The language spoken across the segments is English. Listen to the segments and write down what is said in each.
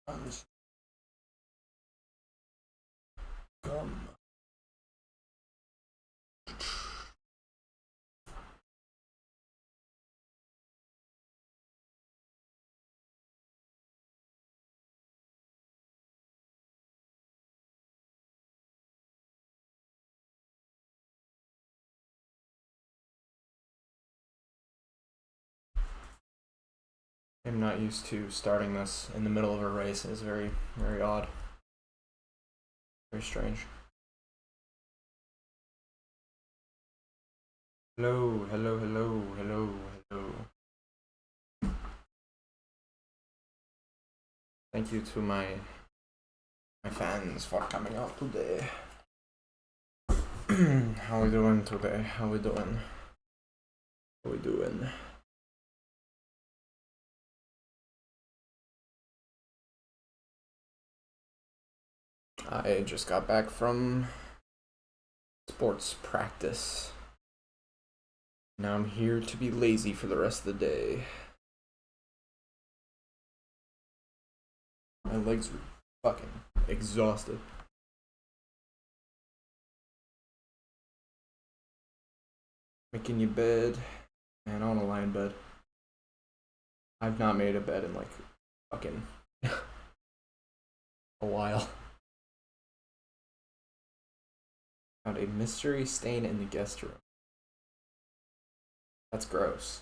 Gum. I'm not used to starting this in the middle of a race. It's very, very odd. Very strange. Hello, hello, hello, hello, hello. Thank you to my fans for coming out today. How we doing today? How we doing? How we doing? I just got back from sports practice. Now I'm here to be lazy for the rest of the day. My legs are fucking exhausted. Making your bed. Man, I want to lie in bed. I've not made a bed in like fucking a while. Found a mystery stain in the guest room. That's gross.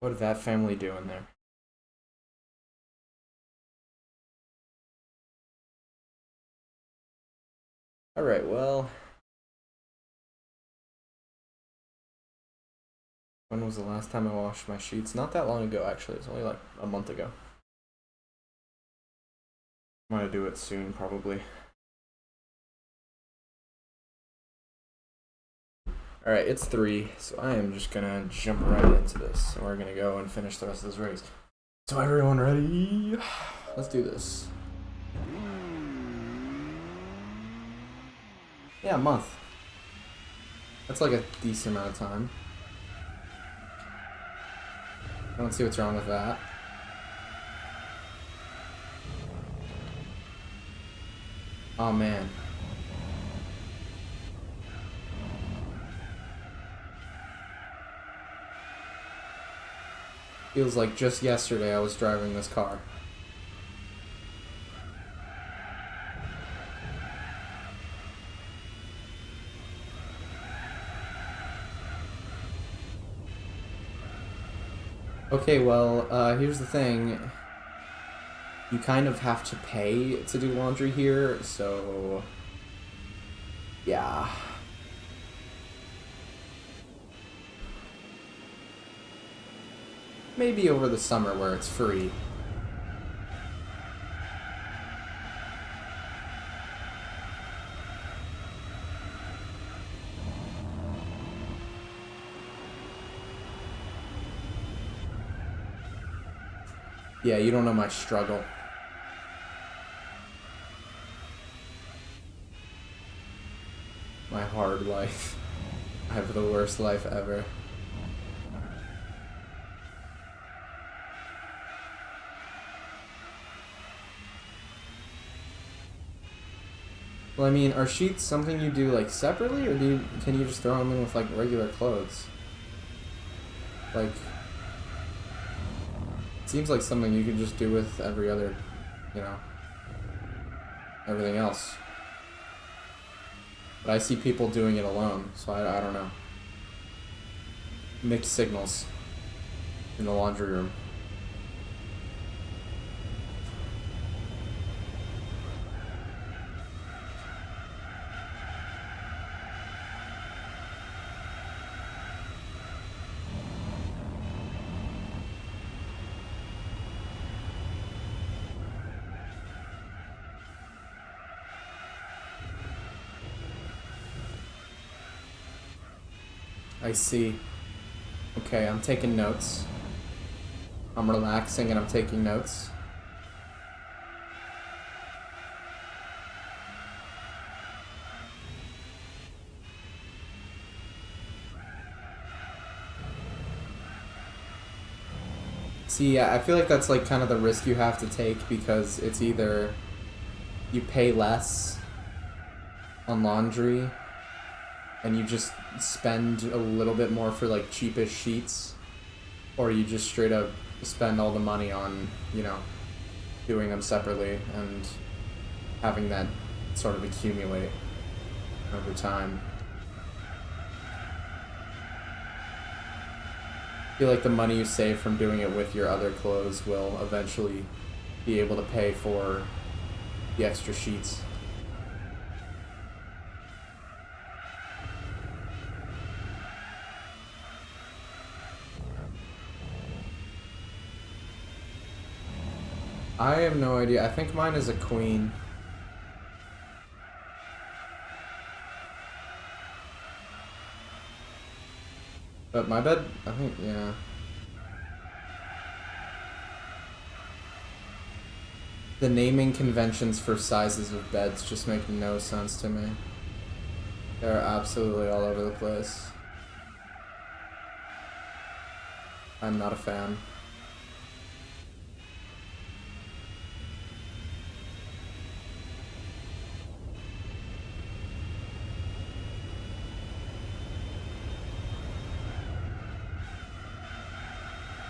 What did that family do in there? Alright, well. When was the last time I washed my sheets? Not that long ago, actually. It's only like a month ago. I'm gonna do it soon, probably. Alright, it's 3, so I am just gonna jump right into this. And we're gonna go and finish the rest of this race. So everyone ready? Let's do this. Yeah, a month. That's like a decent amount of time. I don't see what's wrong with that. Oh man. Feels like just yesterday I was driving this car. Okay, well, here's the thing. You kind of have to pay to do laundry here, so... yeah. Maybe over the summer where it's free. Yeah, you don't know my struggle. My hard life. I have the worst life ever. Well, I mean, are sheets something you do, like, separately, or can you just throw them in with, like, regular clothes? Like... seems like something you could just do with every other, you know, everything else. But I see people doing it alone, so I don't know. Mixed signals in the laundry room. I see. Okay, I'm taking notes. I'm relaxing and I'm taking notes. See, yeah, I feel like that's like kind of the risk you have to take because it's either you pay less on laundry and you just spend a little bit more for like cheapest sheets, or you just straight up spend all the money on, you know, doing them separately and having that sort of accumulate over time. I feel like the money you save from doing it with your other clothes will eventually be able to pay for the extra sheets. I have no idea. I think mine is a queen. But my bed, I think, yeah. The naming conventions for sizes of beds just make no sense to me. They're absolutely all over the place. I'm not a fan.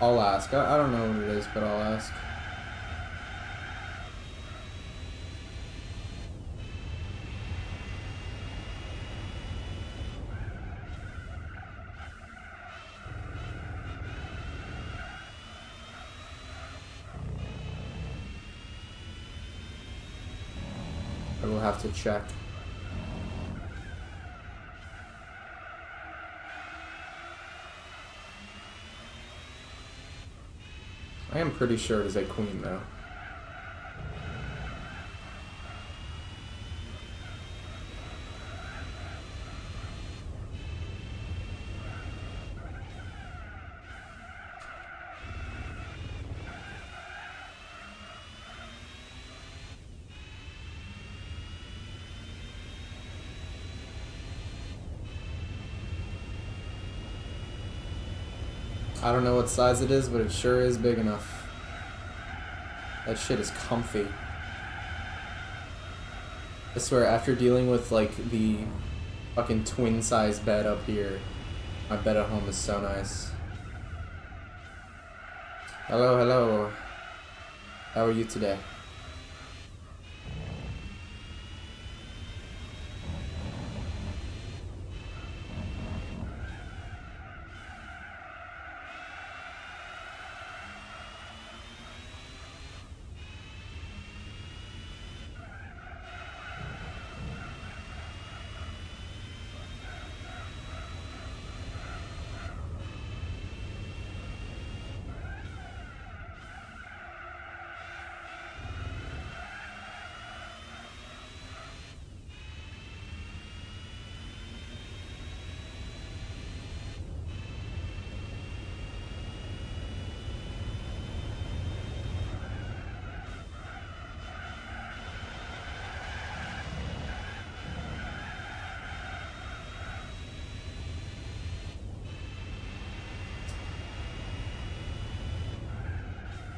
I'll ask. I don't know what it is, but I'll ask. I will have to check. I am pretty sure it is a queen, though. I don't know what size it is, but it sure is big enough. That shit is comfy. I swear, after dealing with, like, the fucking twin-size bed up here, my bed at home is so nice. Hello, hello. How are you today?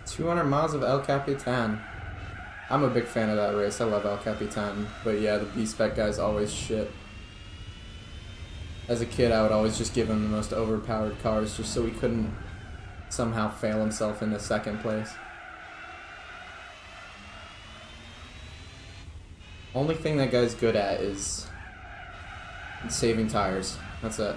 "200 miles of El Capitan." I'm a big fan of that race. I love El Capitan. But yeah, the B-Spec guy's always shit. As a kid, I would always just give him the most overpowered cars just so he couldn't somehow fail himself into second place. Only thing that guy's good at is saving tires. That's it.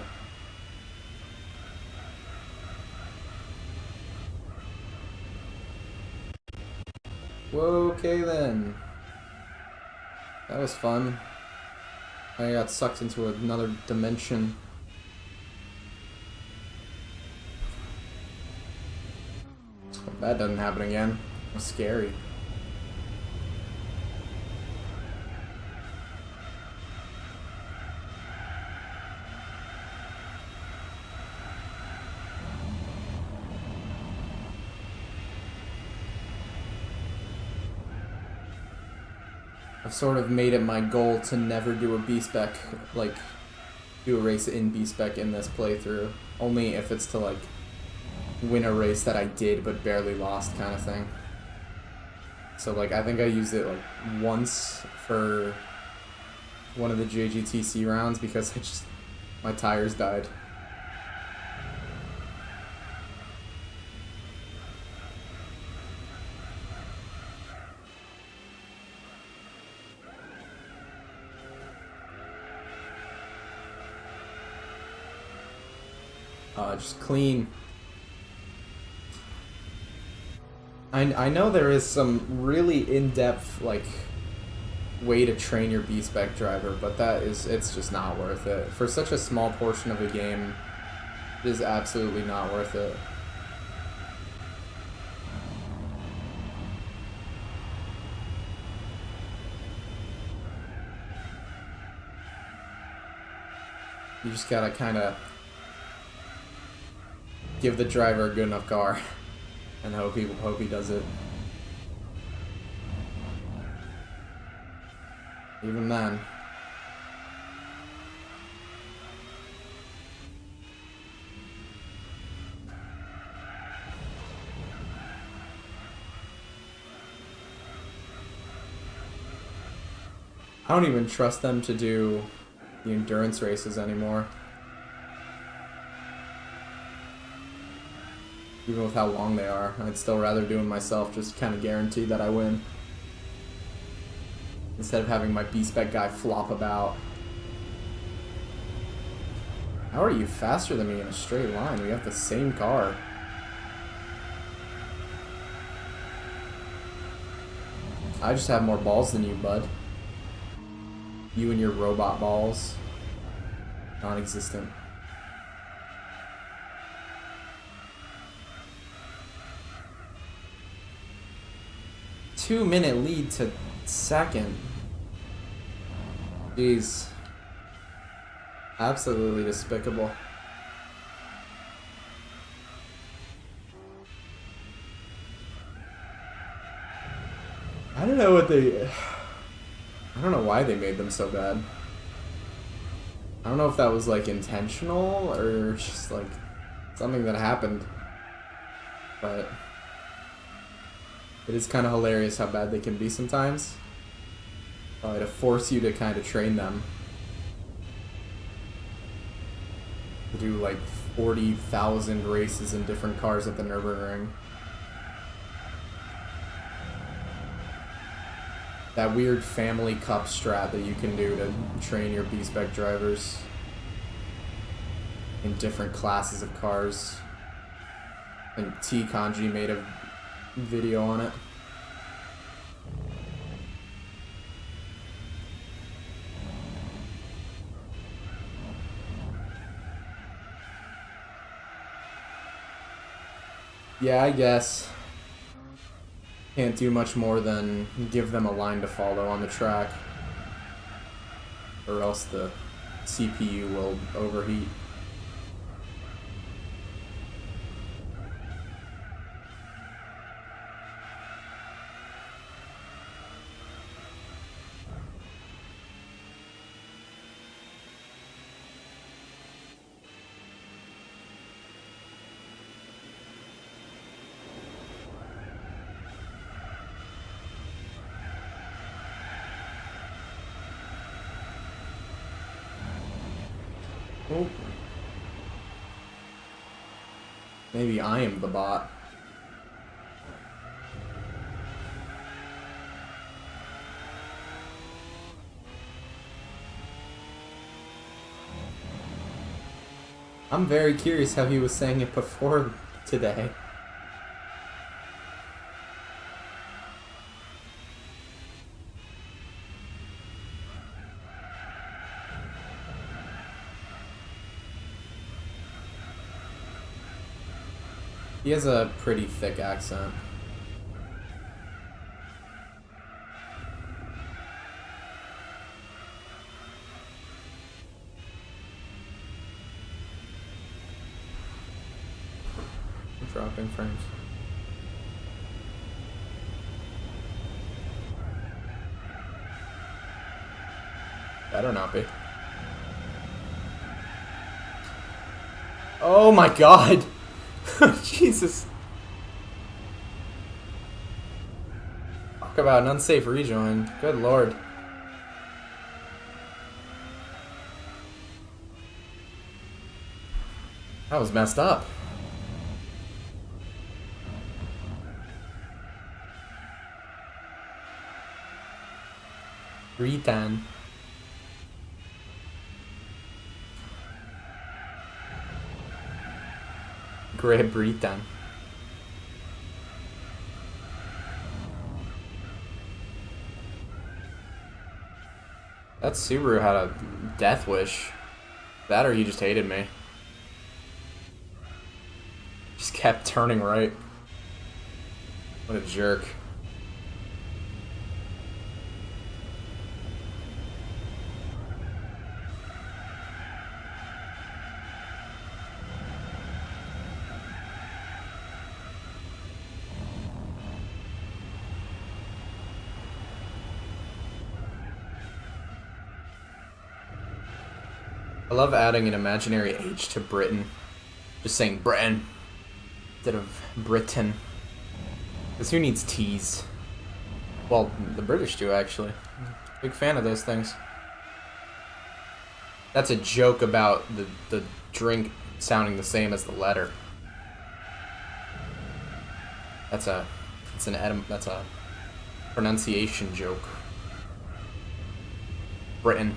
Whoa, okay then. That was fun. I got sucked into another dimension. Hope that doesn't happen again. That's scary. I've sort of made it my goal to never do a B-Spec, like, do a race in B-Spec in this playthrough. Only if it's to, like, win a race that I did but barely lost kind of thing. So like I think I used it like once for one of the JGTC rounds because my tires died. Just clean. I know there is some really in-depth like way to train your B-Spec driver, but it's just not worth it. For such a small portion of a game, it is absolutely not worth it. You just gotta kind of give the driver a good enough car and hope he does it. Even then. I don't even trust them to do the endurance races anymore. Even with how long they are, I'd still rather do them myself, just kind of guarantee that I win. Instead of having my B-Spec guy flop about. How are you faster than me in a straight line? We have the same car. I just have more balls than you, bud. You and your robot balls. Non-existent. Two-minute lead to second. Jeez. Absolutely despicable. I don't know what I don't know why they made them so bad. I don't know if that was like intentional or just like something that happened. But it is kind of hilarious how bad they can be sometimes. To force you to kind of train them. To do like 40,000 races in different cars at the Nürburgring. That weird family cup strat that you can do to train your B-Spec drivers in different classes of cars. I think T. Kanji made a video on it. Yeah, I guess. Can't do much more than give them a line to follow on the track. Or else the CPU will overheat. Oh. Maybe I am the bot. I'm very curious how he was saying it before today. He has a pretty thick accent. I'm dropping frames. Better not be. Oh my god! Jesus. Talk about an unsafe rejoin. Good lord. That was messed up. Britan. Great Britan. That Subaru had a death wish. That or he just hated me. Just kept turning right. What a jerk. I love adding an imaginary H to Britain. Just saying Britain instead of Britain. Because who needs T's? Well, the British do, actually. Big fan of those things. That's a joke about the drink sounding the same as the letter. That's a pronunciation joke. Britain.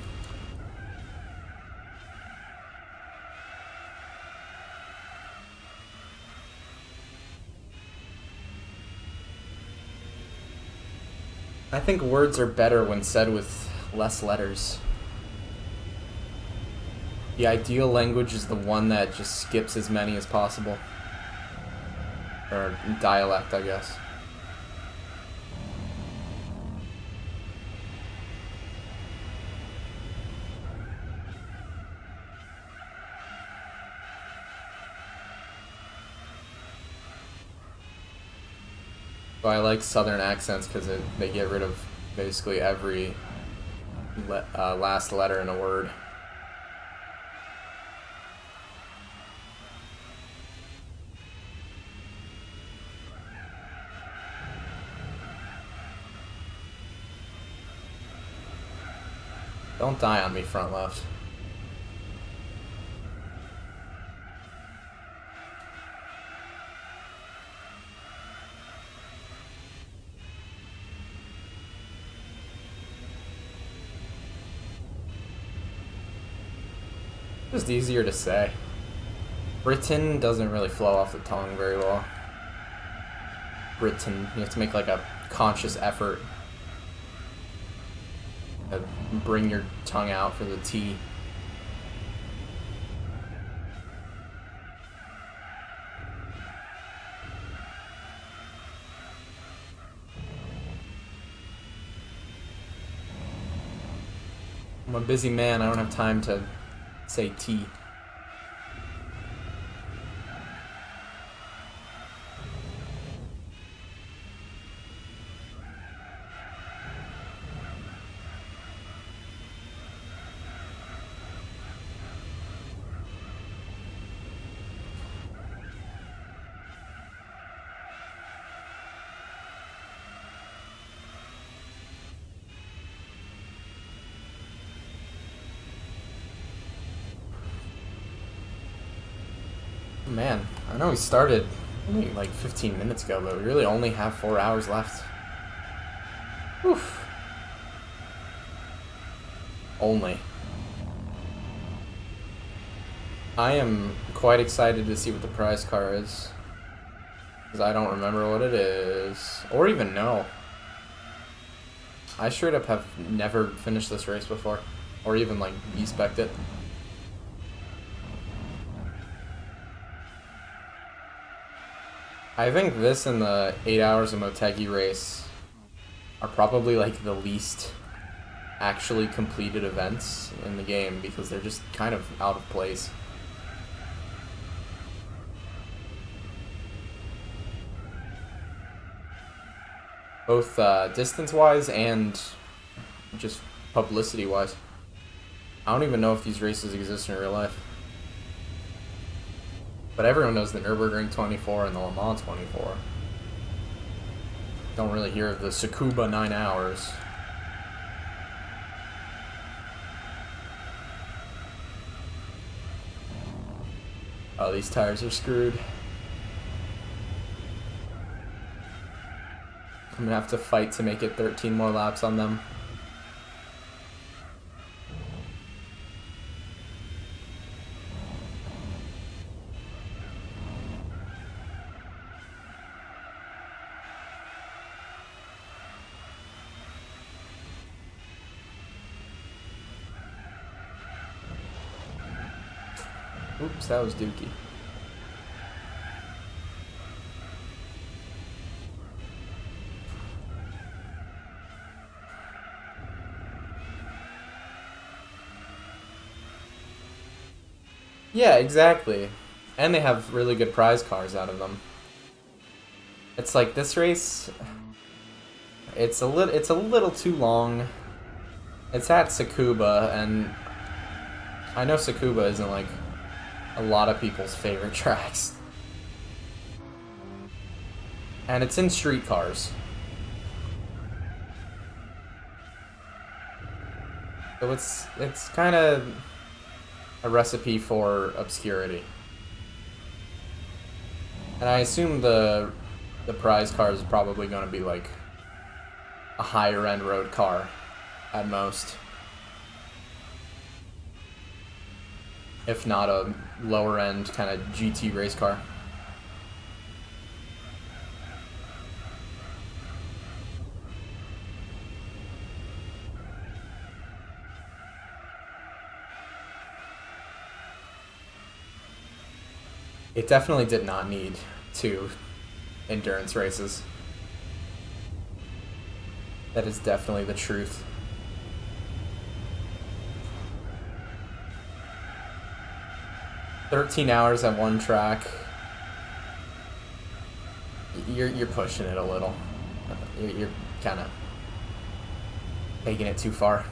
I think words are better when said with less letters. The ideal language is the one that just skips as many as possible. Or dialect, I guess. So I like southern accents because they get rid of basically every last letter in a word. Don't die on me, front left. Just easier to say. Britain doesn't really flow off the tongue very well. Britain, you have to make like a conscious effort to bring your tongue out for the T. I'm a busy man, I don't have time to say T. Man, I know we started only like 15 minutes ago, but we really only have 4 hours left. Oof. Only. I am quite excited to see what the prize car is. Because I don't remember what it is. Or even know. I straight up have never finished this race before. Or even like E-spec'd it. I think this and the 8 hours of Motegi race are probably like the least actually completed events in the game because they're just kind of out of place. Both distance-wise and just publicity-wise. I don't even know if these races exist in real life. But everyone knows the Nürburgring 24 and the Le Mans 24. Don't really hear of the Tsukuba 9 hours. Oh, these tires are screwed. I'm gonna have to fight to make it 13 more laps on them. Oops, that was Dookie. Yeah, exactly. And they have really good prize cars out of them. It's like this race, it's a little too long. It's at Tsukuba, and I know Tsukuba isn't like a lot of people's favorite tracks. And it's in street cars. So it's kind of a recipe for obscurity. And I assume the prize car is probably going to be like a higher end road car at most. If not a lower end kind of GT race car. It definitely did not need 2 endurance races. That is definitely the truth. "13 hours at one track." You're pushing it a little. You're kind of taking it too far.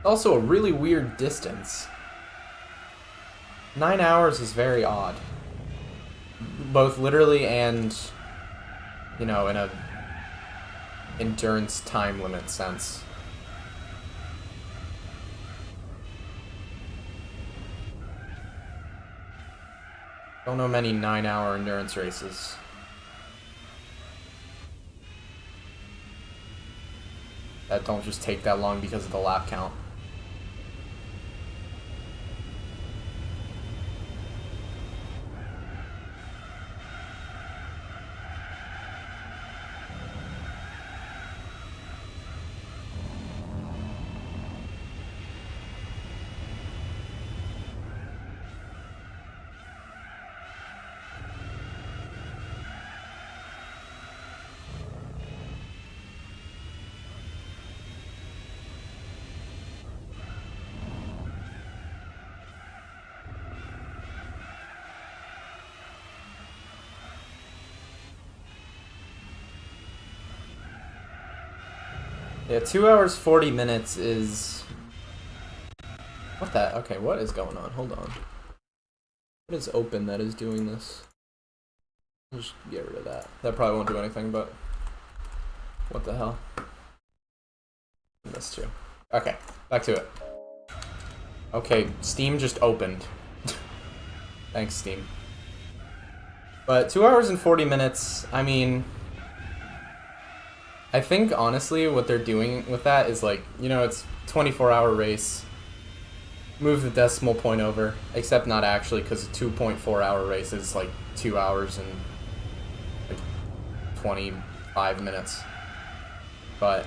Also a really weird distance. 9 hours is very odd. Both literally and, you know, in a endurance time limit sense. Don't know many 9-hour endurance races. That don't just take that long because of the lap count. Yeah, 2 hours 40 minutes is... What that? Okay, what is going on? Hold on. What is open that is doing this? I'll just get rid of that. That probably won't do anything, but... What the hell? This too. Okay, back to it. Okay, Steam just opened. Thanks, Steam. But 2 hours and 40 minutes, I mean... I think, honestly, what they're doing with that is, like, you know, it's 24-hour race. Move the decimal point over. Except not actually, because a 2.4-hour race is, like, 2 hours and, like, 25 minutes. But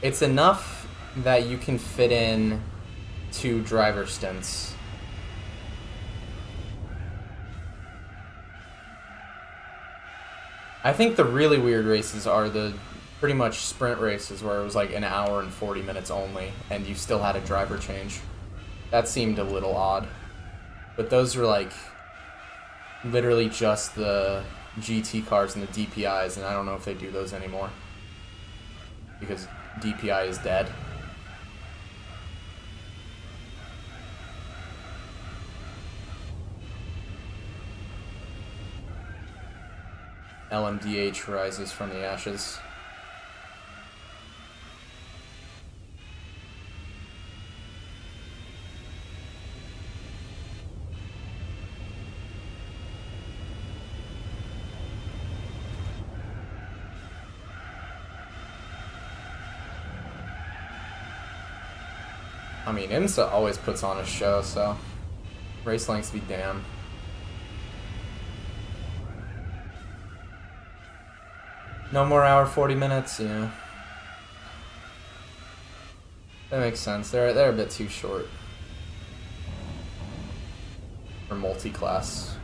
it's enough that you can fit in 2 driver stints. I think the really weird races are the pretty much sprint races where it was like an hour and 40 minutes only, and you still had a driver change. That seemed a little odd. But those were like literally just the GT cars and the DPIs, and I don't know if they do those anymore because DPI is dead. LMDH rises from the ashes. I mean, IMSA always puts on a show, so race lengths be damned. No more hour 40 minutes, yeah. That makes sense. They're a bit too short for multi-class.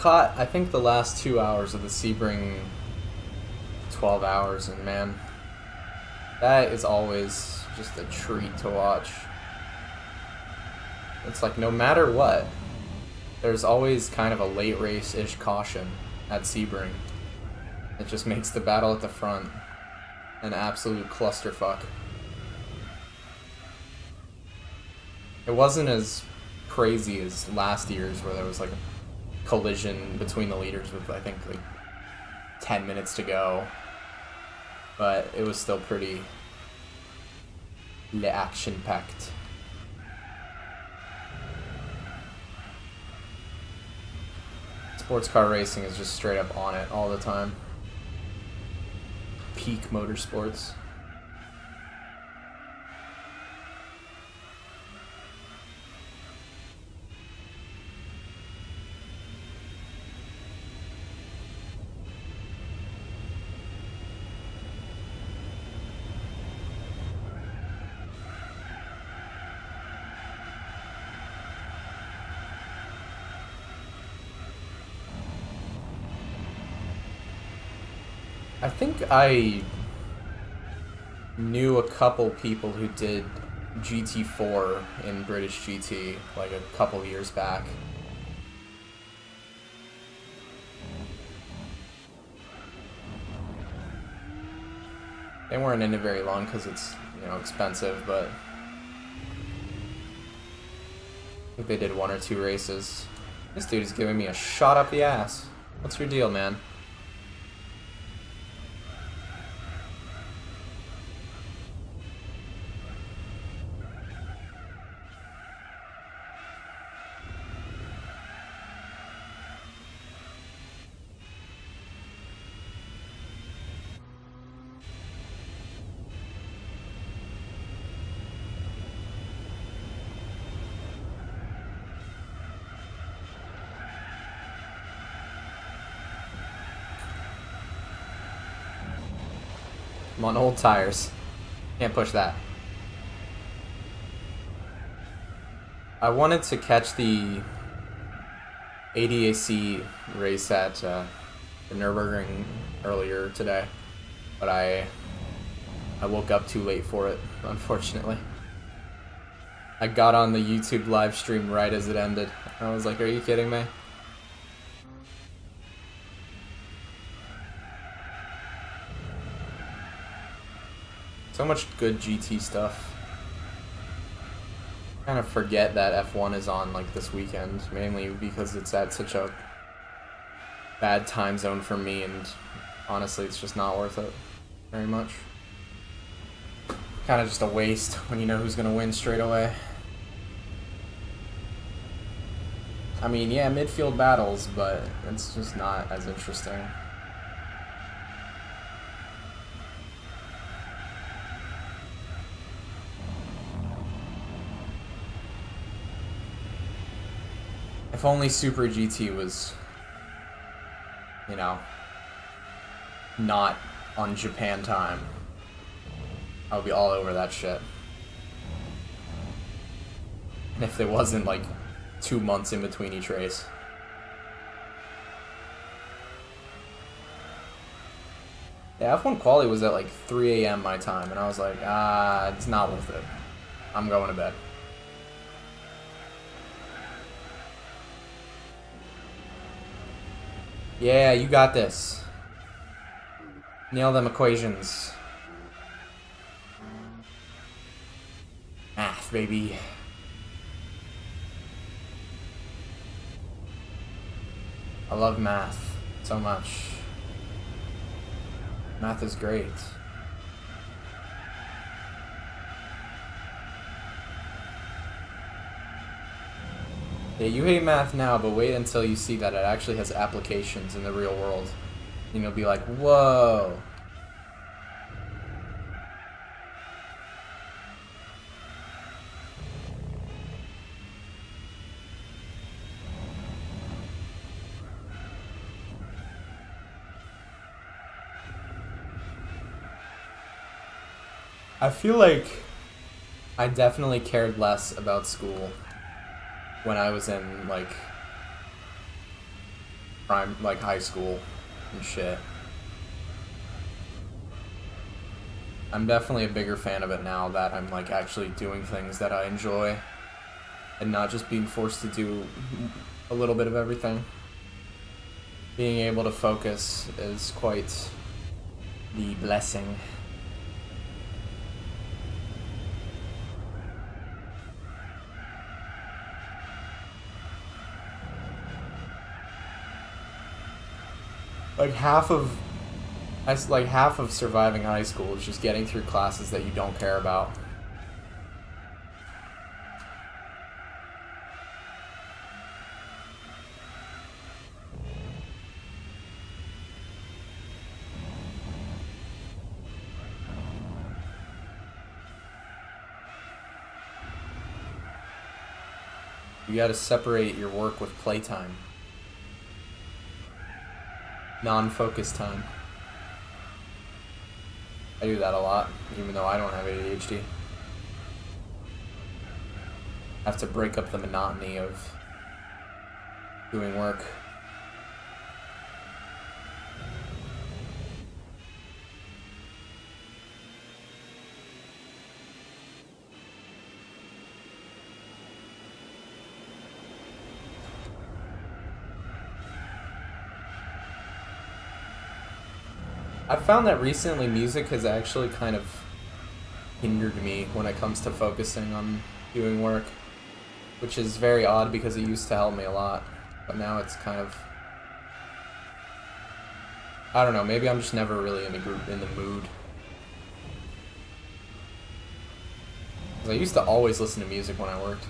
I think the last 2 hours of the Sebring 12 hours, and man, that is always just a treat to watch. It's like no matter what, there's always kind of a late race-ish caution at Sebring. It just makes the battle at the front an absolute clusterfuck. It wasn't as crazy as last year's where there was like a collision between the leaders with I think like 10 minutes to go, but it was still pretty action packed. Sports car racing is just straight up on it all the time. Peak motorsports. I think I knew a couple people who did GT4 in British GT like a couple years back. They weren't in it very long because it's, you know, expensive, but I think they did 1 or 2 races. This dude is giving me a shot up the ass. What's your deal, man? I'm on old tires. Can't push that. I wanted to catch the ADAC race at the Nürburgring earlier today, but I woke up too late for it, unfortunately. I got on the YouTube live stream right as it ended. I was like, are you kidding me? So much good GT stuff. I kind of forget that F1 is on like this weekend, mainly because it's at such a bad time zone for me, and honestly it's just not worth it very much. Kind of just a waste when you know who's gonna win straight away. I mean, yeah, midfield battles, but it's just not as interesting. If only Super GT was, you know, not on Japan time. I would be all over that shit. And if there wasn't like 2 months in between each race. Yeah, F1 quali was at like 3 a.m. my time, and I was like, it's not worth it. I'm going to bed. Yeah, you got this. Nail them equations. Math, baby. I love math so much. Math is great. Yeah, you hate math now, but wait until you see that it actually has applications in the real world. And you'll be like, whoa. I feel like I definitely cared less about school when I was in like high school and shit. I'm definitely a bigger fan of it now that I'm like actually doing things that I enjoy and not just being forced to do a little bit of everything. Being able to focus is quite the blessing. half of surviving high school is just getting through classes that you don't care about. You gotta separate your work with playtime. Non-focus time. I do that a lot, even though I don't have ADHD. I have to break up the monotony of doing work. I've found that recently music has actually kind of hindered me when it comes to focusing on doing work, which is very odd because it used to help me a lot, but now it's kind of, I don't know, maybe I'm just never really in the mood. 'Cause I used to always listen to music when I worked,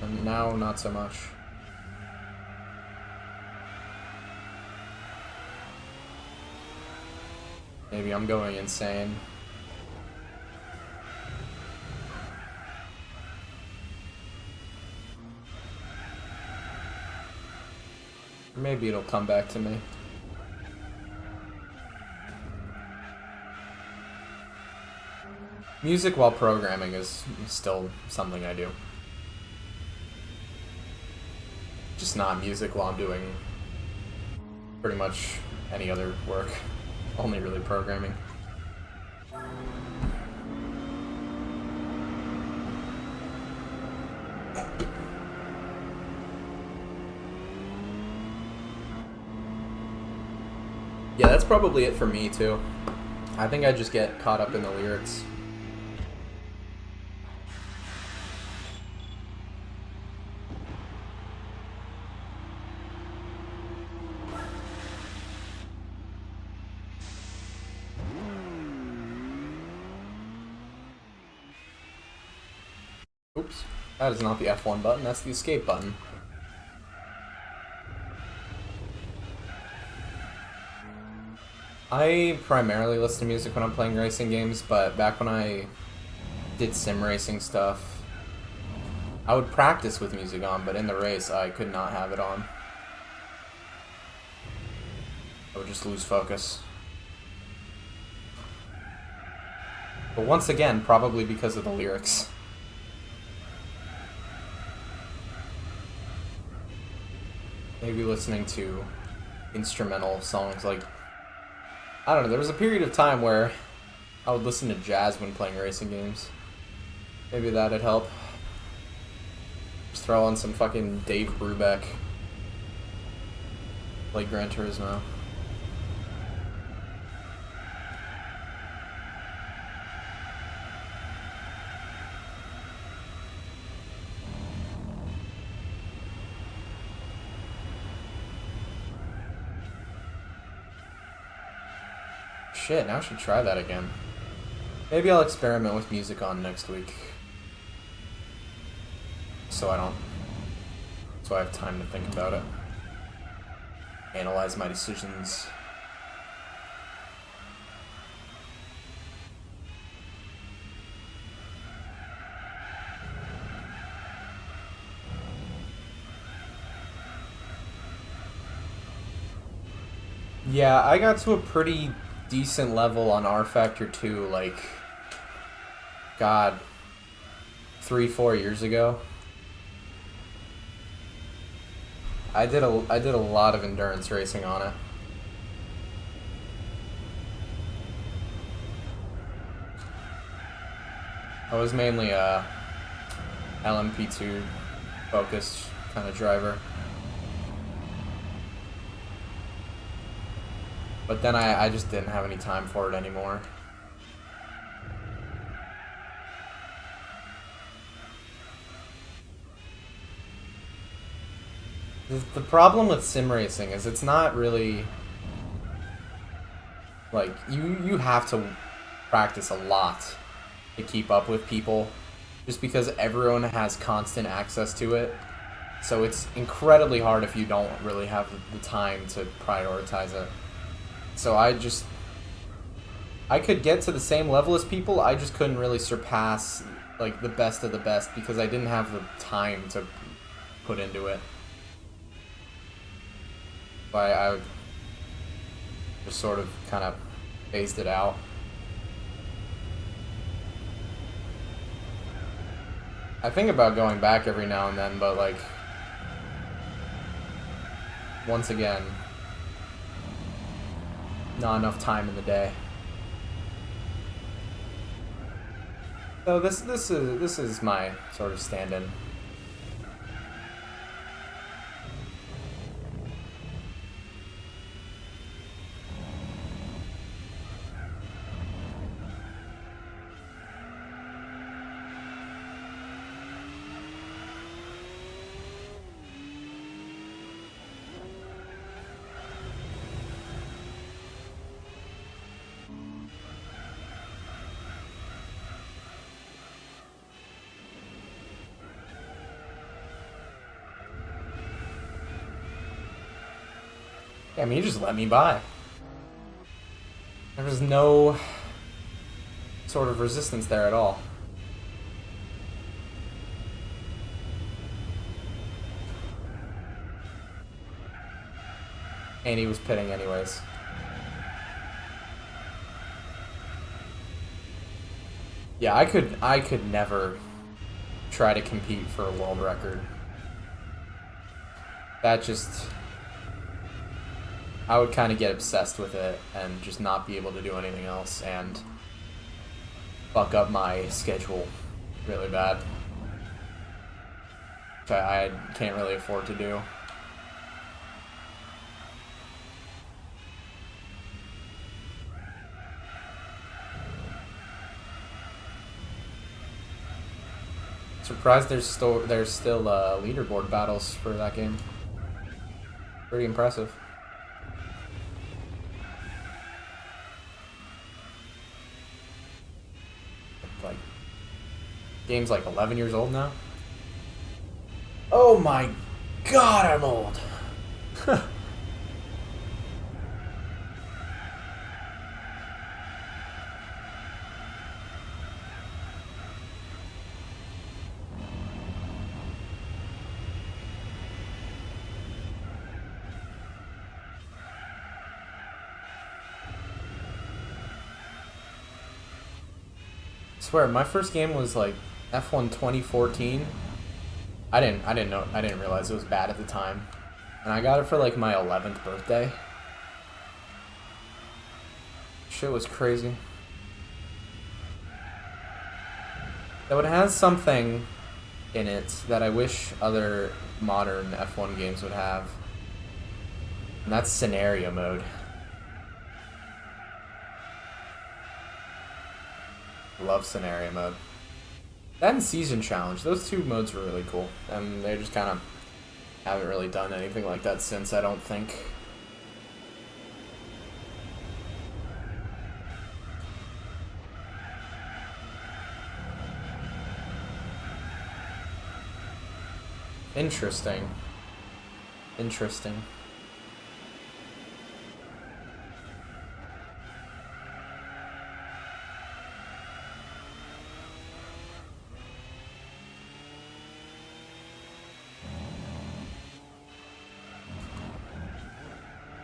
and now not so much. Maybe I'm going insane. Or maybe it'll come back to me. Music while programming is still something I do. Just not music while I'm doing pretty much any other work. Only really programming. Yeah, that's probably it for me too. I think I just get caught up in the lyrics. Oops, that is not the F1 button, that's the escape button. I primarily listen to music when I'm playing racing games, but back when I did sim racing stuff, I would practice with music on, but in the race, I could not have it on. I would just lose focus. But once again, probably because of the lyrics. Maybe listening to instrumental songs like... I don't know, there was a period of time where I would listen to jazz when playing racing games. Maybe that'd help. Just throw on some fucking Dave Brubeck. Like Gran Turismo. Shit, now I should try that again. Maybe I'll experiment with music on next week. So I have time to think about it. Analyze my decisions. Yeah, I got to a pretty decent level on R Factor 2, like, God, 3-4 years ago. I did a lot of endurance racing on it. I was mainly a LMP2 focused kind of driver. But then I just didn't have any time for it anymore. The problem with sim racing is it's not really... Like, you have to practice a lot to keep up with people, just because everyone has constant access to it. So it's incredibly hard if you don't really have the time to prioritize it. So I could get to the same level as people, I just couldn't really surpass, like, the best of the best because I didn't have the time to put into it. But I just sort of kind of phased it out. I think about going back every now and then, but, like, once again, not enough time in the day. So this is my sort of stand-in. Yeah, I mean, you just let me by. There was no sort of resistance there at all. And he was pitting anyways. Yeah, I could never try to compete for a world record. That just... I would kind of get obsessed with it and just not be able to do anything else and fuck up my schedule really bad. Which I can't really afford to do. Surprised there's still leaderboard battles for that game. Pretty impressive. Like, game's like 11 years old now. Oh my god, I'm old. swear, my first game was like F1 2014. I didn't realize it was bad at the time. And I got it for like my 11th birthday. Shit was crazy. Though it has something in it that I wish other modern F1 games would have. And that's scenario mode. Love scenario mode. That and season challenge. Those two modes were really cool. And they just kind of haven't really done anything like that since, I don't think. Interesting. Interesting.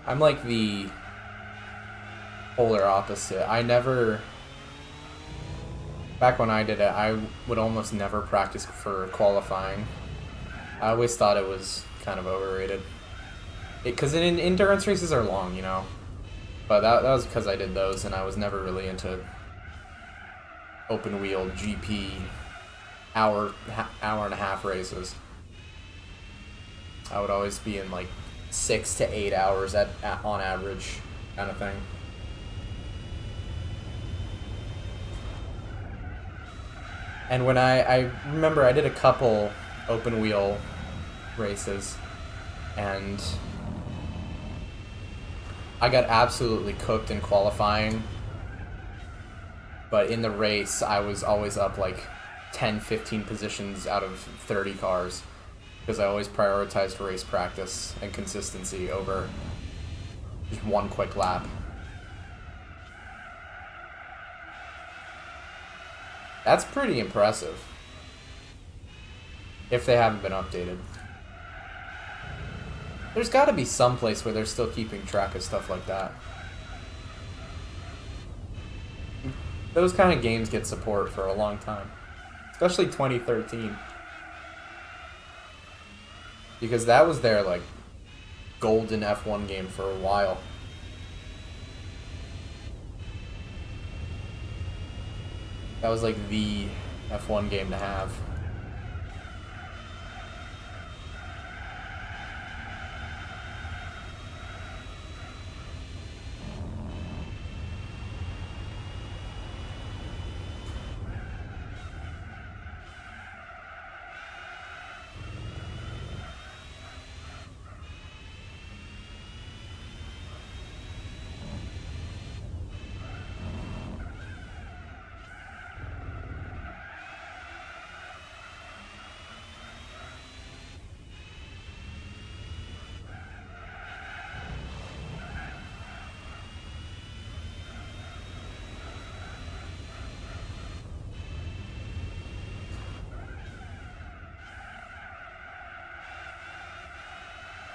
I'm like the polar opposite. I never... Back when I did it, I would almost never practice for qualifying. I always thought it was kind of overrated. Because endurance races are long, you know? But that was because I did those, and I was never really into open wheel GP hour and a half races. I would always be in like 6 to 8 hours on average, kind of thing. And when I remember I did a couple open wheel races, and I got absolutely cooked in qualifying, but in the race I was always up like 10-15 positions out of 30 cars, because I always prioritized race practice and consistency over just one quick lap. That's pretty impressive, if they haven't been updated. There's got to be some place where they're still keeping track of stuff like that. Those kind of games get support for a long time, especially 2013. Because that was their, like, golden F1 game for a while. That was, like, the F1 game to have.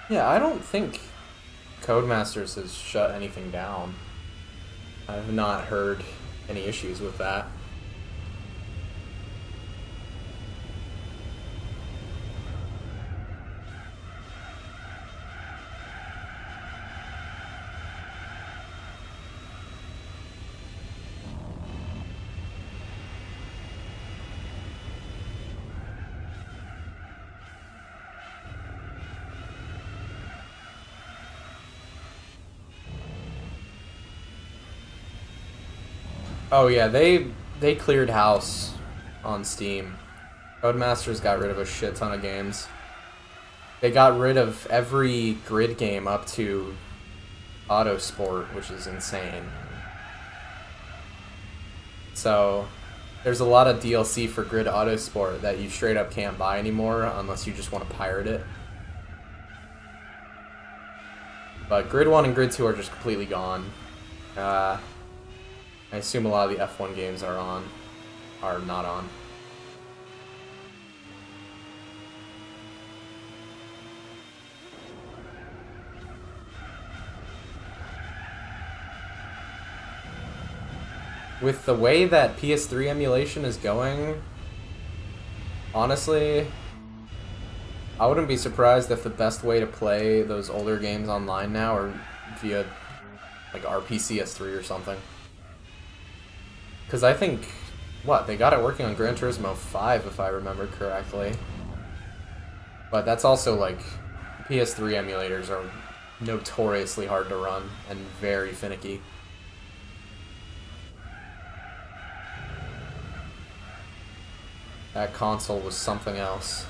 Yeah, I don't think Codemasters has shut anything down. I've not heard any issues with that. Oh yeah, they cleared house on Steam. Codemasters got rid of a shit ton of games. They got rid of every grid game up to Autosport, which is insane. So there's a lot of DLC for Grid Autosport that you straight up can't buy anymore unless you just want to pirate it. But Grid 1 and Grid 2 are just completely gone. I assume a lot of the F1 games are not on. with the way that PS3 emulation is going, honestly, I wouldn't be surprised if the best way to play those older games online now are via like RPCS3 or something. Because I think, what, they got it working on Gran Turismo 5 if I remember correctly. But that's also like, PS3 emulators are notoriously hard to run and very finicky. That console was something else.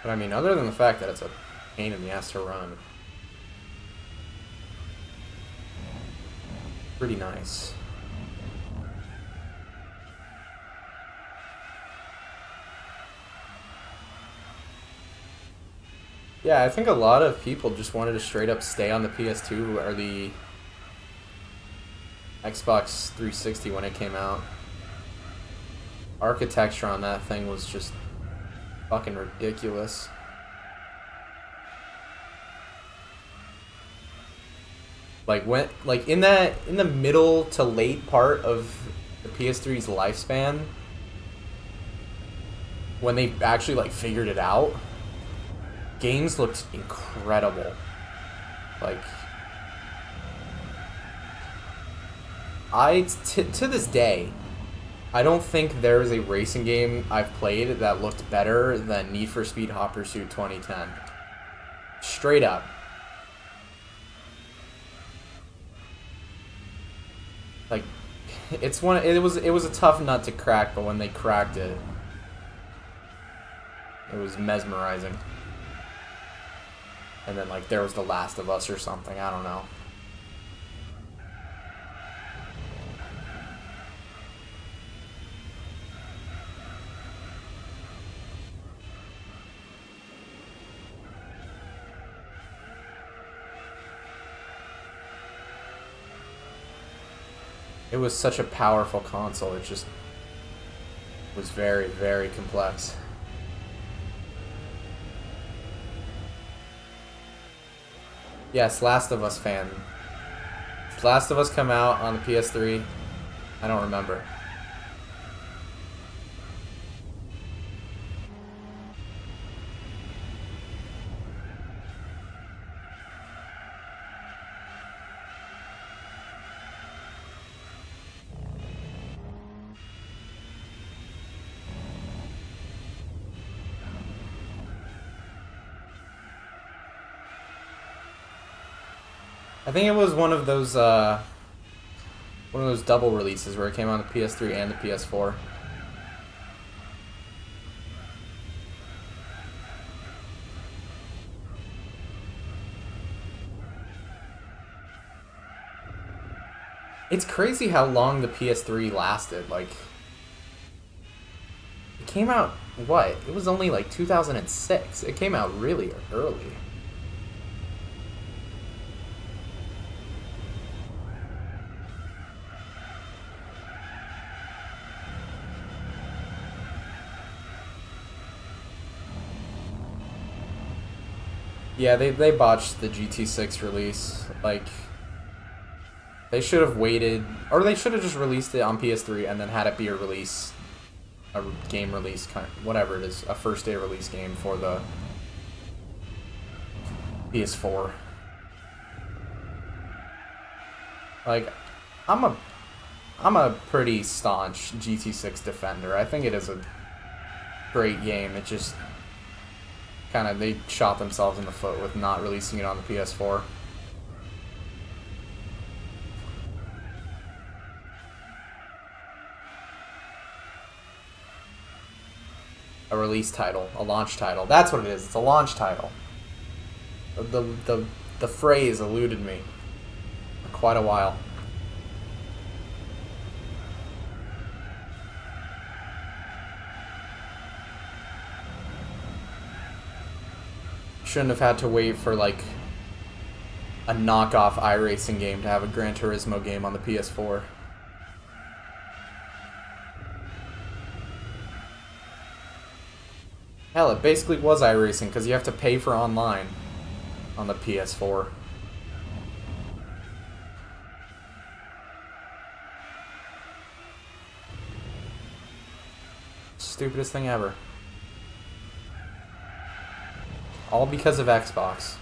But I mean, other than the fact that it's a pain in the ass to run, pretty nice. Yeah, I think a lot of people just wanted to straight up stay on the PS2 or the Xbox 360 when it came out. Architecture on that thing was just fucking ridiculous. Like in the middle to late part of the PS3's lifespan, when they actually like figured it out, games looked incredible. Like, to this day, I don't think there is a racing game I've played that looked better than Need for Speed Hot Pursuit 2010. Straight up. Like, it was a tough nut to crack, but when they cracked it, it was mesmerizing. And then like there was The Last of Us or something, I don't know. It was such a powerful console, it just was very, very complex. Yes, Last of Us fan. Did Last of Us come out on the PS3? I don't remember. I think it was one of those double releases where it came on the PS3 and the PS4. It's crazy how long the PS3 lasted. Like, it came out, what? It was only like 2006. It came out really early. Yeah, they botched the GT6 release. Like, they should have waited, or they should have just released it on PS3 and then had it be a release, a game release, kind of, whatever it is, a first day release game for the PS4. Like, I'm a pretty staunch GT6 defender. I think it is a great game. It just kind of, they shot themselves in the foot with not releasing it on the PS4. A release title, a launch title. That's what it is. It's a launch title. The phrase eluded me for quite a while. Shouldn't have had to wait for like a knockoff iRacing game to have a Gran Turismo game on the PS4. Hell, it basically was iRacing because you have to pay for online on the PS4. Stupidest thing ever. All because of Xbox.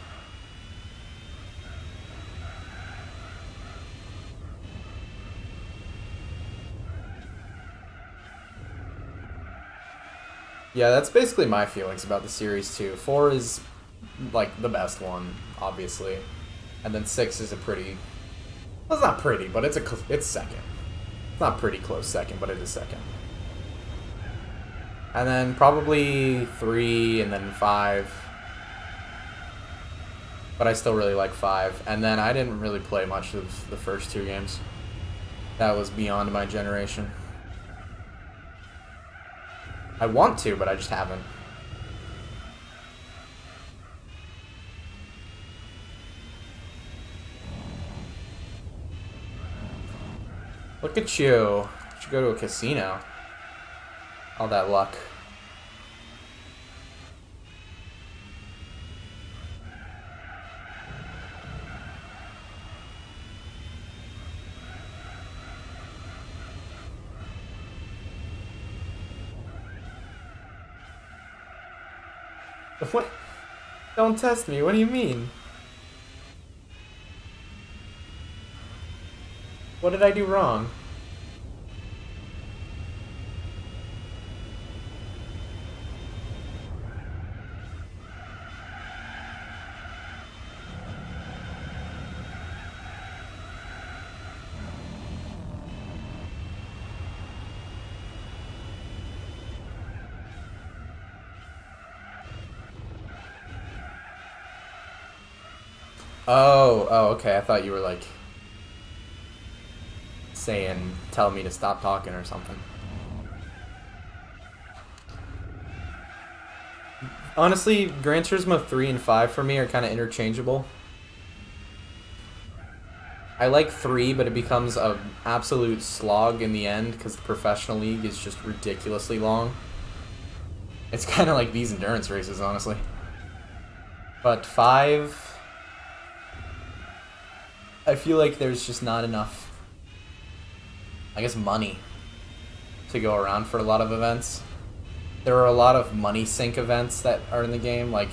Yeah, that's basically my feelings about the series too. 4 is like the best one, obviously, and then 6 is a pretty. Well, it's not pretty, but it's second. It's not pretty close second, but it is second. And then probably 3, and then 5. But I still really like 5. And then I didn't really play much of the first 2 games. That was beyond my generation. I want to, but I just haven't. Look at you. You should go to a casino. All that luck. What? Don't test me. What do you mean? What did I do wrong? Oh, okay. I thought you were like saying, telling me to stop talking or something. Honestly, Gran Turismo 3 and 5 for me are kind of interchangeable. I like 3, but it becomes an absolute slog in the end because the professional league is just ridiculously long. It's kind of like these endurance races, honestly. But 5... I feel like there's just not enough, I guess, money to go around for a lot of events. There are a lot of money sink events that are in the game, like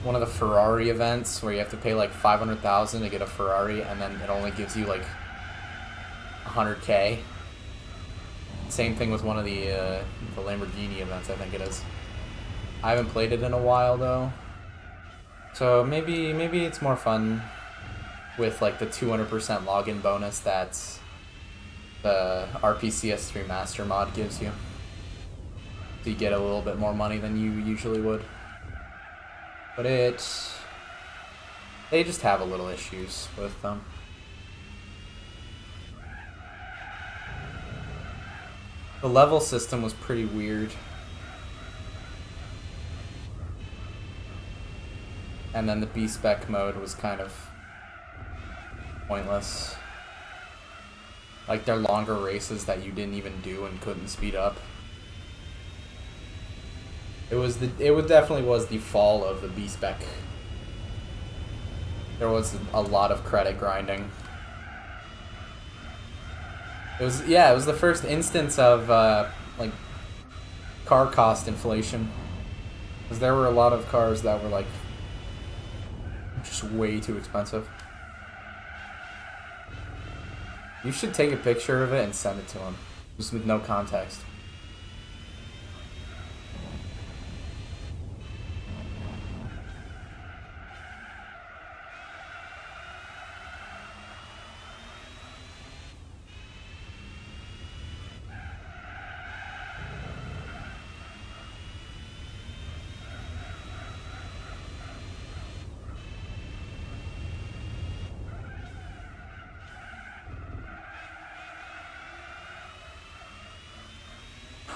one of the Ferrari events where you have to pay like $500,000 to get a Ferrari, and then it only gives you like $100K. Same thing with one of the Lamborghini events, I think it is. I haven't played it in a while though, so maybe it's more fun with like the 200% login bonus that the RPCS3 Master mod gives you. So you get a little bit more money than you usually would. But they just have a little issues with them. The level system was pretty weird. And then the B-Spec mode was kind of pointless. Like, they're longer races that you didn't even do and couldn't speed up. It definitely was the fall of the B-Spec. There was a lot of credit grinding. It was the first instance of like car cost inflation. Because there were a lot of cars that were like just way too expensive. You should take a picture of it and send it to him, just with no context.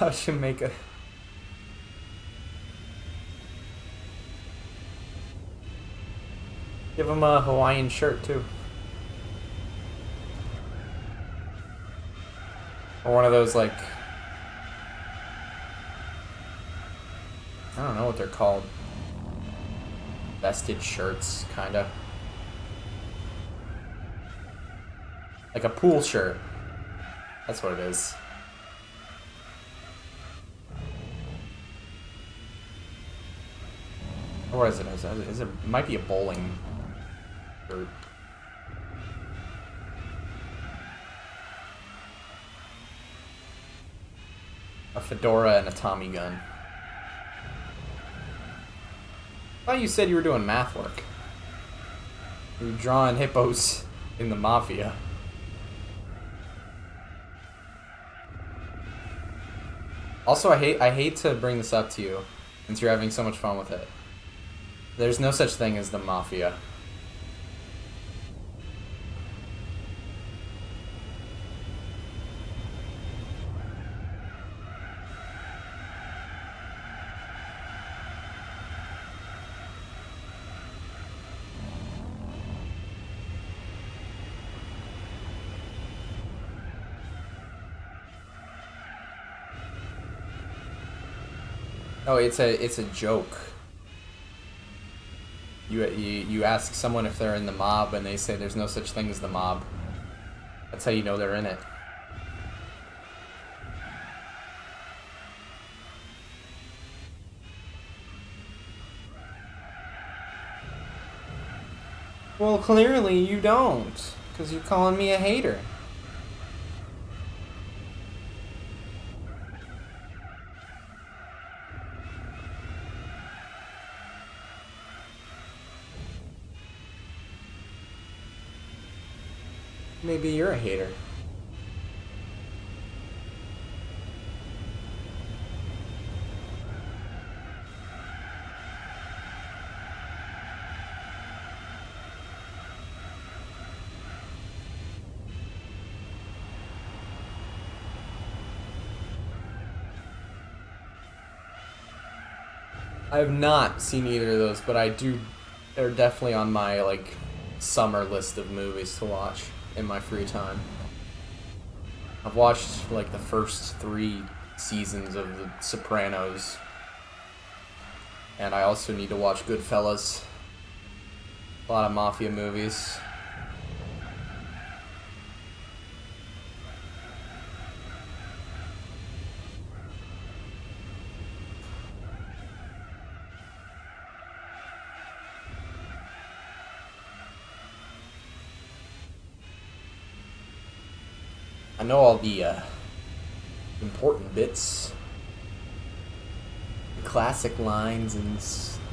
I should make a... Give him a Hawaiian shirt, too. Or one of those, like... I don't know what they're called. Vested shirts, kinda. Like a pool shirt. That's what it is. Or is it? Is it might be a bowling shirt. A fedora and a Tommy gun. I thought you said you were doing math work. You were drawing hippos in the mafia. Also, I hate to bring this up to you, since you're having so much fun with it. There's no such thing as the mafia. Oh, it's a joke. You ask someone if they're in the mob, and they say there's no such thing as the mob. That's how you know they're in it. Well, clearly you don't, because you're calling me a hater. Maybe you're a hater. I have not seen either of those, but I do. They're definitely on my, like, summer list of movies to watch in my free time. I've watched, like, the first 3 seasons of The Sopranos. And I also need to watch Goodfellas. A lot of mafia movies. I know all the important bits, the classic lines and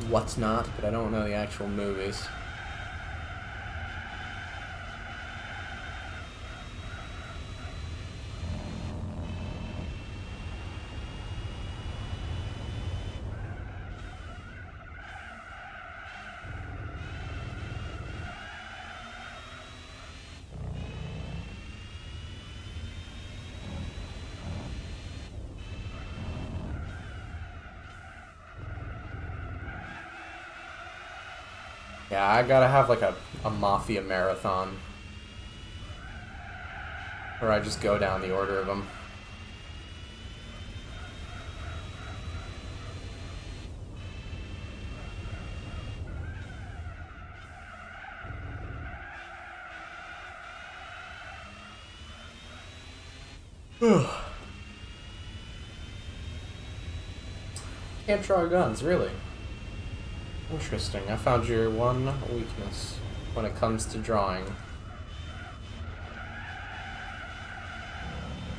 whatnot, but I don't know the actual movies. Yeah, I gotta have like a mafia marathon. Where I just go down the order of them. Can't draw guns, really. Interesting. I found your one weakness when it comes to drawing.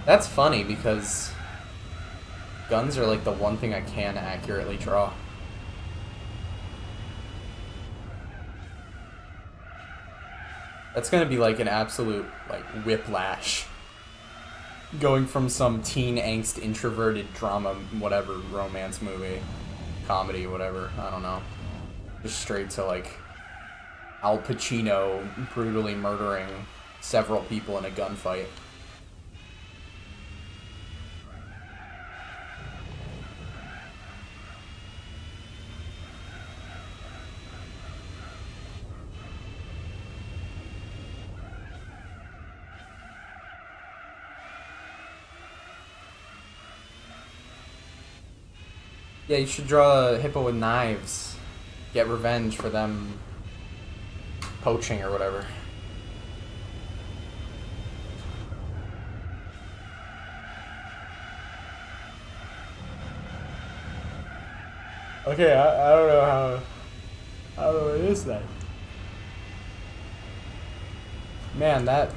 That's funny because guns are like the one thing I can accurately draw. That's gonna be like an absolute like whiplash. Going from some teen angst introverted drama, whatever, romance movie, comedy, whatever, I don't know. Just straight to like Al Pacino brutally murdering several people in a gunfight. Yeah, you should draw a hippo with knives. Get revenge for them poaching or whatever. Okay, I don't know how it is then. Man, that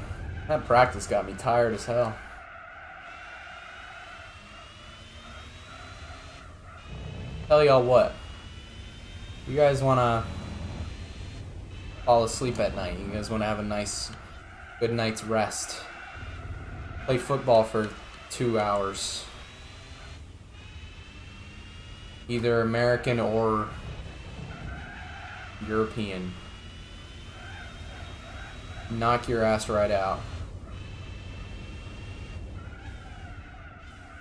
practice got me tired as hell. Tell y'all what. You guys wanna fall asleep at night. You guys wanna have a nice, good night's rest. Play football for 2 hours. Either American or European. Knock your ass right out.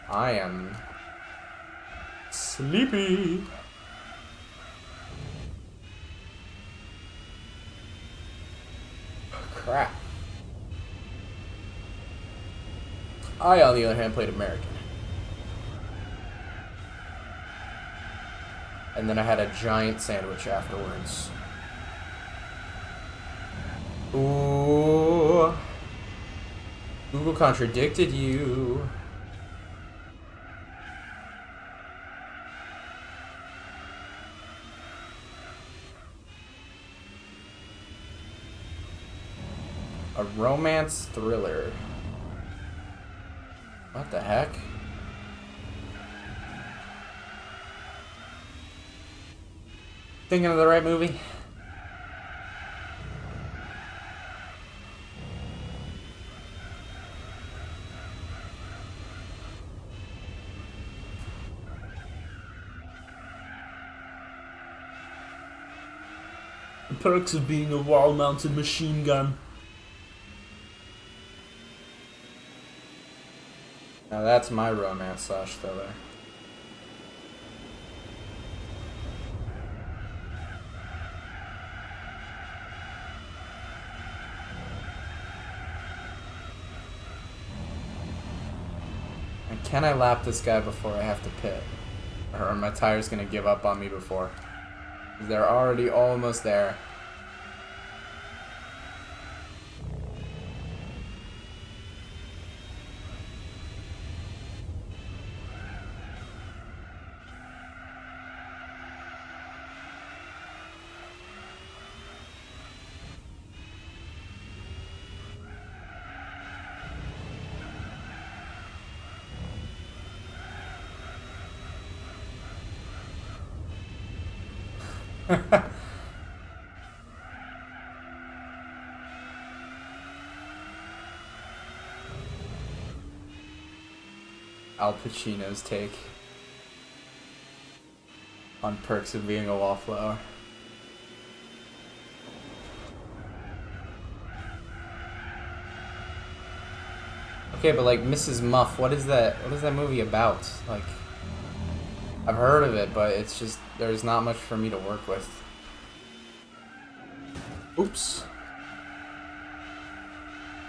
I am sleepy. Crap. I, on the other hand, played American. And then I had a giant sandwich afterwards. Ooh. Google contradicted you. A romance thriller. What the heck? Thinking of the right movie? The perks of being a wall-mounted machine gun. Now that's my romance slash thriller. And can I lap this guy before I have to pit? Or are my tires gonna give up on me before? They're already almost there. Al Pacino's take on perks of being a wallflower. Okay, but like Mrs. Muff, what is that? What is that movie about? Like, I've heard of it, but it's just there's not much for me to work with. Oops.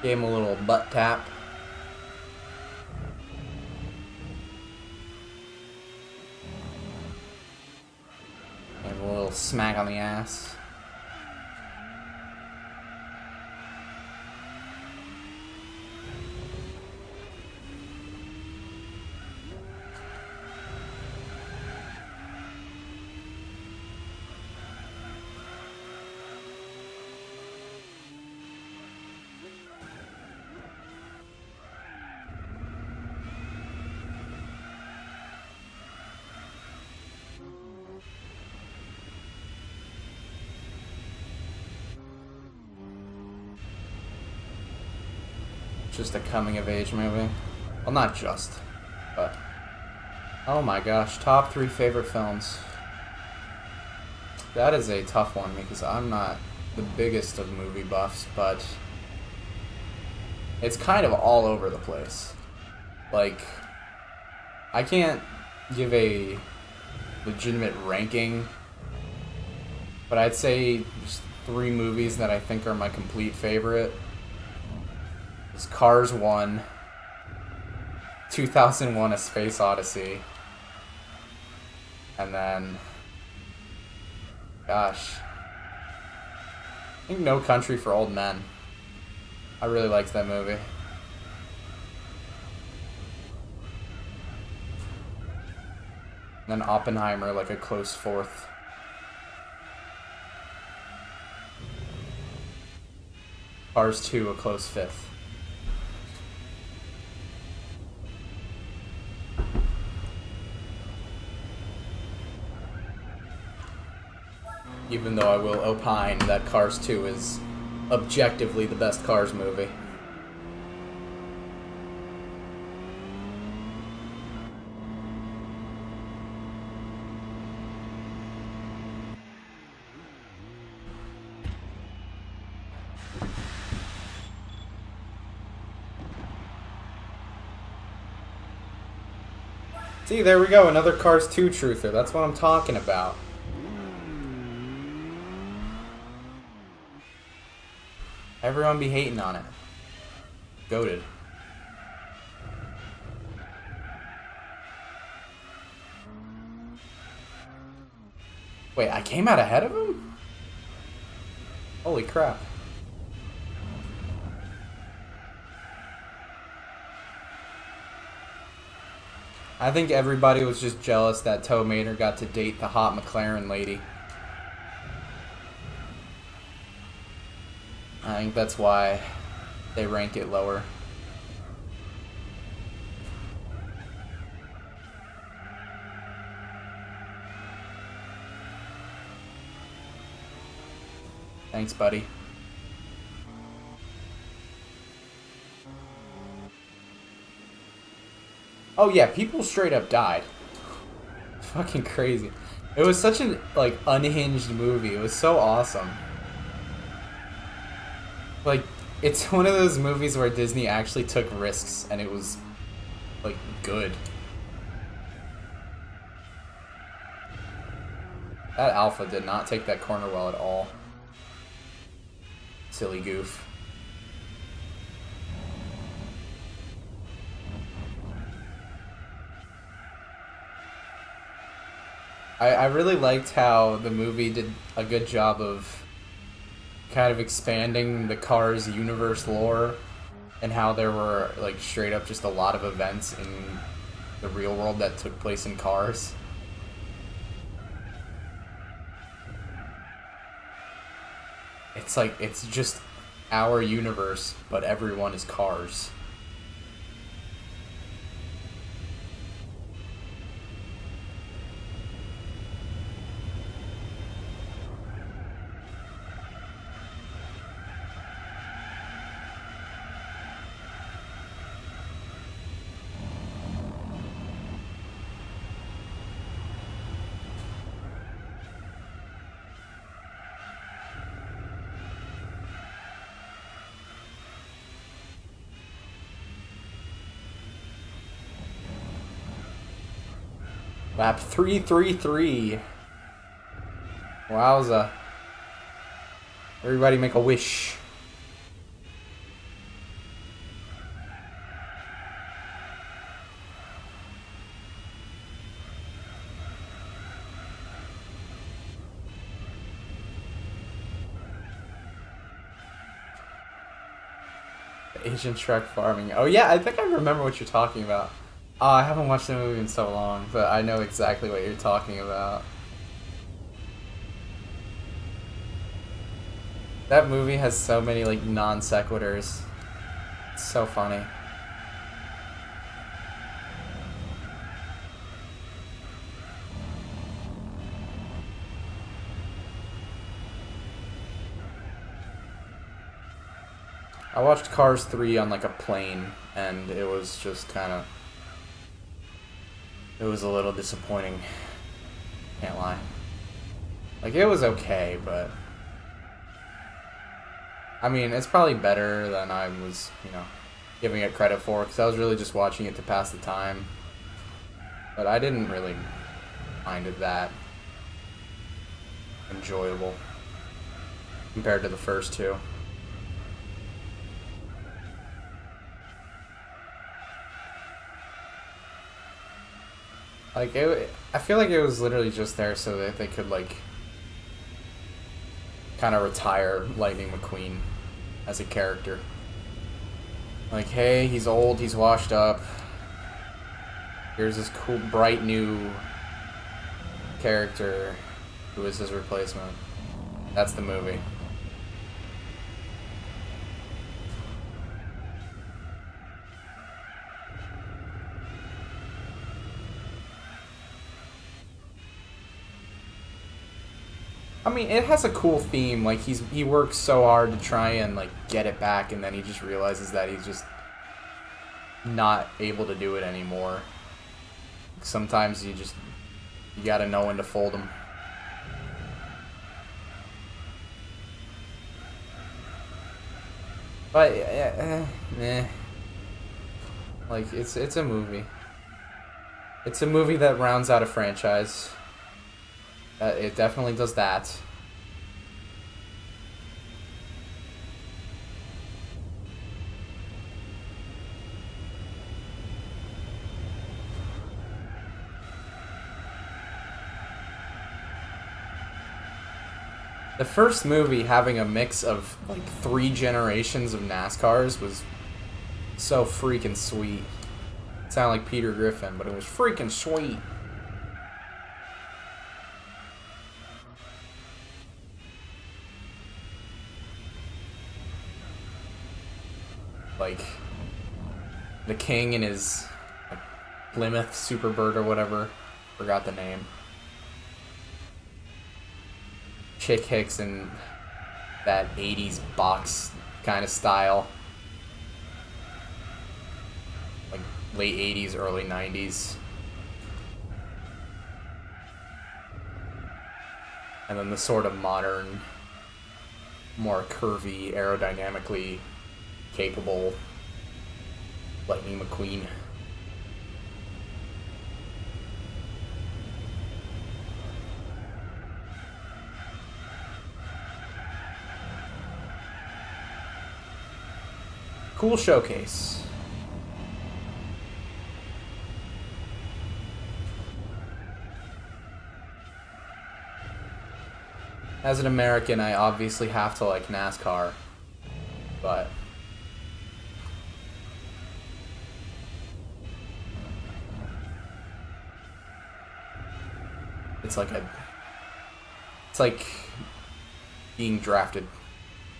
Gave him a little butt tap. And a little smack on the ass. Just a coming-of-age movie. Well, not just, but... Oh my gosh, top 3 favorite films. That is a tough one because I'm not the biggest of movie buffs, but... It's kind of all over the place. Like, I can't give a legitimate ranking, but I'd say just 3 movies that I think are my complete favorite. Cars 1, 2001: A Space Odyssey, And then, gosh, I think No Country for Old Men. I really liked that movie. And then Oppenheimer, like a close fourth. Cars 2, a close fifth. Even though I will opine that Cars 2 is objectively the best Cars movie. See, there we go, another Cars 2 truther. That's what I'm talking about. Everyone be hating on it. Goated. Wait, I came out ahead of him? Holy crap. I think everybody was just jealous that Tow Mater got to date the hot McLaren lady. I think that's why they rank it lower. Thanks, buddy. Oh yeah, people straight up died. Fucking crazy. It was such an, like, unhinged movie. It was so awesome. Like, it's one of those movies where Disney actually took risks, and it was, like, good. That Alpha did not take that corner well at all. Silly goof. I really liked how the movie did a good job of kind of expanding the Cars universe lore, and how there were, like, straight up just a lot of events in the real world that took place in Cars. It's like, it's just our universe, but everyone is Cars. Lap 333. Wowza. Everybody make a wish. Asian Shrek farming. Oh yeah, I think I remember what you're talking about. I haven't watched the movie in so long, but I know exactly what you're talking about. That movie has so many, like, non sequiturs. It's so funny. I watched Cars 3 on, like, a plane, and it was just kind of... It was a little disappointing. Can't lie. Like, it was okay, but... I mean, it's probably better than I was, you know, giving it credit for, because I was really just watching it to pass the time. But I didn't really find it that enjoyable compared to the first two. Like, I feel like it was literally just there so that they could, like, kind of retire Lightning McQueen as a character. Like, hey, he's old, he's washed up. Here's this cool, bright new character who is his replacement. That's the movie. I mean, it has a cool theme. Like, he works so hard to try and, like, get it back, and then he just realizes that he's just not able to do it anymore. Sometimes you gotta know when to fold them. But like, it's a movie. It's a movie that rounds out a franchise. It definitely does that. The first movie having a mix of like 3 generations of NASCARs was so freaking sweet. It sounded like Peter Griffin, but it was freaking sweet. Like, the King and his like, Plymouth Superbird or whatever. Forgot the name. Chick Hicks in that 80s box kind of style. Like, late 80s, early 90s. And then the sort of modern, more curvy, aerodynamically capable Lightning McQueen. Cool showcase. As an American, I obviously have to like NASCAR, but it's like being drafted.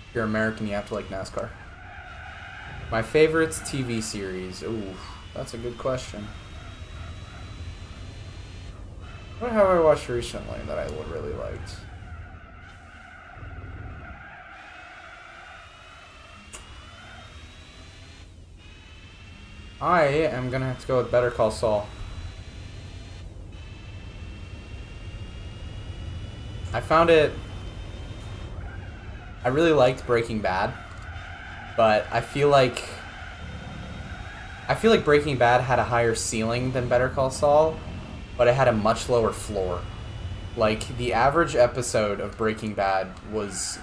If you're American, you have to like NASCAR. My favorite TV series. Ooh, that's a good question. What have I watched recently that I really liked? I am gonna have to go with Better Call Saul. I found it... I really liked Breaking Bad, but I feel like Breaking Bad had a higher ceiling than Better Call Saul, but it had a much lower floor. Like, the average episode of Breaking Bad was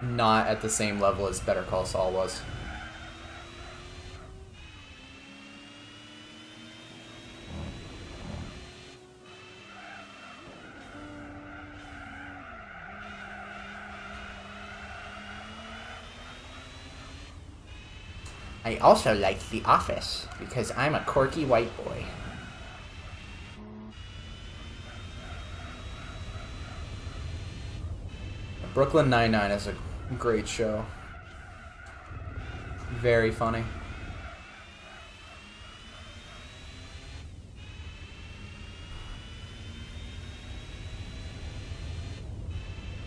not at the same level as Better Call Saul was. I also liked The Office, because I'm a quirky white boy. Brooklyn Nine-Nine is a great show. Very funny.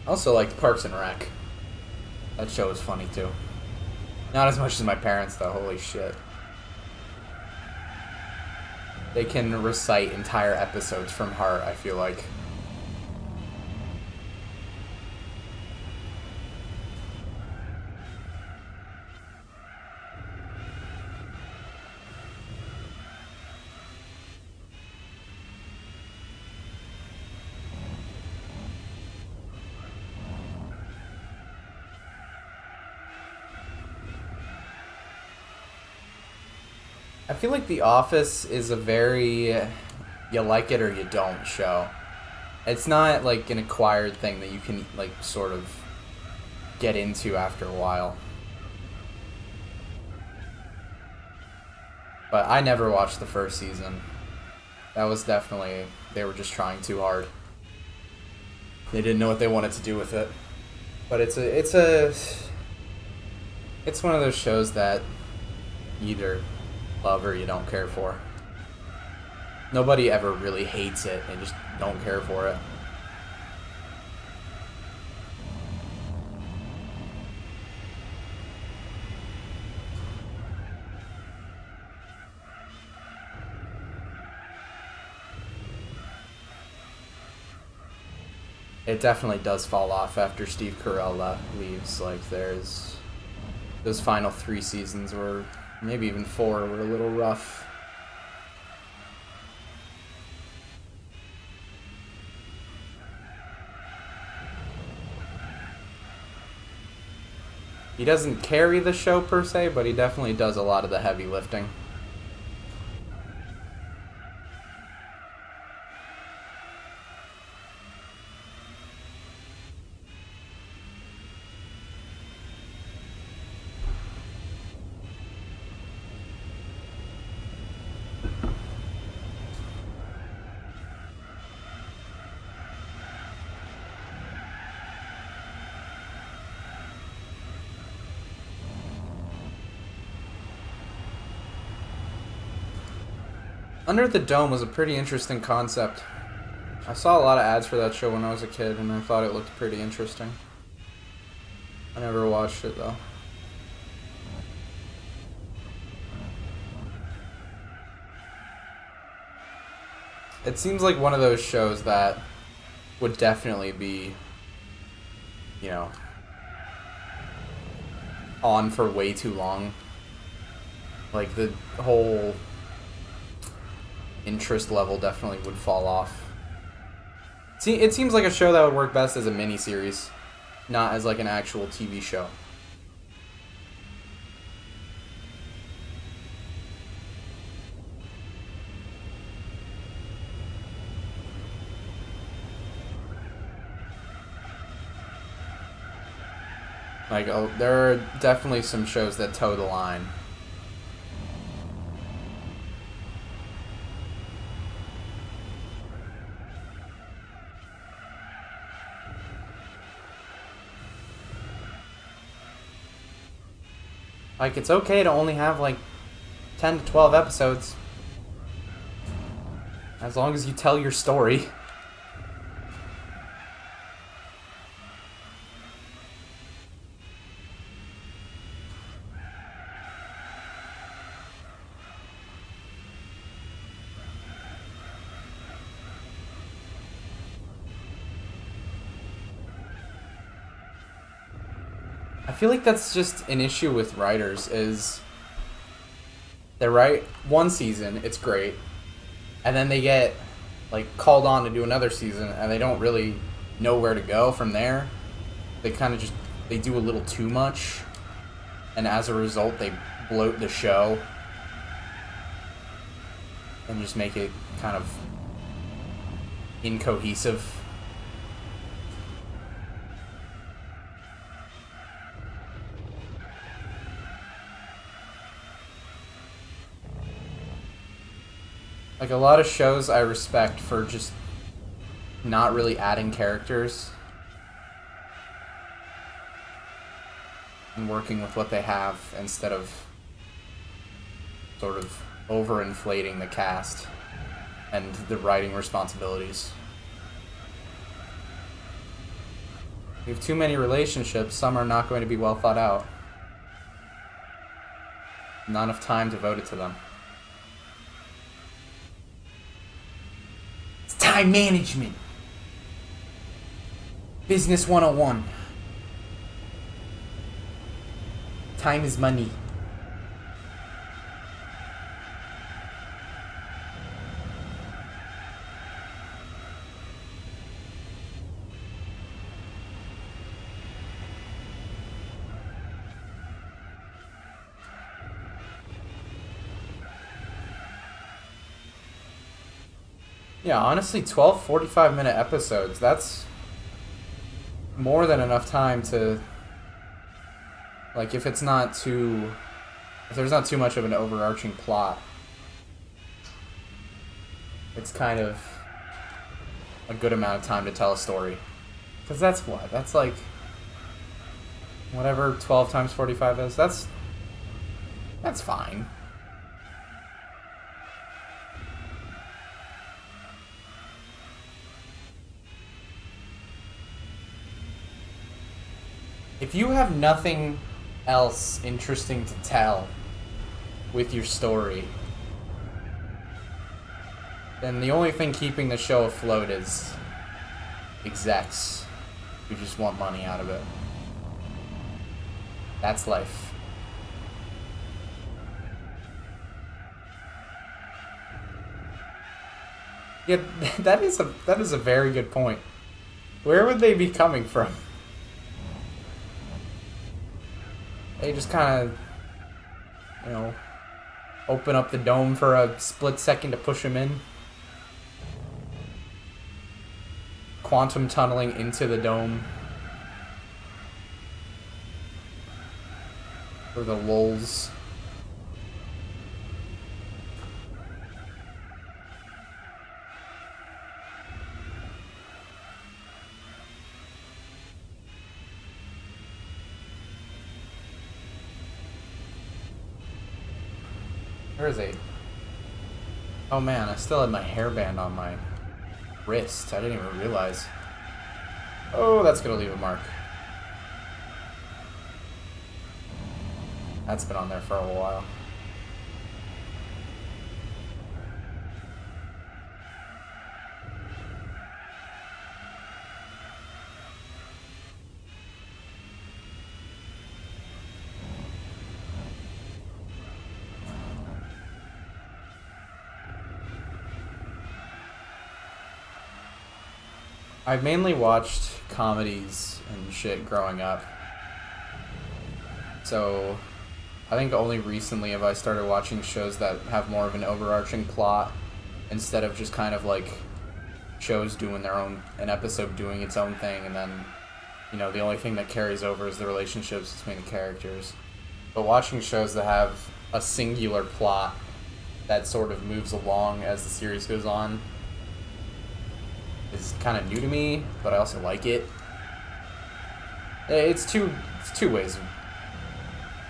I also liked Parks and Rec. That show was funny too. Not as much as my parents, though. Holy shit. They can recite entire episodes from heart, I feel like. I feel like The Office is a very you like it or you don't show. It's not like an acquired thing that you can like sort of get into after a while. But I never watched the first season. That was definitely, they were just trying too hard. They didn't know what they wanted to do with it. But it's one of those shows that you either love or you don't care for. Nobody ever really hates it, they just don't care for it. It definitely does fall off after Steve Carell leaves. Like, there's those final 3 seasons were, maybe even 4, were a little rough. He doesn't carry the show per se, but he definitely does a lot of the heavy lifting. Under the Dome was a pretty interesting concept. I saw a lot of ads for that show when I was a kid, and I thought it looked pretty interesting. I never watched it, though. It seems like one of those shows that would definitely be, you know, on for way too long. Like, the whole interest level definitely would fall off. See, it seems like a show that would work best as a miniseries, not as like an actual TV show. Like, oh, there are definitely some shows that toe the line. Like, it's okay to only have, like, 10 to 12 episodes. As long as you tell your story. I feel like that's just an issue with writers, is they write one season, it's great, and then they get like called on to do another season and they don't really know where to go from there. They kind of just, they do a little too much, and as a result they bloat the show and just make it kind of incohesive. Like, a lot of shows I respect for just not really adding characters and working with what they have instead of sort of overinflating the cast and the writing responsibilities. We have too many relationships, some are not going to be well thought out. Not enough time devoted to them. Time management. Business 101. Time is money. Yeah, honestly, 12 45-minute episodes, that's more than enough time to, like, if there's not too much of an overarching plot, it's kind of a good amount of time to tell a story. Because that's what? That's like, whatever 12 times 45 is, that's fine. If you have nothing else interesting to tell with your story, then the only thing keeping the show afloat is execs who just want money out of it. That's life. Yeah, that is a very good point. Where would they be coming from? They just kind of, open up the dome for a split second to push him in. Quantum tunneling into the dome. For the lulz. Where is he? Oh man, I still had my hairband on my wrist. I didn't even realize. Oh, that's gonna leave a mark. That's been on there for a while. I've mainly watched comedies and shit growing up. So, I think only recently have I started watching shows that have more of an overarching plot instead of just kind of like shows doing an episode doing its own thing, and then, the only thing that carries over is the relationships between the characters. But watching shows that have a singular plot that sort of moves along as the series goes on is kind of new to me, but I also like it. It's two ways of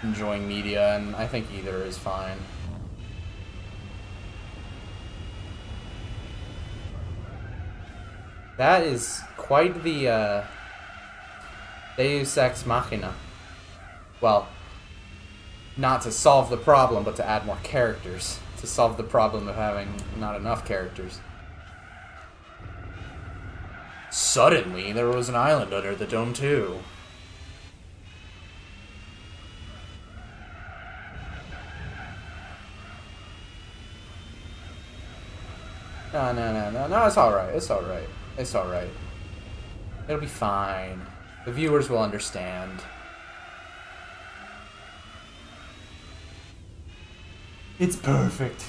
enjoying media, and I think either is fine. That is quite the Deus Ex Machina. Well, not to solve the problem, but to add more characters. To solve the problem of having not enough characters. Suddenly, there was an island under the dome, too. No, it's alright. It'll be fine. The viewers will understand. It's perfect.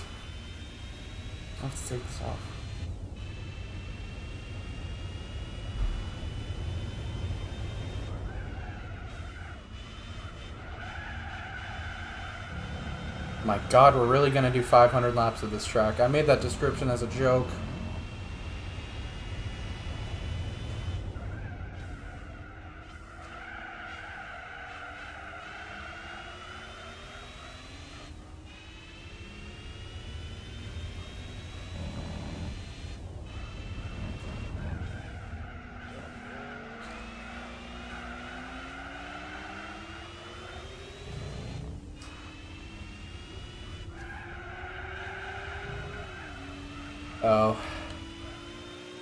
I have to take this off. My god, we're really gonna do 500 laps of this track. I made that description as a joke. Oh.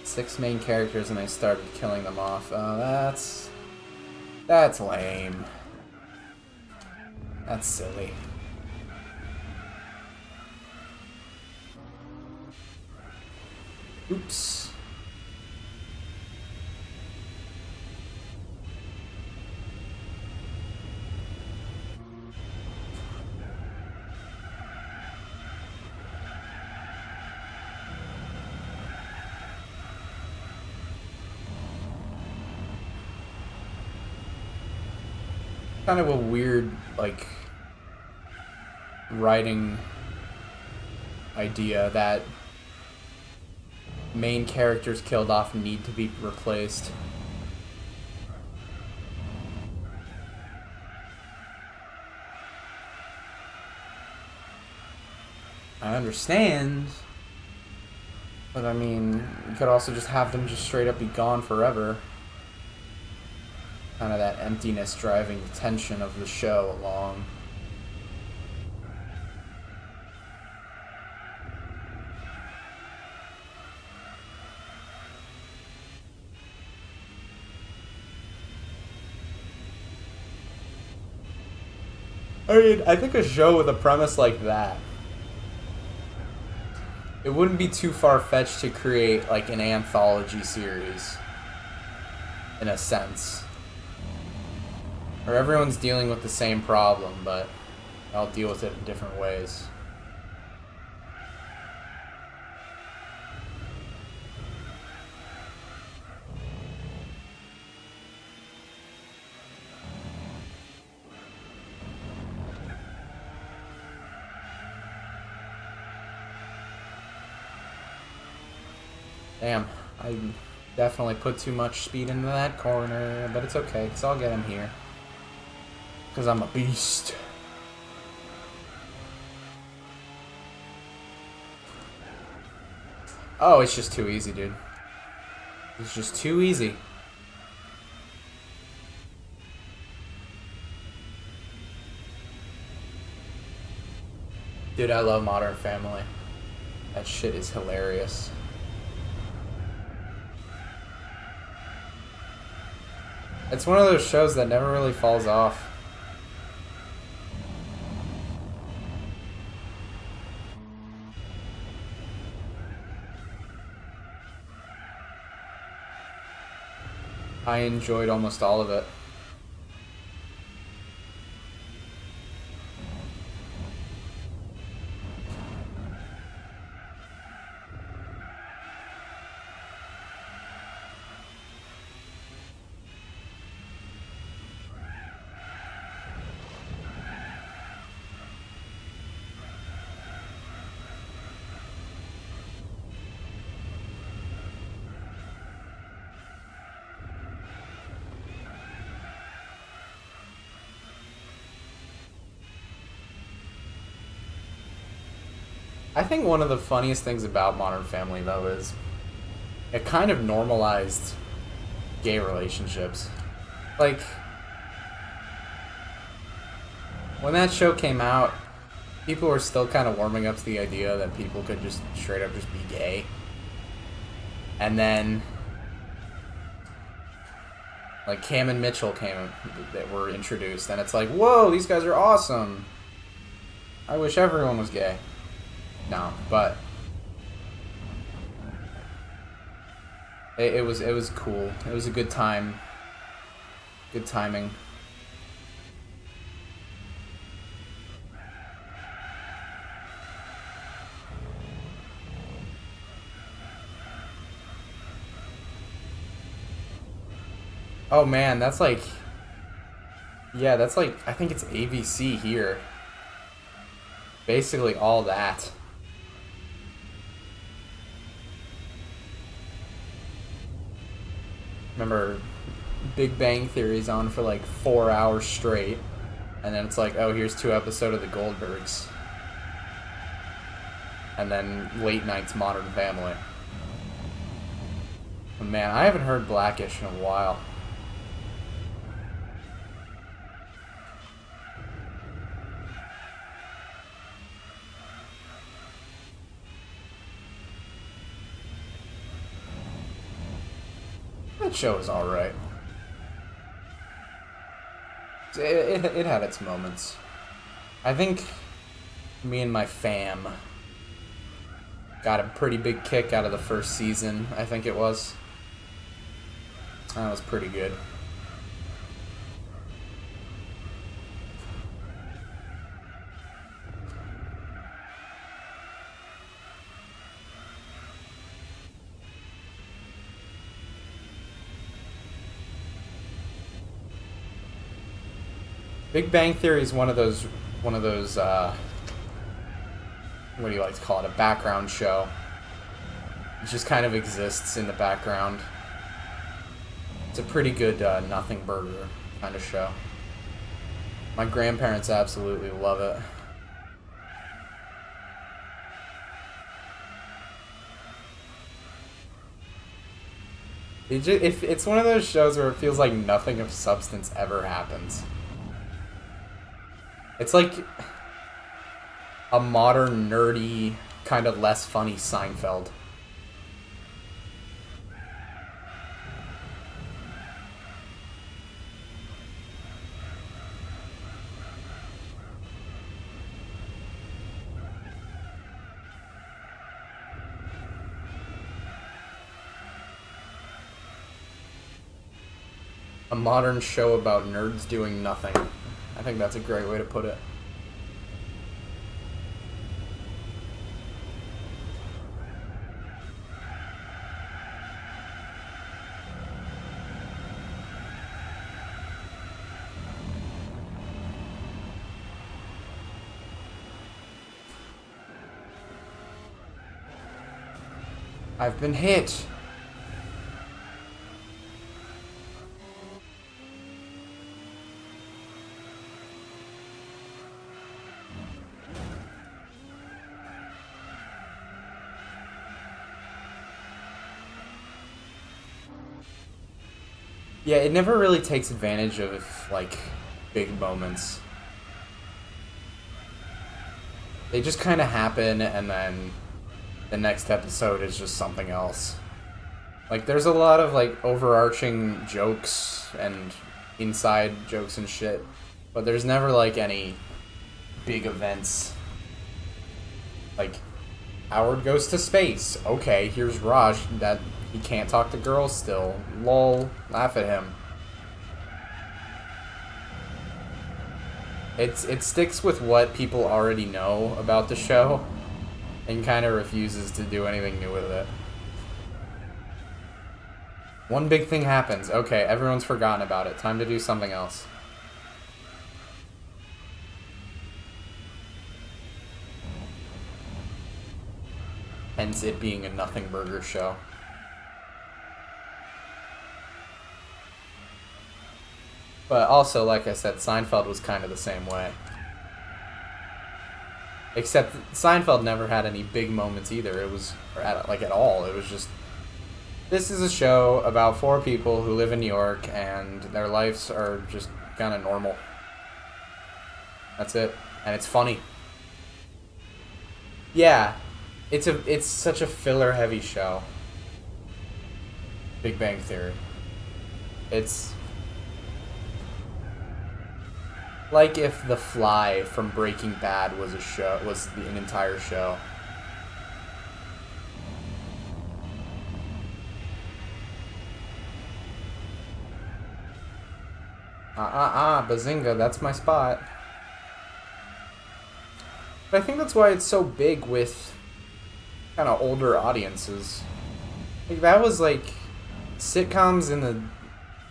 6 main characters and I started killing them off. Oh, that's lame. That's silly. Oops. kind of a weird, like, writing idea that main characters killed off need to be replaced. I understand, but I mean, you could also just have them just straight up be gone forever. Kind of that emptiness driving the tension of the show along. I mean, I think a show with a premise like that, it wouldn't be too far-fetched to create, like, an anthology series, in a sense. Where everyone's dealing with the same problem, but I'll deal with it in different ways. Damn, I definitely put too much speed into that corner, but it's okay, because I'll get him here. Because I'm a beast. Oh, it's just too easy, dude. It's just too easy. Dude, I love Modern Family. That shit is hilarious. It's one of those shows that never really falls off. I enjoyed almost all of it. I think one of the funniest things about Modern Family, though, is it kind of normalized gay relationships. Like, when that show came out, people were still kind of warming up to the idea that people could just straight up just be gay. And then, like, Cam and Mitchell that were introduced, and it's like, whoa, these guys are awesome. I wish everyone was gay. No, but it was cool. It was a good time. Good timing. Oh man, that's like, yeah, that's like, I think it's ABC here. Basically all that. Remember, Big Bang Theory's on for like 4 hours straight, and then it's like, oh, here's 2 episodes of The Goldbergs. And then late night's Modern Family. Man, I haven't heard Blackish in a while. That show was alright. It had its moments. I think me and my fam got a pretty big kick out of the first season, I think it was. That was pretty good. Big Bang Theory is one of those what do you like to call it, a background show. It just kind of exists in the background. It's a pretty good nothing burger kind of show. My grandparents absolutely love it. It's one of those shows where it feels like nothing of substance ever happens. It's like a modern, nerdy, kind of less funny Seinfeld. A modern show about nerds doing nothing. I think that's a great way to put it. I've been hit. Yeah, it never really takes advantage of, like, big moments. They just kind of happen, and then the next episode is just something else. Like, there's a lot of, like, overarching jokes and inside jokes and shit, but there's never, like, any big events. Like, Howard goes to space. Okay, here's Raj that he can't talk to girls still. Lol, laugh at him. It sticks with what people already know about the show and kind of refuses to do anything new with it. One big thing happens. Okay, everyone's forgotten about it. Time to do something else. Hence it being a nothing burger show. But also, like I said, Seinfeld was kind of the same way. Except Seinfeld never had any big moments either. It was, at all. It was just, this is a show about 4 people who live in New York and their lives are just kind of normal. That's it. And it's funny. Yeah. It's such a filler-heavy show. Big Bang Theory. It's like if The Fly from Breaking Bad was an entire show. Bazinga, that's my spot. But I think that's why it's so big with kind of older audiences. Like, that was like sitcoms in the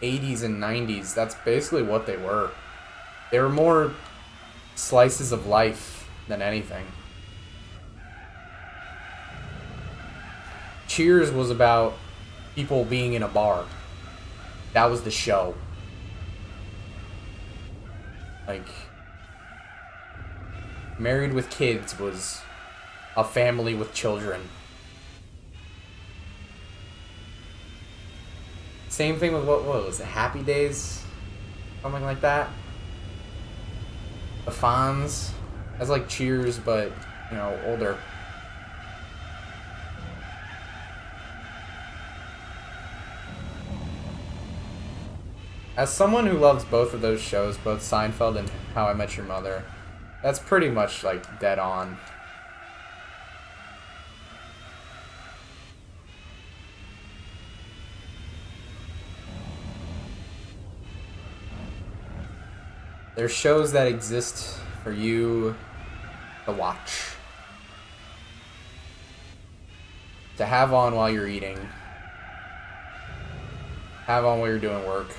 80s and 90s. That's basically what they were. They were more slices of life than anything. Cheers was about people being in a bar. That was the show. Like, Married with Kids was a family with children. Same thing with what was it? Happy Days? Something like that. The Fonz. That's like Cheers, but, you know, older. As someone who loves both of those shows, both Seinfeld and How I Met Your Mother, that's pretty much, like, dead on. There's shows that exist for you to watch. To have on while you're eating. Have on while you're doing work.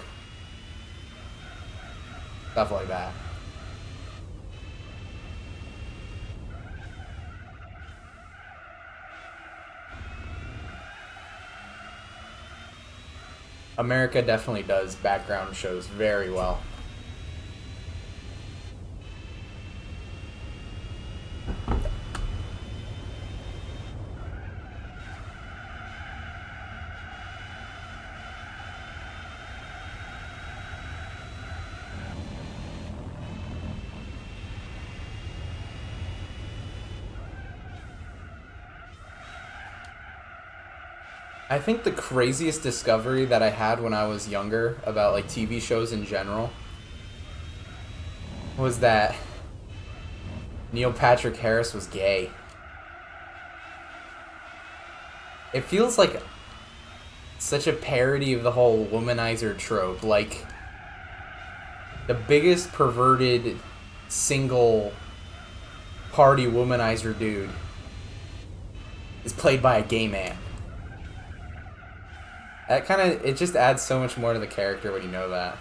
Stuff like that. America definitely does background shows very well. I think the craziest discovery that I had when I was younger about like TV shows in general was that Neil Patrick Harris was gay. It feels like such a parody of the whole womanizer trope. Like, the biggest perverted single party womanizer dude is played by a gay man. That kind of, it just adds so much more to the character when you know that.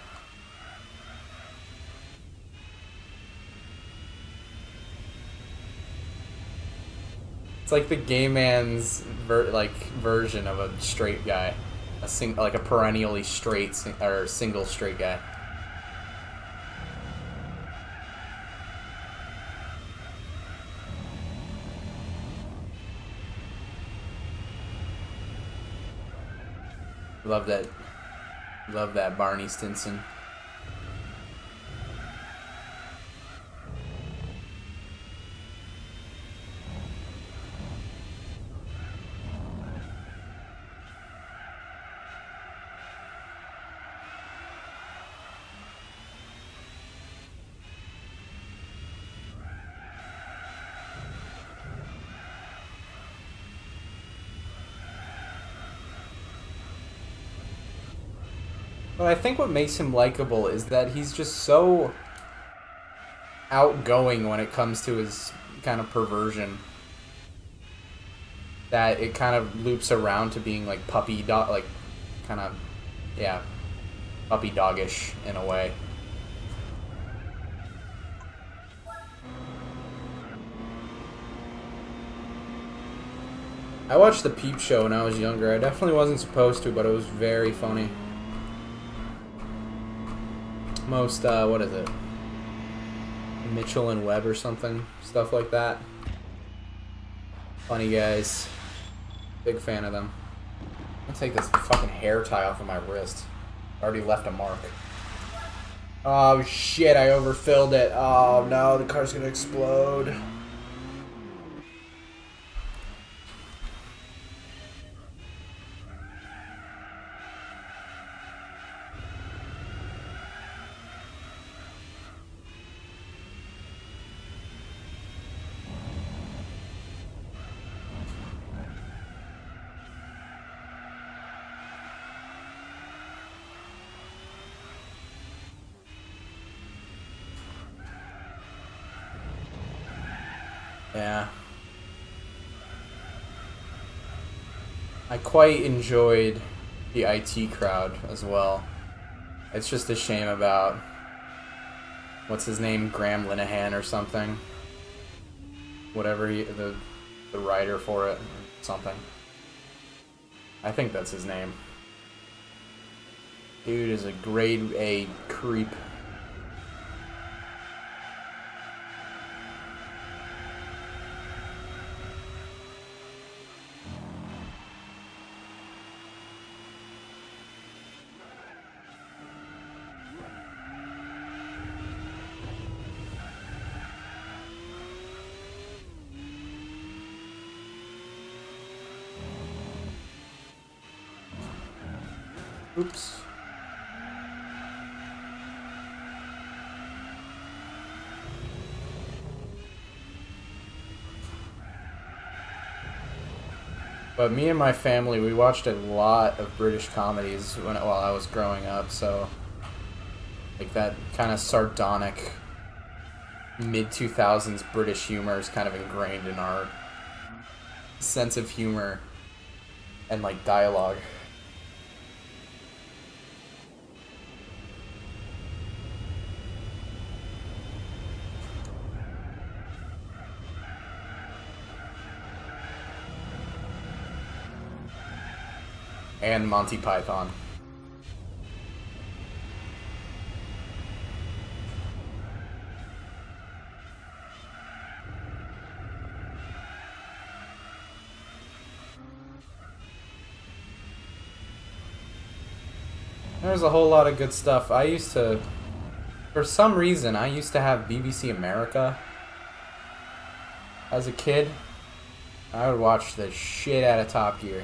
It's like the gay man's version of a straight guy, like a perennially straight or single straight guy. Love that Barney Stinson. But I think what makes him likable is that he's just so outgoing when it comes to his kind of perversion that it kind of loops around to being like puppy dog, like kind of, yeah, puppy doggish in a way. I watched the Peep Show when I was younger. I definitely wasn't supposed to, but it was very funny. Most, what is it? Mitchell and Webb or something. Stuff like that. Funny guys. Big fan of them. I'll take this fucking hair tie off of my wrist. Already left a mark. Oh shit, I overfilled it. Oh no, the car's gonna explode. Yeah. I quite enjoyed the IT crowd as well. It's just a shame about, what's his name, Graham Linehan or something. Whatever the writer for it, or something. I think that's his name. Dude is a grade A creep. Oops. But me and my family, we watched a lot of British comedies while I was growing up, so like that kind of sardonic mid-2000s British humor is kind of ingrained in our sense of humor and like dialogue. And Monty Python. There's a whole lot of good stuff. For some reason, I used to have BBC America as a kid. I would watch the shit out of Top Gear.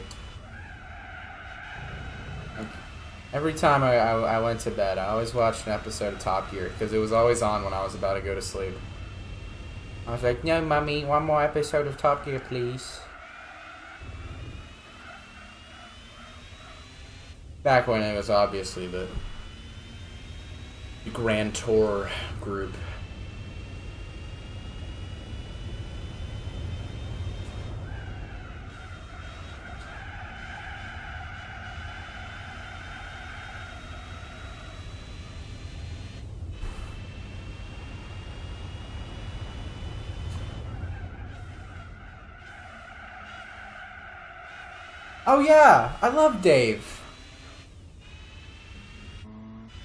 Every time I went to bed, I always watched an episode of Top Gear because it was always on when I was about to go to sleep. I was like, no, Mummy, one more episode of Top Gear, please. Back when it was obviously the Grand Tour group. Oh yeah, I love Dave.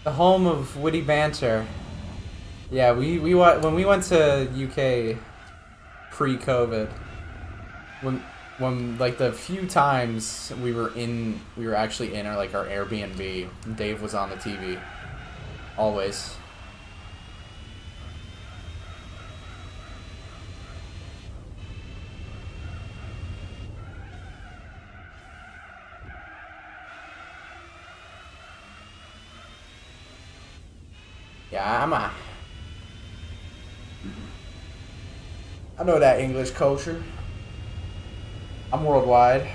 The home of witty banter. Yeah, when we went to UK pre-COVID, when like the few times we were actually in our Airbnb, Dave was on the TV. Always. Yeah, I know that English culture. I'm worldwide.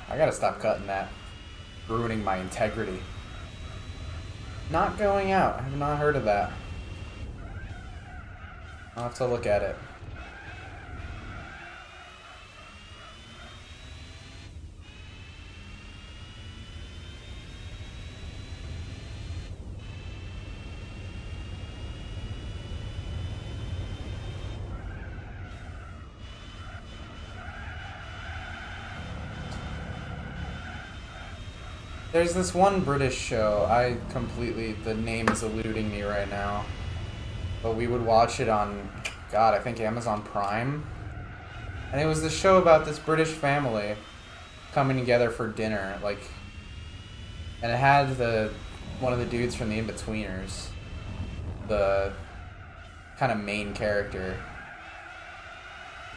I gotta stop cutting that. Ruining my integrity. Not going out. I have not heard of that. I'll have to look at it. There's this one British show, the name is eluding me right now. But we would watch it on, God, I think Amazon Prime. And it was the show about this British family coming together for dinner, and it had one of the dudes from the In-Betweeners, the kind of main character,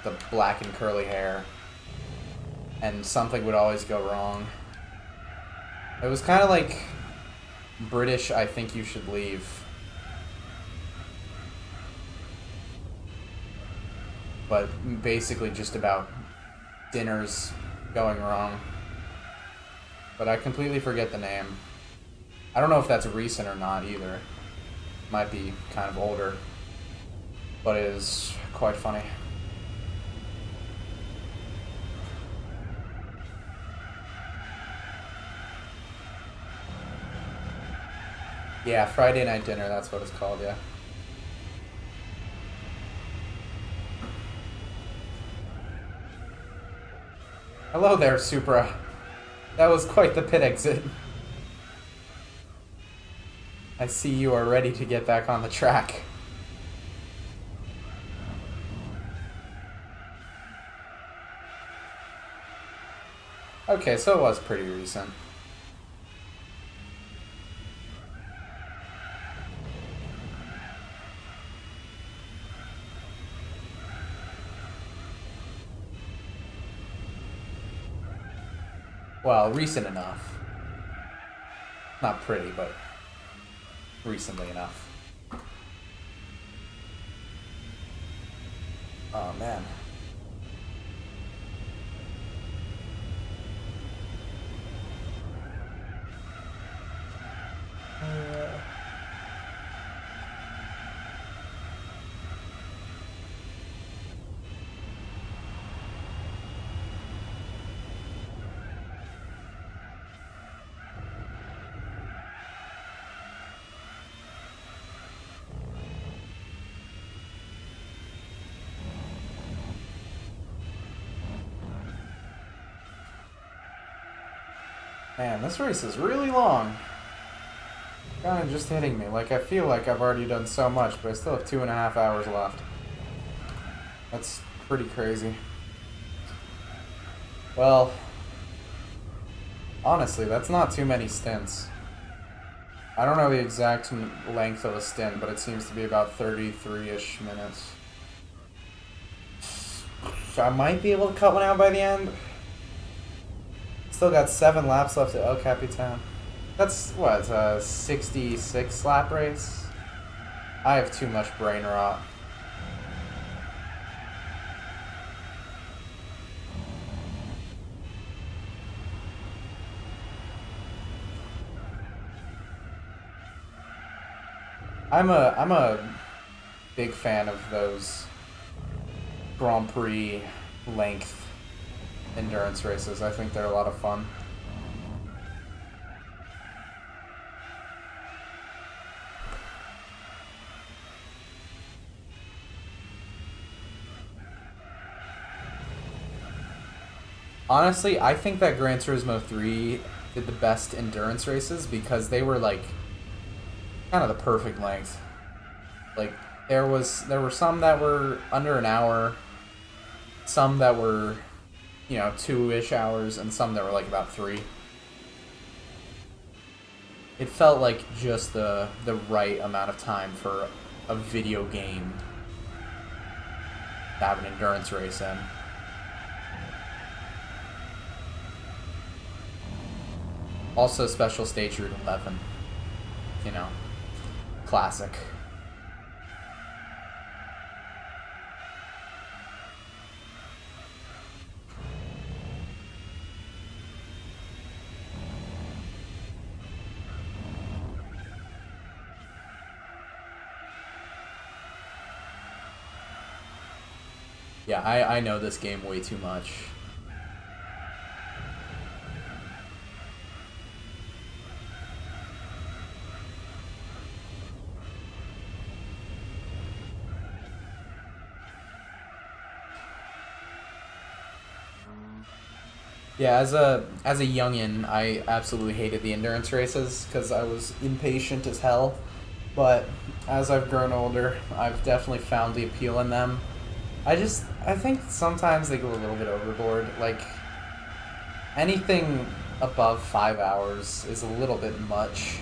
the black and curly hair, and something would always go wrong. It was kind of like British I Think You Should Leave. But basically just about dinners going wrong. But I completely forget the name. I don't know if that's recent or not either. Might be kind of older. But it is quite funny. Yeah, Friday Night Dinner, that's what it's called, yeah. Hello there, Supra. That was quite the pit exit. I see you are ready to get back on the track. Okay, so it was pretty recent. Well, recent enough. Not pretty, but recently enough. Oh, man. Man, this race is really long. Kind of just hitting me. Like, I feel like I've already done so much, but I still have 2.5 hours left. That's pretty crazy. Well, honestly, that's not too many stints. I don't know the exact length of a stint, but it seems to be about 33-ish minutes. So I might be able to cut one out by the end. Still got 7 laps left at El Capitan. That's, what, a 66 lap race? I have too much brain rot. I'm a big fan of those Grand Prix length endurance races. I think they're a lot of fun. Honestly, I think that Gran Turismo 3 did the best endurance races because they were like kind of the perfect length. Like there were some that were under an hour, some that were, 2-ish hours, and some that were like about 3. It felt like just the right amount of time for a video game to have an endurance race in. Also, Special Stage Route 11. Classic. Yeah, I know this game way too much. Yeah, as a youngin, I absolutely hated the endurance races because I was impatient as hell. But as I've grown older, I've definitely found the appeal in them. I think sometimes they go a little bit overboard. Like, anything above 5 hours is a little bit much.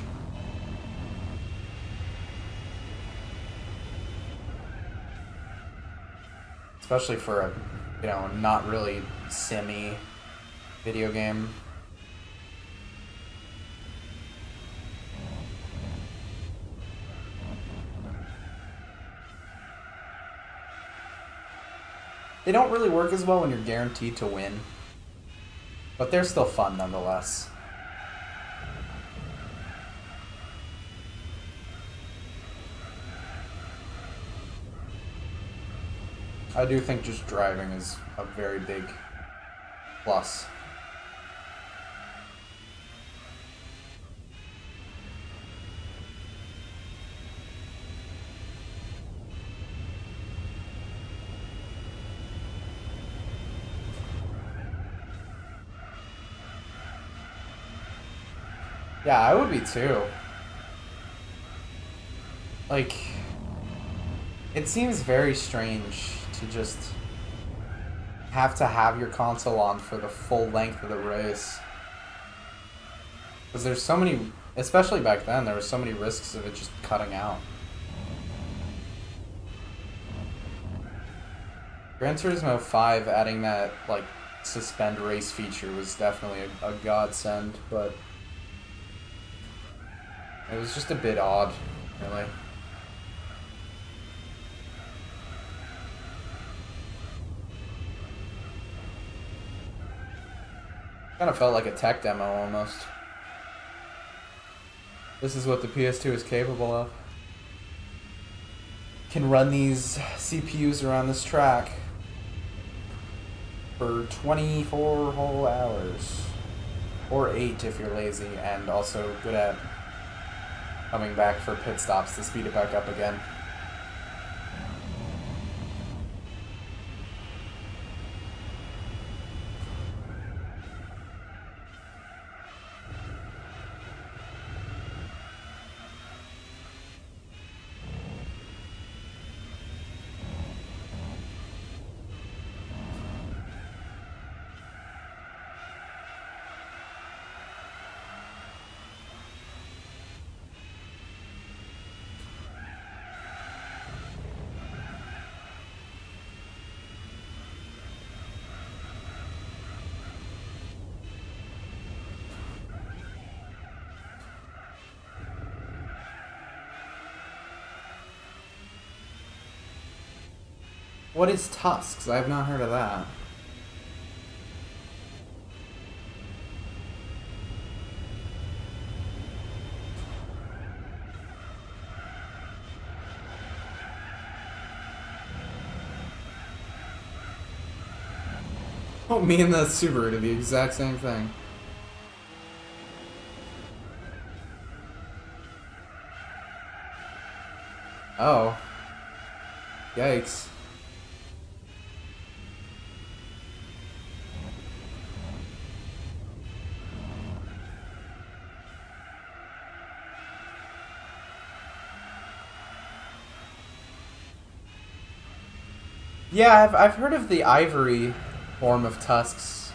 Especially for a, not really simmy video game. They don't really work as well when you're guaranteed to win, but they're still fun nonetheless. I do think just driving is a very big plus. Yeah, I would be too. Like, it seems very strange to just have to have your console on for the full length of the race. Because there's so many, especially back then, there were so many risks of it just cutting out. Gran Turismo 5 adding that, like, suspend race feature was definitely a godsend, but it was just a bit odd, really. Kind of felt like a tech demo almost. This is what the PS2 is capable of. Can run these CPUs around this track for 24 whole hours. Or 8 if you're lazy, and also good at coming back for pit stops to speed it back up again. What is Tusks? I have not heard of that. Oh, me and the Subaru did the exact same thing. Oh. Yikes. Yeah, I've heard of the ivory form of tusks,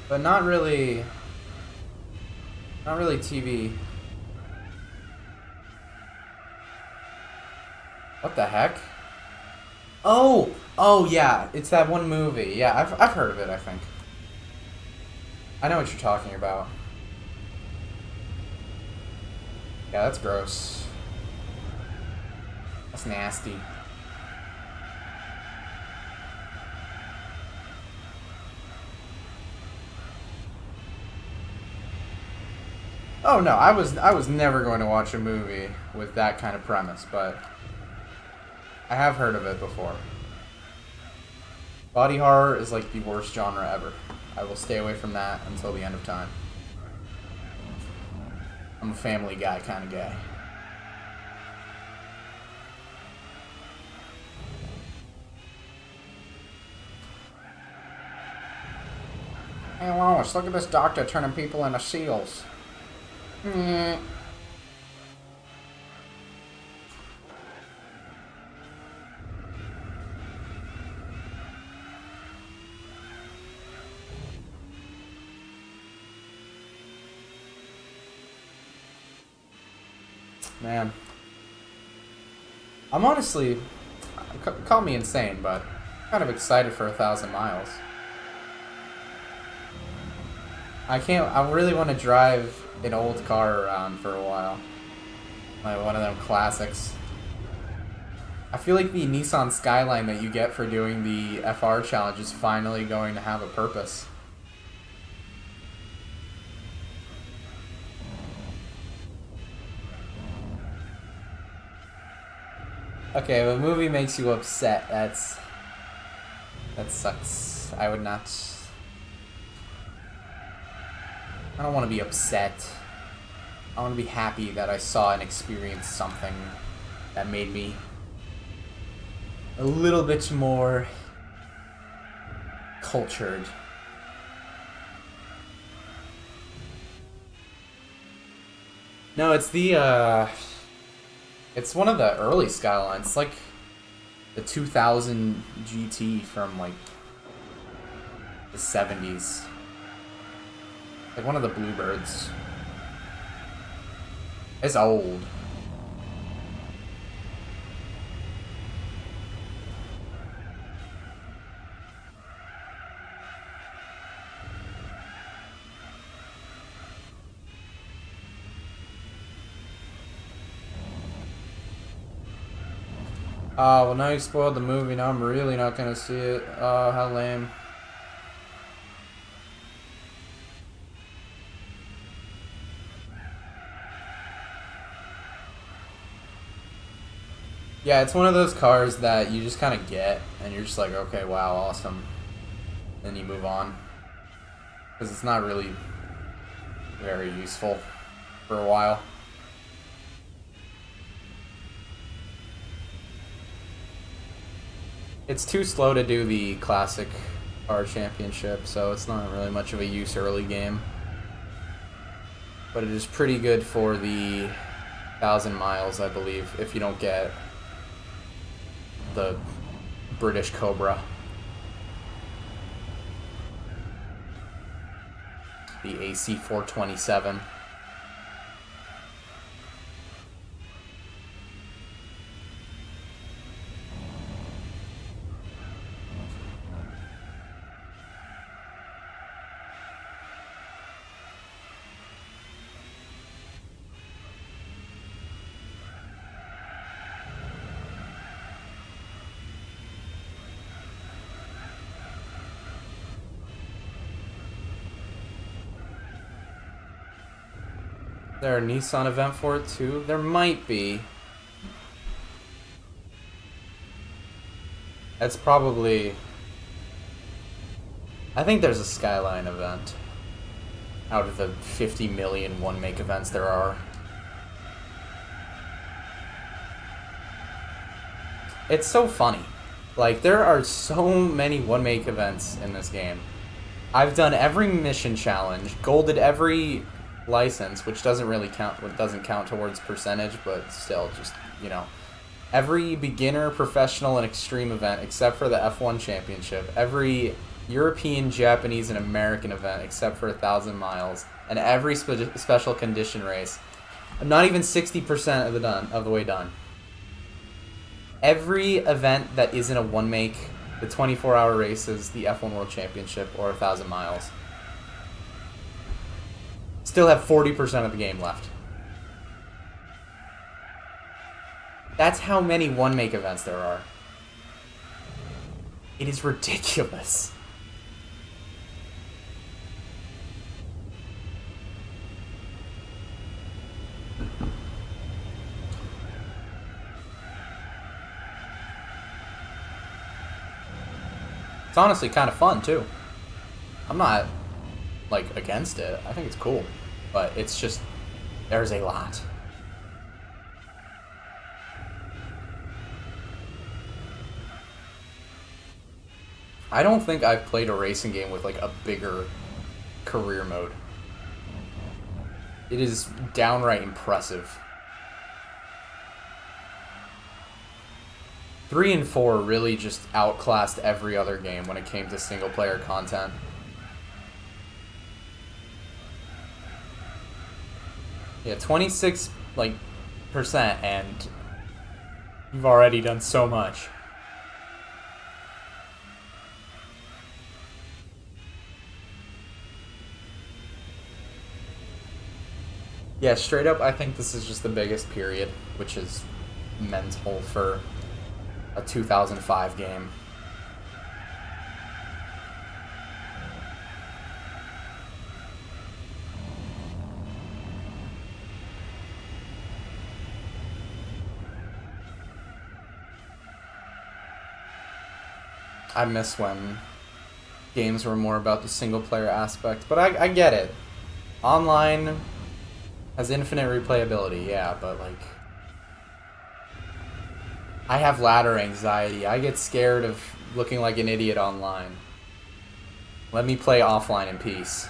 but not really TV. What the heck? Oh yeah, it's that one movie. Yeah, I've heard of it, I think. I know what you're talking about. Yeah, that's gross. That's nasty. Oh no, I was never going to watch a movie with that kind of premise, but I have heard of it before. Body horror is like the worst genre ever. I will stay away from that until the end of time. I'm a Family Guy kind of guy. Hey Lois, look at this doctor turning people into seals. Mm. Man. I'm honestly, call me insane, but kind of excited for 1,000 miles. I really want to drive an old car around for a while. Like one of them classics. I feel like the Nissan Skyline that you get for doing the FR challenge is finally going to have a purpose. Okay, if a movie makes you upset, that sucks. I would not. I don't want to be upset. I want to be happy that I saw and experienced something that made me a little bit more cultured. No, it's it's one of the early Skylines. It's like the 2000 GT from like the 70s. Like one of the Bluebirds. It's old. Oh, well now you spoiled the movie. Now I'm really not gonna see it. Oh, how lame. Yeah, it's one of those cars that you just kind of get, and you're just like, okay, wow, awesome. Then you move on. Because it's not really very useful for a while. It's too slow to do the classic car championship, so it's not really much of a use early game. But it is pretty good for the 1,000 miles, I believe, if you don't get the British Cobra. The AC 427. there a Nissan event for it too? There might be. That's probably... I think there's a Skyline event out of the 50 million one-make events there are. It's so funny. Like, there are so many one-make events in this game. I've done every mission challenge, golded every license, which doesn't really count, doesn't count towards percentage, but still, just, you know. Every beginner, professional, and extreme event except for the F1 Championship. Every European, Japanese, and American event except for 1,000 miles. And every special condition race. I'm not even 60% of the way done. Every event that isn't a one-make, the 24-hour races, the F1 World Championship, or 1,000 miles. Still have 40% of the game left. That's how many one-make events there are. It is ridiculous. It's honestly kind of fun, too. I'm not, like, against it. I think it's cool. But it's just, there's a lot. I don't think I've played a racing game with, like, a bigger career mode. It is downright impressive. 3 and 4 really just outclassed every other game when it came to single-player content. Yeah, 26% and you've already done so much. Yeah, straight up, I think this is just the biggest period, which is mental for a 2005 game. I miss when games were more about the single-player aspect, but I get it. Online has infinite replayability, yeah, but, like... I have ladder anxiety. I get scared of looking like an idiot online. Let me play offline in peace.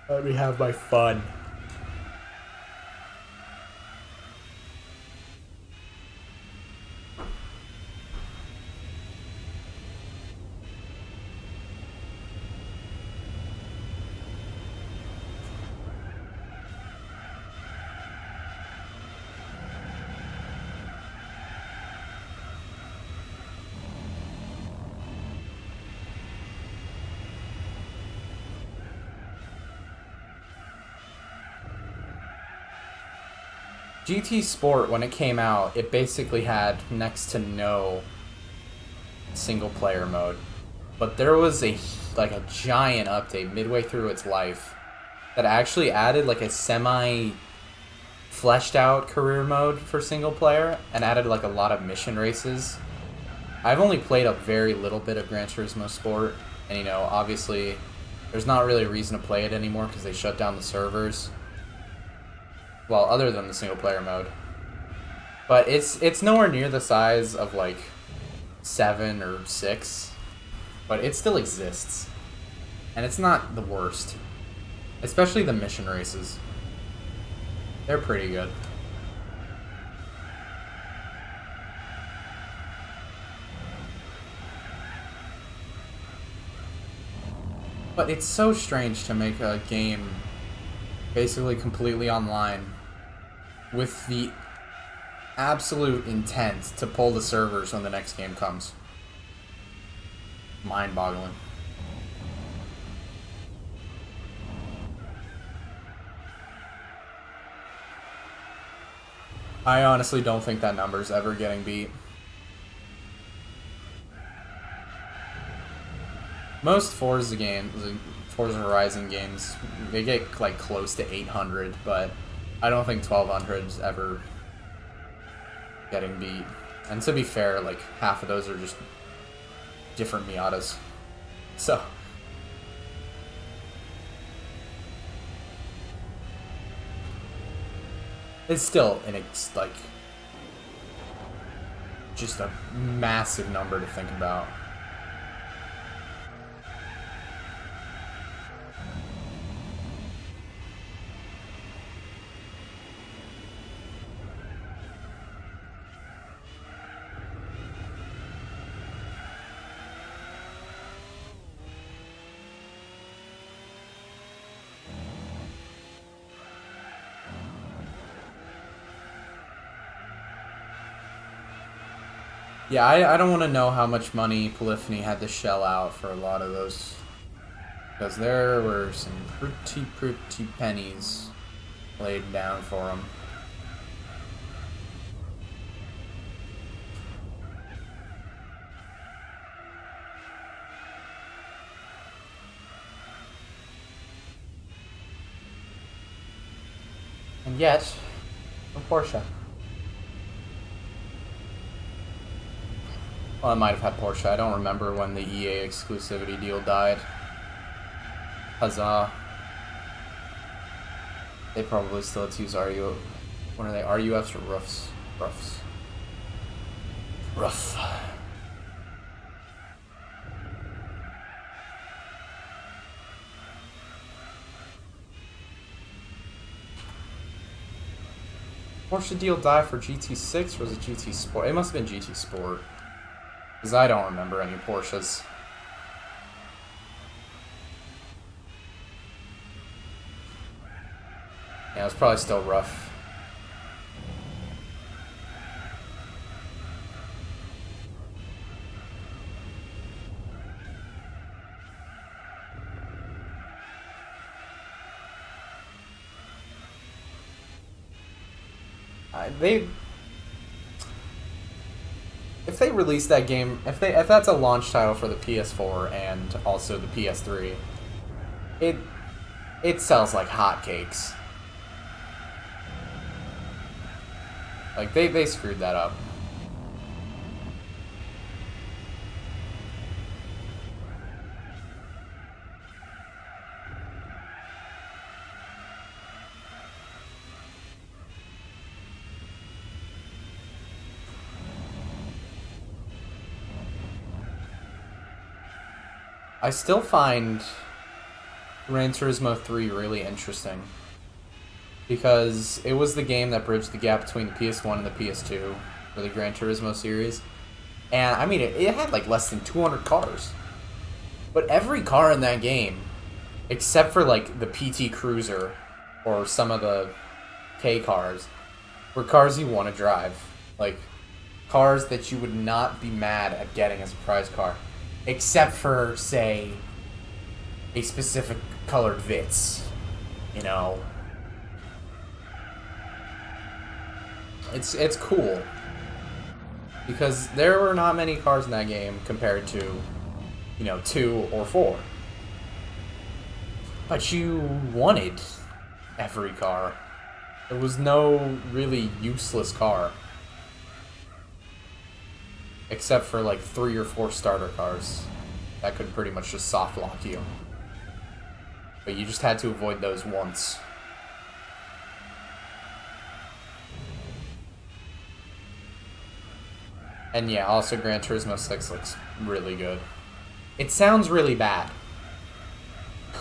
Let me have my fun. GT Sport, when it came out, it basically had next to no single-player mode. But there was a giant update midway through its life that actually added like a semi-fleshed-out career mode for single-player and added like a lot of mission races. I've only played a very little bit of Gran Turismo Sport, and you know, obviously, there's not really a reason to play it anymore because they shut down the servers. Well, other than the single-player mode. But it's nowhere near the size of, like, 7 or 6. But it still exists. And it's not the worst. Especially the mission races. They're pretty good. But it's so strange to make a game basically completely online with the absolute intent to pull the servers when the next game comes. Mind-boggling. I honestly don't think that number's ever getting beat. Most Forza games, like Forza Horizon games, they get like close to 800, but I don't think 1200 is ever getting beat. And to be fair, like half of those are just different Miatas. So it's still like just a massive number to think about. Yeah, I don't want to know how much money Polyphony had to shell out for a lot of those. Because there were some pretty pennies laid down for them. And yet, a Porsche. Well, I might have had Porsche. I don't remember when the EA exclusivity deal died. Huzzah. They probably still had to use RU. What are they? RUFs or roofs? Roofs. Roof. Porsche deal die for GT6 or was it GT Sport? It must have been GT Sport. Because I don't remember any Porsches. Yeah, it was probably still rough. If they release that game, if that's a launch title for the PS4 and also the PS3, it sells like hotcakes. Like they screwed that up. I still find Gran Turismo 3 really interesting because it was the game that bridged the gap between the PS1 and the PS2 for the Gran Turismo series. And I mean, it had like less than 200 cars. But every car in that game, except for like the PT Cruiser or some of the K cars, were cars you want to drive. Like cars that you would not be mad at getting as a prize car. Except for, say, a specific colored Vitz, you know. It's cool because there were not many cars in that game compared to, you know, 2 or 4. But you wanted every car. There was no really useless car. Except for like 3 or 4 starter cars that could pretty much just soft lock you. But you just had to avoid those once. And yeah, also Gran Turismo 6 looks really good. It sounds really bad.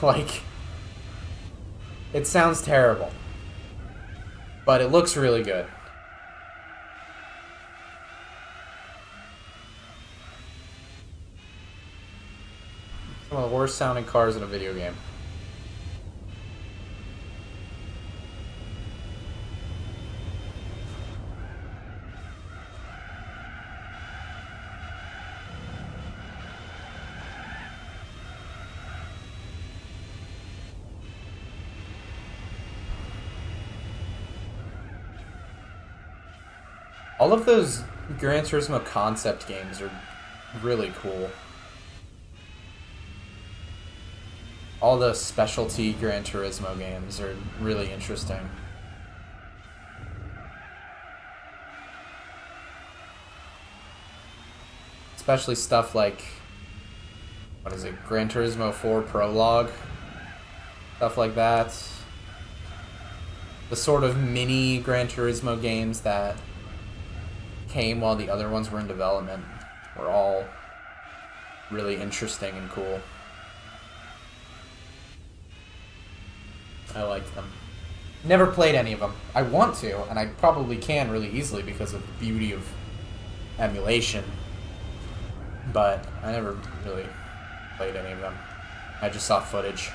Like, it sounds terrible. But it looks really good. Some of the worst sounding cars in a video game. All of those Gran Turismo concept games are really cool. All the specialty Gran Turismo games are really interesting. Especially stuff like, what is it, Gran Turismo 4 Prologue? Stuff like that. The sort of mini Gran Turismo games that came while the other ones were in development were all really interesting and cool. I liked them. Never played any of them. I want to, and I probably can really easily because of the beauty of emulation. But I never really played any of them. I just saw footage.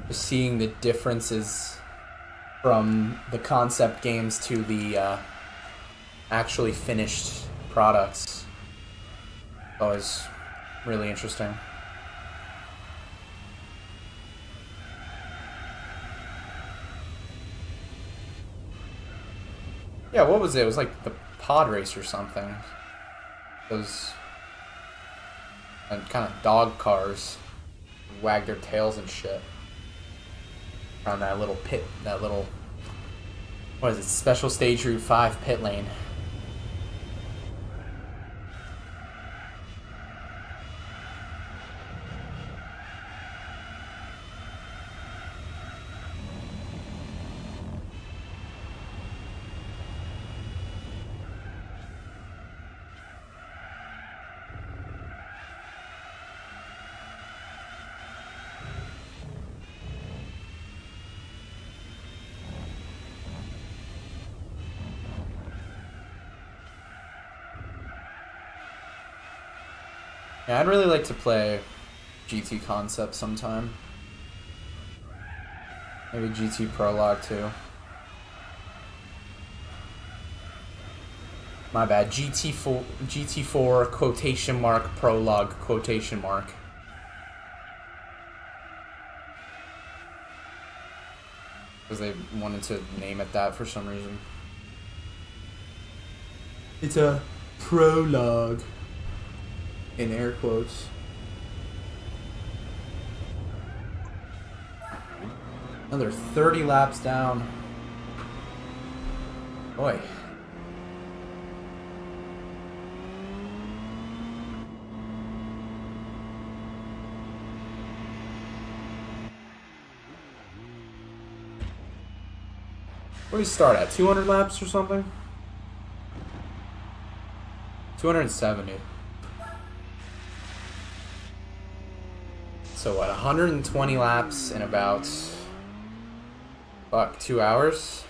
Seeing the differences from the concept games to the actually finished products was really interesting. Yeah, what was it? It was like the pod race or something. Those kind of dog cars wag their tails and shit around that little pit, that little, what is it, Special Stage Route 5 pit lane. Yeah, I'd really like to play GT Concept sometime. Maybe GT Prologue too. My bad. GT4 quotation mark Prologue quotation mark. Because they wanted to name it that for some reason. It's a prologue. In air quotes. Another 30 laps down. Boy. Where do we start at? 200 laps or something? 270. So what, 120 laps in about, 2 hours?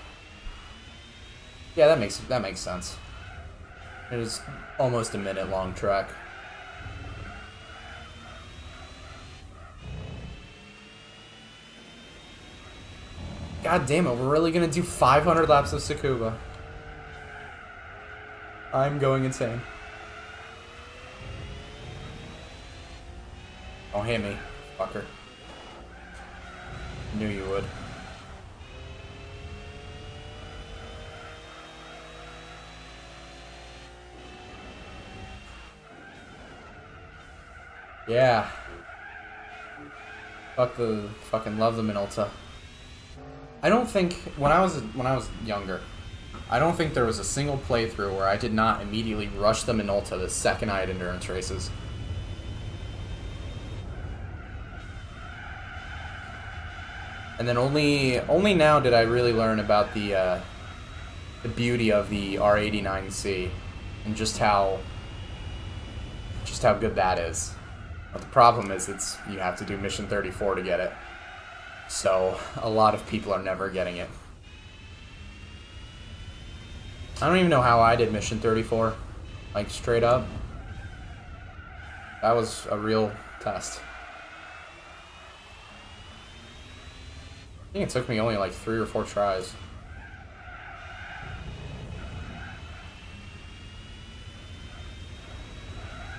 Yeah, that makes sense. It is almost a minute long track. God damn it, we're really gonna do 500 laps of Tsukuba. I'm going insane. Don't hit me, fucker. Knew you would. Yeah. Fucking love the Minolta. I don't think when I was younger, I don't think there was a single playthrough where I did not immediately rush the Minolta the second I had endurance races. And then only now did I really learn about the beauty of the R89C and just how good that is. But the problem is you have to do mission 34 to get it. So a lot of people are never getting it. I don't even know how I did mission 34. Like straight up. That was a real test. I think it took me only like 3 or 4 tries.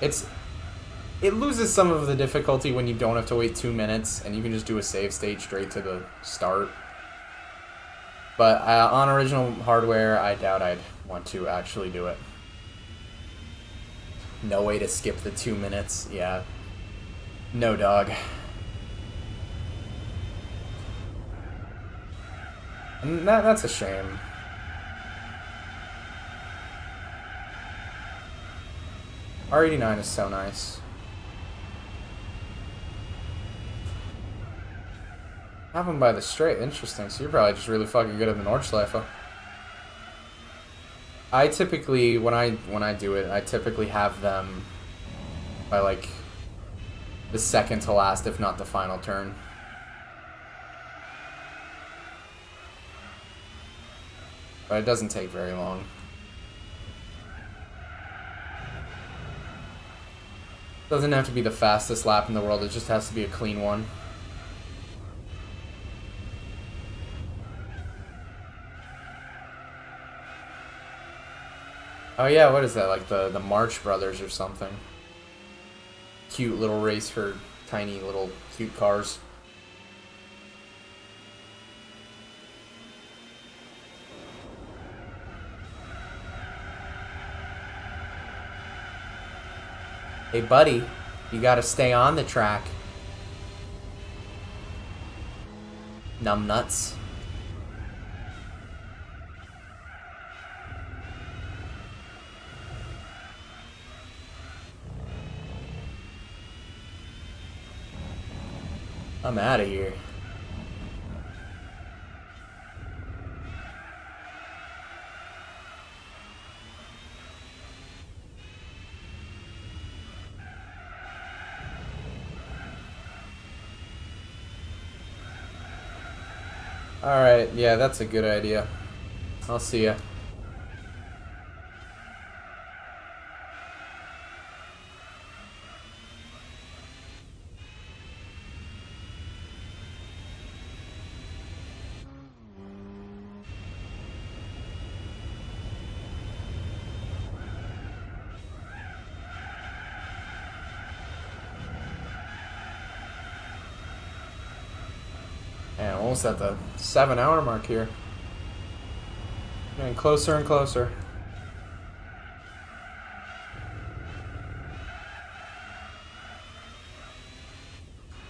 It loses some of the difficulty when you don't have to wait 2 minutes and you can just do a save state straight to the start. But on original hardware, I doubt I'd want to actually do it. No way to skip the 2 minutes. Yeah. No, dog. And that's a shame. R89 is so nice. Have them by the straight. Interesting. So you're probably just really fucking good at the Nordschleife. I typically, when I do it, I typically have them by like the second to last, if not the final turn. But it doesn't take very long. Doesn't have to be the fastest lap in the world, it just has to be a clean one. Oh yeah, what is that, like the March Brothers or something? Cute little race for tiny little cute cars. Hey buddy, you gotta stay on the track. Numbnuts. I'm out of here. Alright, yeah, that's a good idea. I'll see ya. And almost at the 7-hour mark here. Getting closer and closer.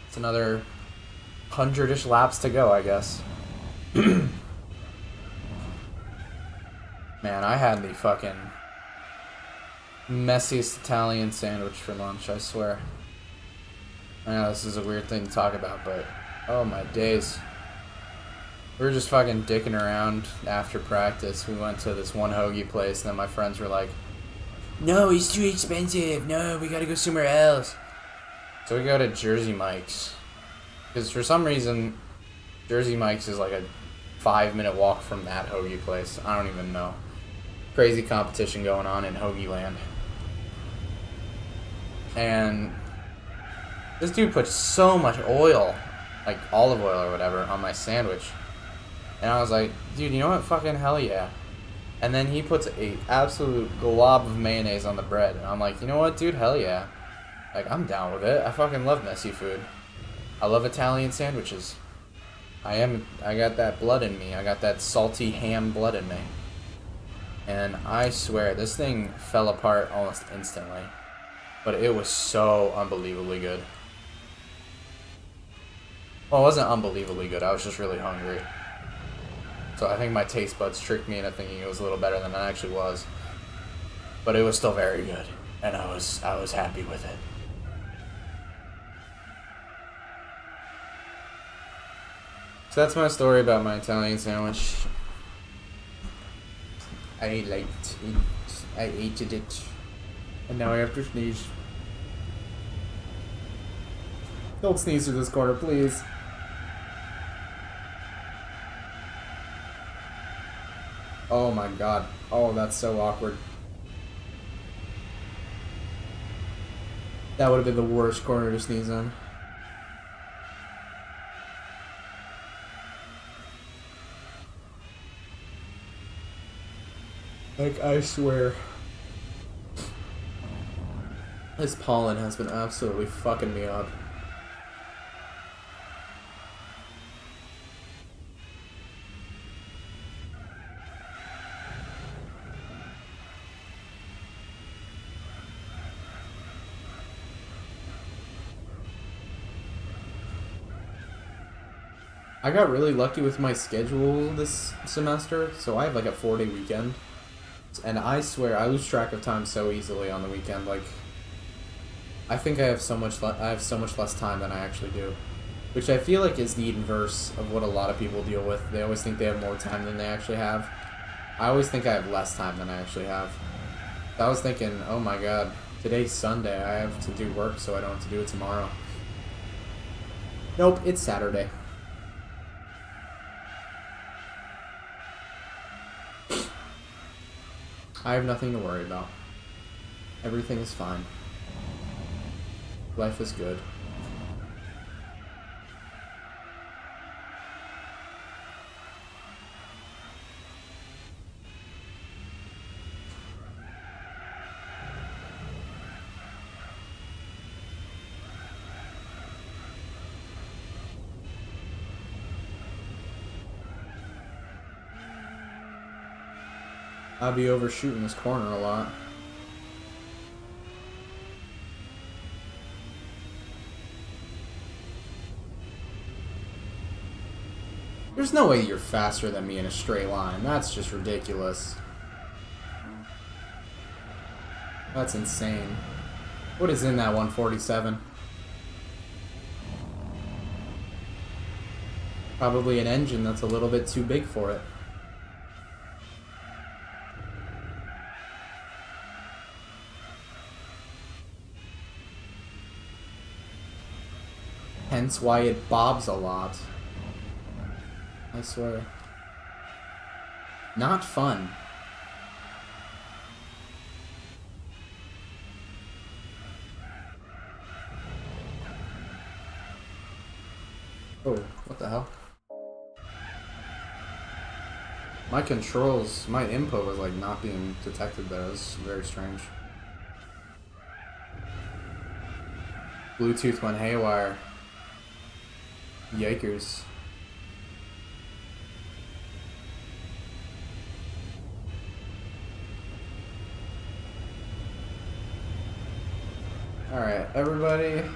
It's another 100-ish laps to go, I guess. Man, I had the fucking messiest Italian sandwich for lunch, I swear. I know this is a weird thing to talk about, but oh my days. We were just fucking dicking around after practice. We went to this one hoagie place, and then my friends were like, "No, he's too expensive. No, we gotta go somewhere else." So we go to Jersey Mike's. Because for some reason, Jersey Mike's is like a 5-minute walk from that hoagie place. I don't even know. Crazy competition going on in Hoagie Land. And this dude put so much oil, like olive oil or whatever, on my sandwich. And I was like, dude, you know what? Fucking hell yeah. And then he puts a absolute glob of mayonnaise on the bread. And I'm like, you know what, dude? Hell yeah. Like, I'm down with it. I fucking love messy food. I love Italian sandwiches. I got that blood in me. I got that salty ham blood in me. And I swear, this thing fell apart almost instantly. But it was so unbelievably good. Well, it wasn't unbelievably good. I was just really hungry. So I think my taste buds tricked me into thinking it was a little better than it actually was. But it was still very good. And I was happy with it. So that's my story about my Italian sandwich. I liked it. I ate it. And now I have to sneeze. Don't sneeze through this corner, please. Oh my god. Oh, that's so awkward. That would have been the worst corner to sneeze in. Like, I swear. This pollen has been absolutely fucking me up. I got really lucky with my schedule this semester, so I have like a 4-day weekend. And I swear, I lose track of time so easily on the weekend. Like, I think I have so much less time than I actually do, which I feel like is the inverse of what a lot of people deal with. They always think they have more time than they actually have. I always think I have less time than I actually have. I was thinking, oh my god, today's Sunday. I have to do work, so I don't have to do it tomorrow. Nope, it's Saturday. I have nothing to worry about. Everything is fine. Life is good. I'll be overshooting this corner a lot. There's no way you're faster than me in a straight line. That's just ridiculous. That's insane. What is in that 147? Probably an engine that's a little bit too big for it. Hence why it bobs a lot. I swear. Not fun. Oh, what the hell? My controls, my input was like not being detected there. It was very strange. Bluetooth went haywire. Yikers. Alright, everybody,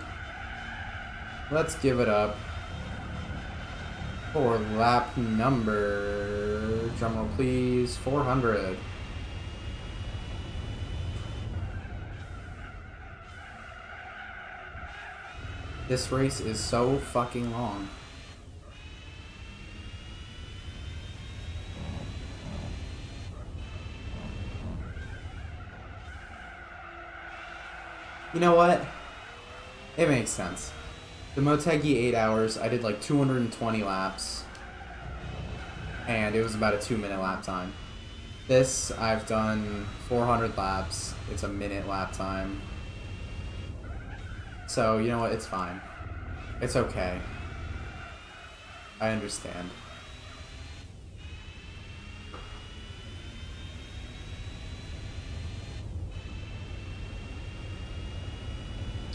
let's give it up for lap number, drumroll please, 400. This race is so fucking long. You know what? It makes sense. The Motegi 8 hours, I did like 220 laps. And it was about a 2-minute lap time. This, I've done 400 laps. It's a minute lap time. So, you know what? It's fine. It's okay. I understand.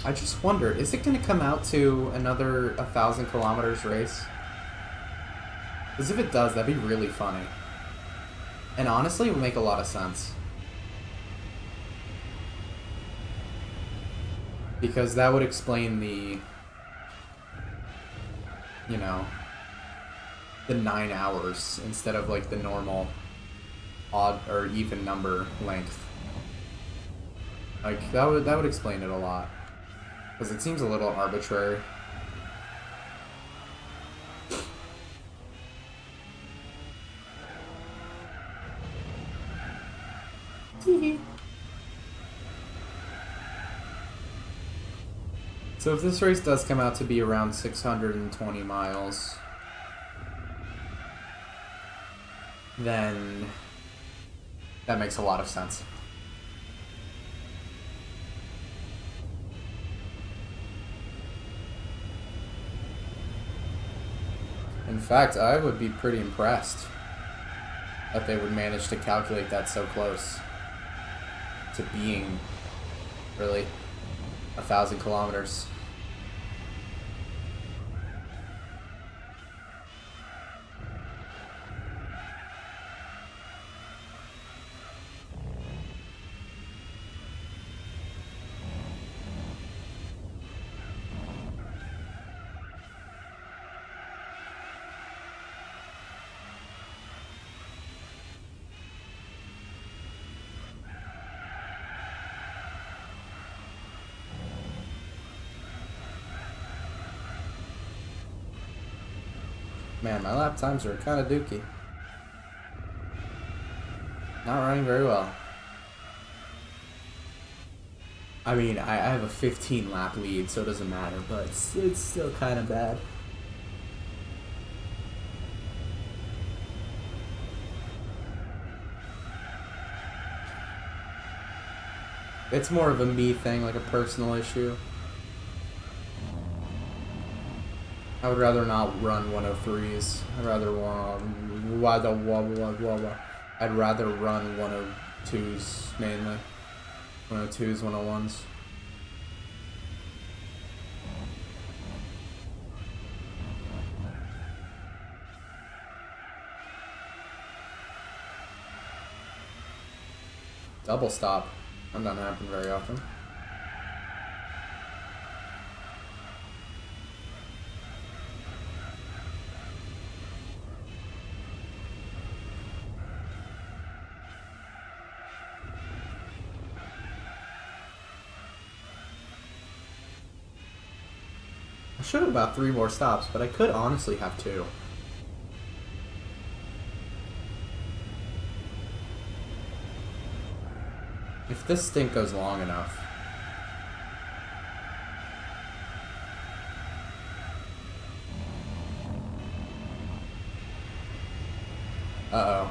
I just wonder, is it going to come out to another 1,000 kilometers race? Because if it does, that'd be really funny. And honestly, it would make a lot of sense. Because that would explain the, you know, the 9 hours instead of like the normal odd or even number length. Like, that would explain it a lot. Because it seems a little arbitrary. So if this race does come out to be around 620 miles, then that makes a lot of sense. In fact, I would be pretty impressed that they would manage to calculate that so close to being, really. 1,000 kilometers. Man, my lap times are kind of dookie. Not running very well. I mean, I have a 15 lap lead, so it doesn't matter, but it's still kind of bad. It's more of a me thing, like a personal issue. I would rather not run 103s. I'd rather run 102s mainly. 102s, 101s. Double stop. That doesn't happen very often. I should have about 3 more stops, but I could honestly have 2. If this stint goes long enough. Uh-oh.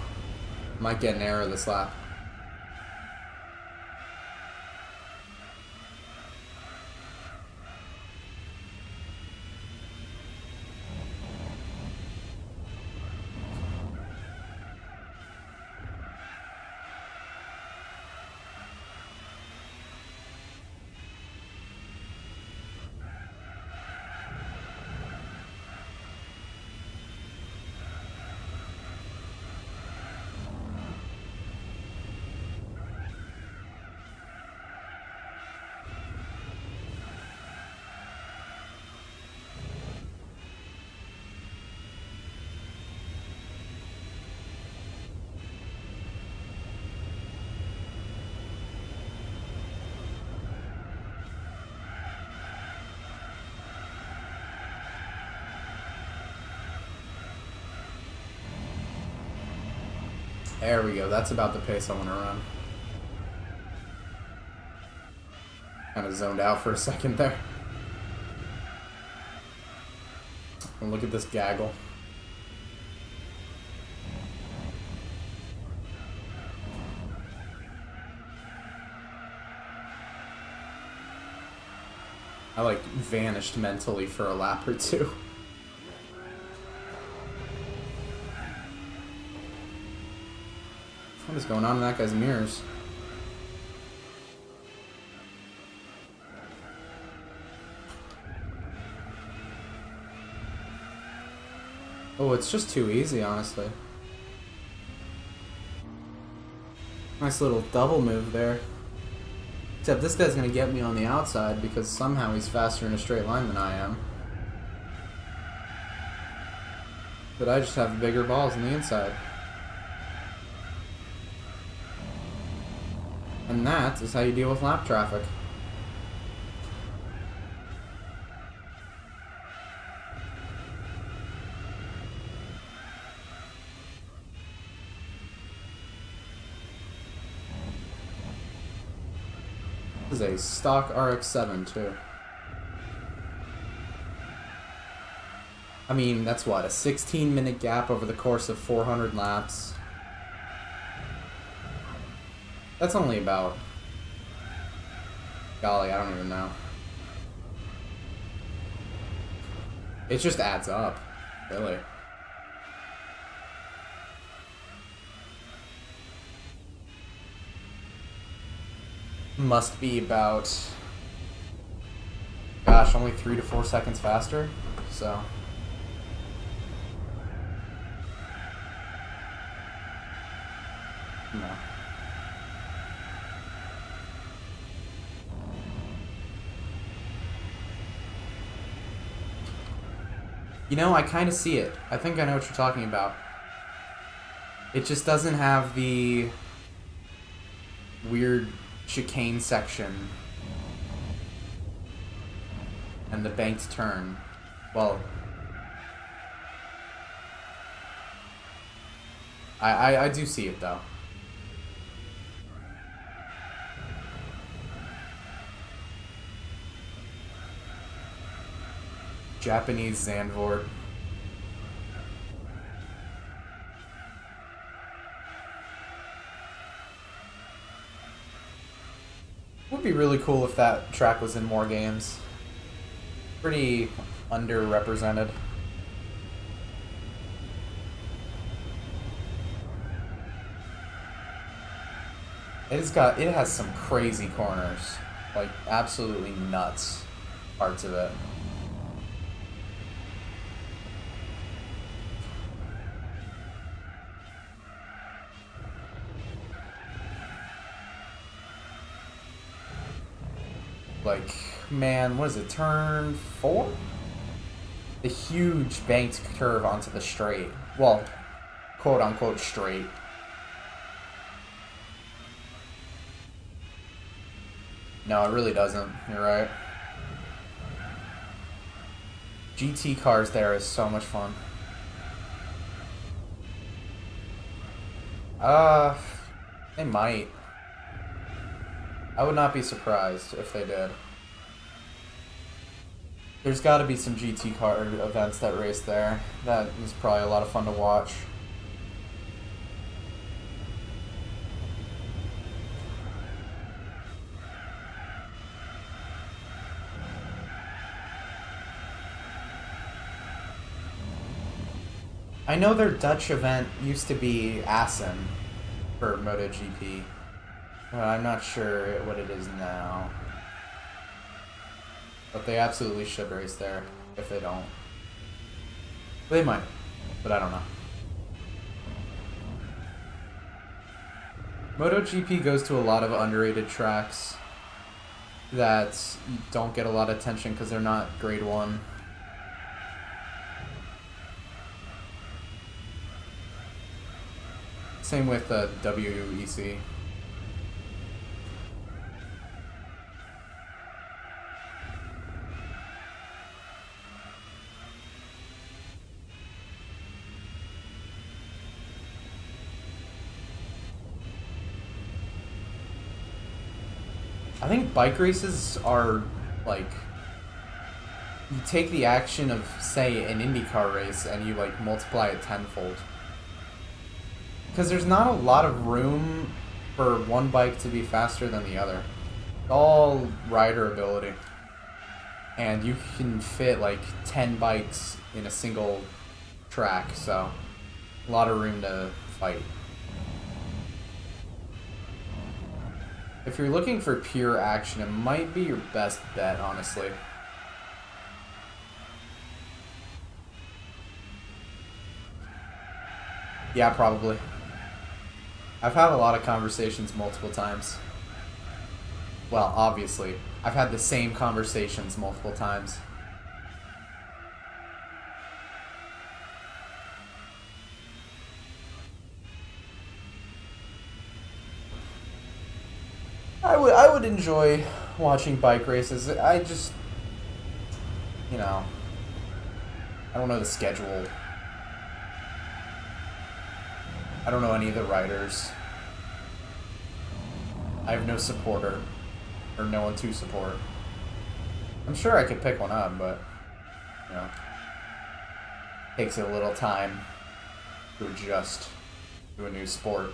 Might get an error this lap. There we go. That's about the pace I want to run. Kind of zoned out for a second there. And look at this gaggle. I like vanished mentally for a lap or two. What is going on in that guy's mirrors? Oh, it's just too easy, honestly. Nice little double move there. Except this guy's gonna get me on the outside because somehow he's faster in a straight line than I am. But I just have bigger balls on the inside. And that is how you deal with lap traffic. This is a stock RX-7 too. I mean, that's what, a 16-minute gap over the course of 400 laps. That's only about... Golly, I don't even know. It just adds up, really. Must be about gosh, only 3 to 4 seconds faster. So. No. You know, I kind of see it. I think I know what you're talking about. It just doesn't have the weird chicane section and the banked turn. Well, I do see it though. Japanese Zandvoort. Would be really cool if that track was in more games. Pretty underrepresented. It has some crazy corners. Like absolutely nuts parts of it. Like, man, what is it, turn 4? The huge banked curve onto the straight. Well, quote-unquote straight. No, it really doesn't. You're right. GT cars there is so much fun. They might. I would not be surprised if they did. There's got to be some GT car events that race there. That is probably a lot of fun to watch. I know their Dutch event used to be Assen for MotoGP. Well, I'm not sure what it is now. But they absolutely should race there if they don't. They might, but I don't know. MotoGP goes to a lot of underrated tracks that don't get a lot of attention because they're not grade 1. Same with WEC. I think bike races are like, you take the action of, say, an IndyCar race and you like multiply it tenfold. Because there's not a lot of room for one bike to be faster than the other. It's all rider ability. And you can fit like 10 bikes in a single track, so a lot of room to fight. If you're looking for pure action, it might be your best bet, honestly. Yeah, probably. I've had a lot of conversations multiple times. Well, obviously. I've had the same conversations multiple times. I would enjoy watching bike races. I just, you know, I don't know the schedule. I don't know any of the riders. I have no supporter, or no one to support. I'm sure I could pick one up, but, you know, takes a little time to adjust to a new sport.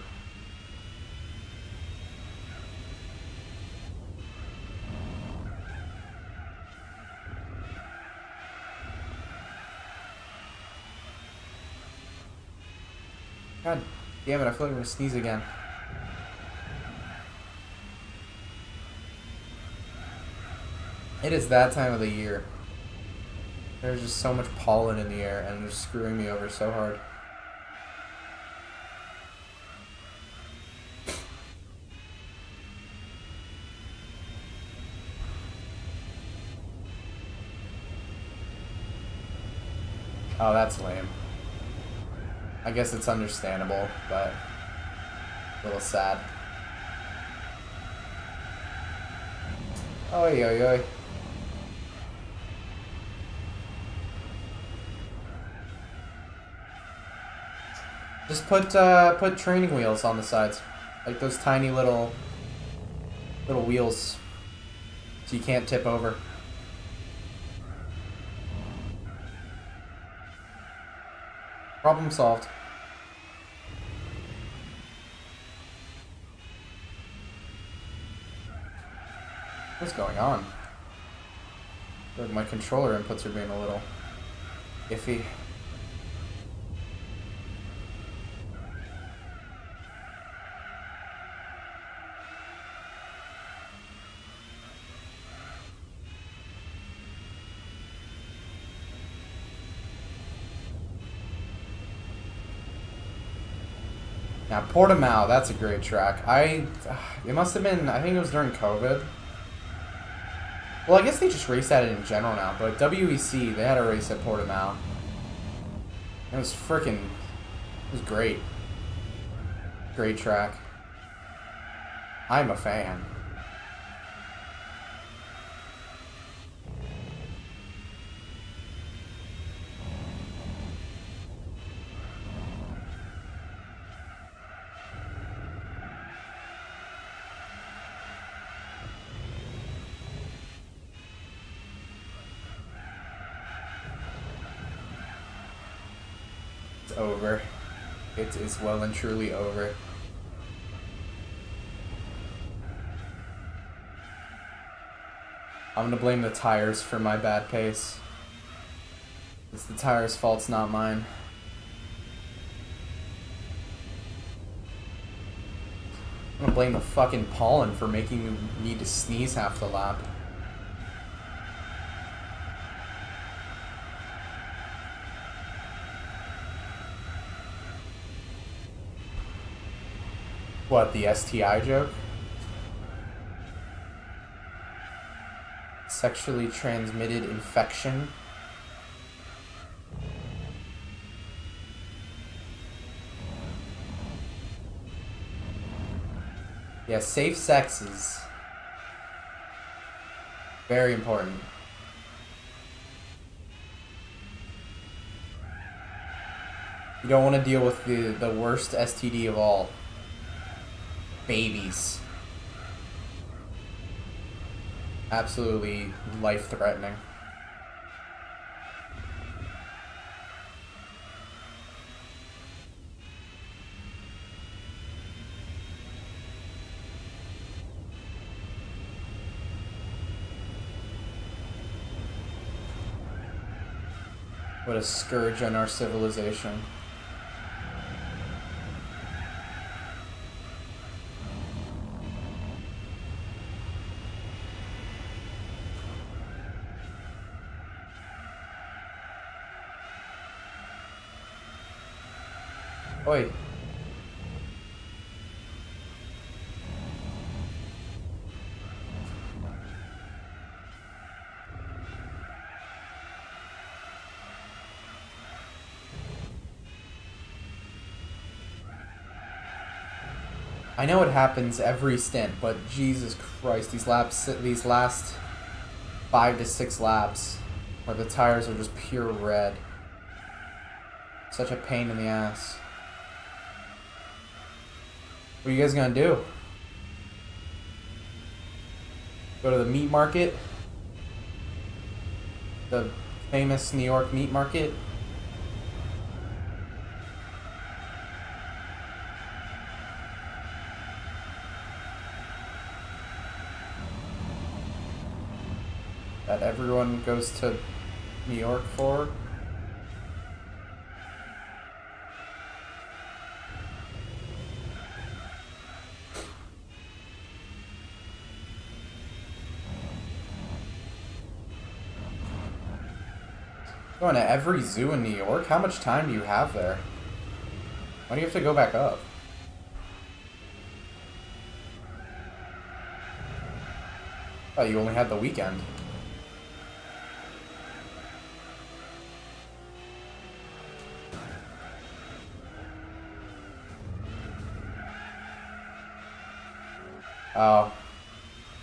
God damn it, I feel like I'm gonna sneeze again. It is that time of the year. There's just so much pollen in the air and it's screwing me over so hard. Oh, that's lame. I guess it's understandable, but a little sad. Oi, oi, oi. Just put training wheels on the sides, like those tiny little wheels, so you can't tip over. Problem solved. What's going on? I feel like my controller inputs are being a little iffy. Now, Portimao, that's a great track. It must have been, I think it was during COVID. Well, I guess they just race at it in general now, but WEC, they had a race at Portimao. It was it was great. Great track. I'm a fan. Over. It is well and truly over. I'm gonna blame the tires for my bad pace. It's the tires' fault, it's not mine. I'm gonna blame the fucking pollen for making me need to sneeze half the lap. What, the STI joke? Sexually transmitted infection? Yeah, safe sex is very important. You don't want to deal with the worst STD of all. Babies. Absolutely life-threatening. What a scourge on our civilization. Oi. I know it happens every stint, but Jesus Christ, these last 5 to 6 laps, where the tires are just pure red. Such a pain in the ass. What are you guys gonna do? Go to the meat market? The famous New York meat market? That everyone goes to New York for? Going to every zoo in New York? How much time do you have there? Why do you have to go back up? Oh, you only had the weekend. Oh.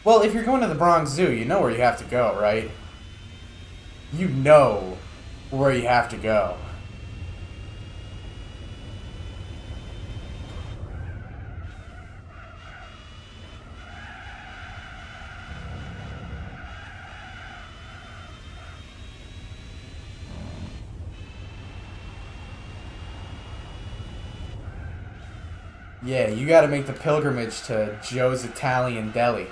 Well, if you're going to the Bronx Zoo, you know where you have to go, right? You know where you have to go. Yeah, you gotta make the pilgrimage to Joe's Italian Deli.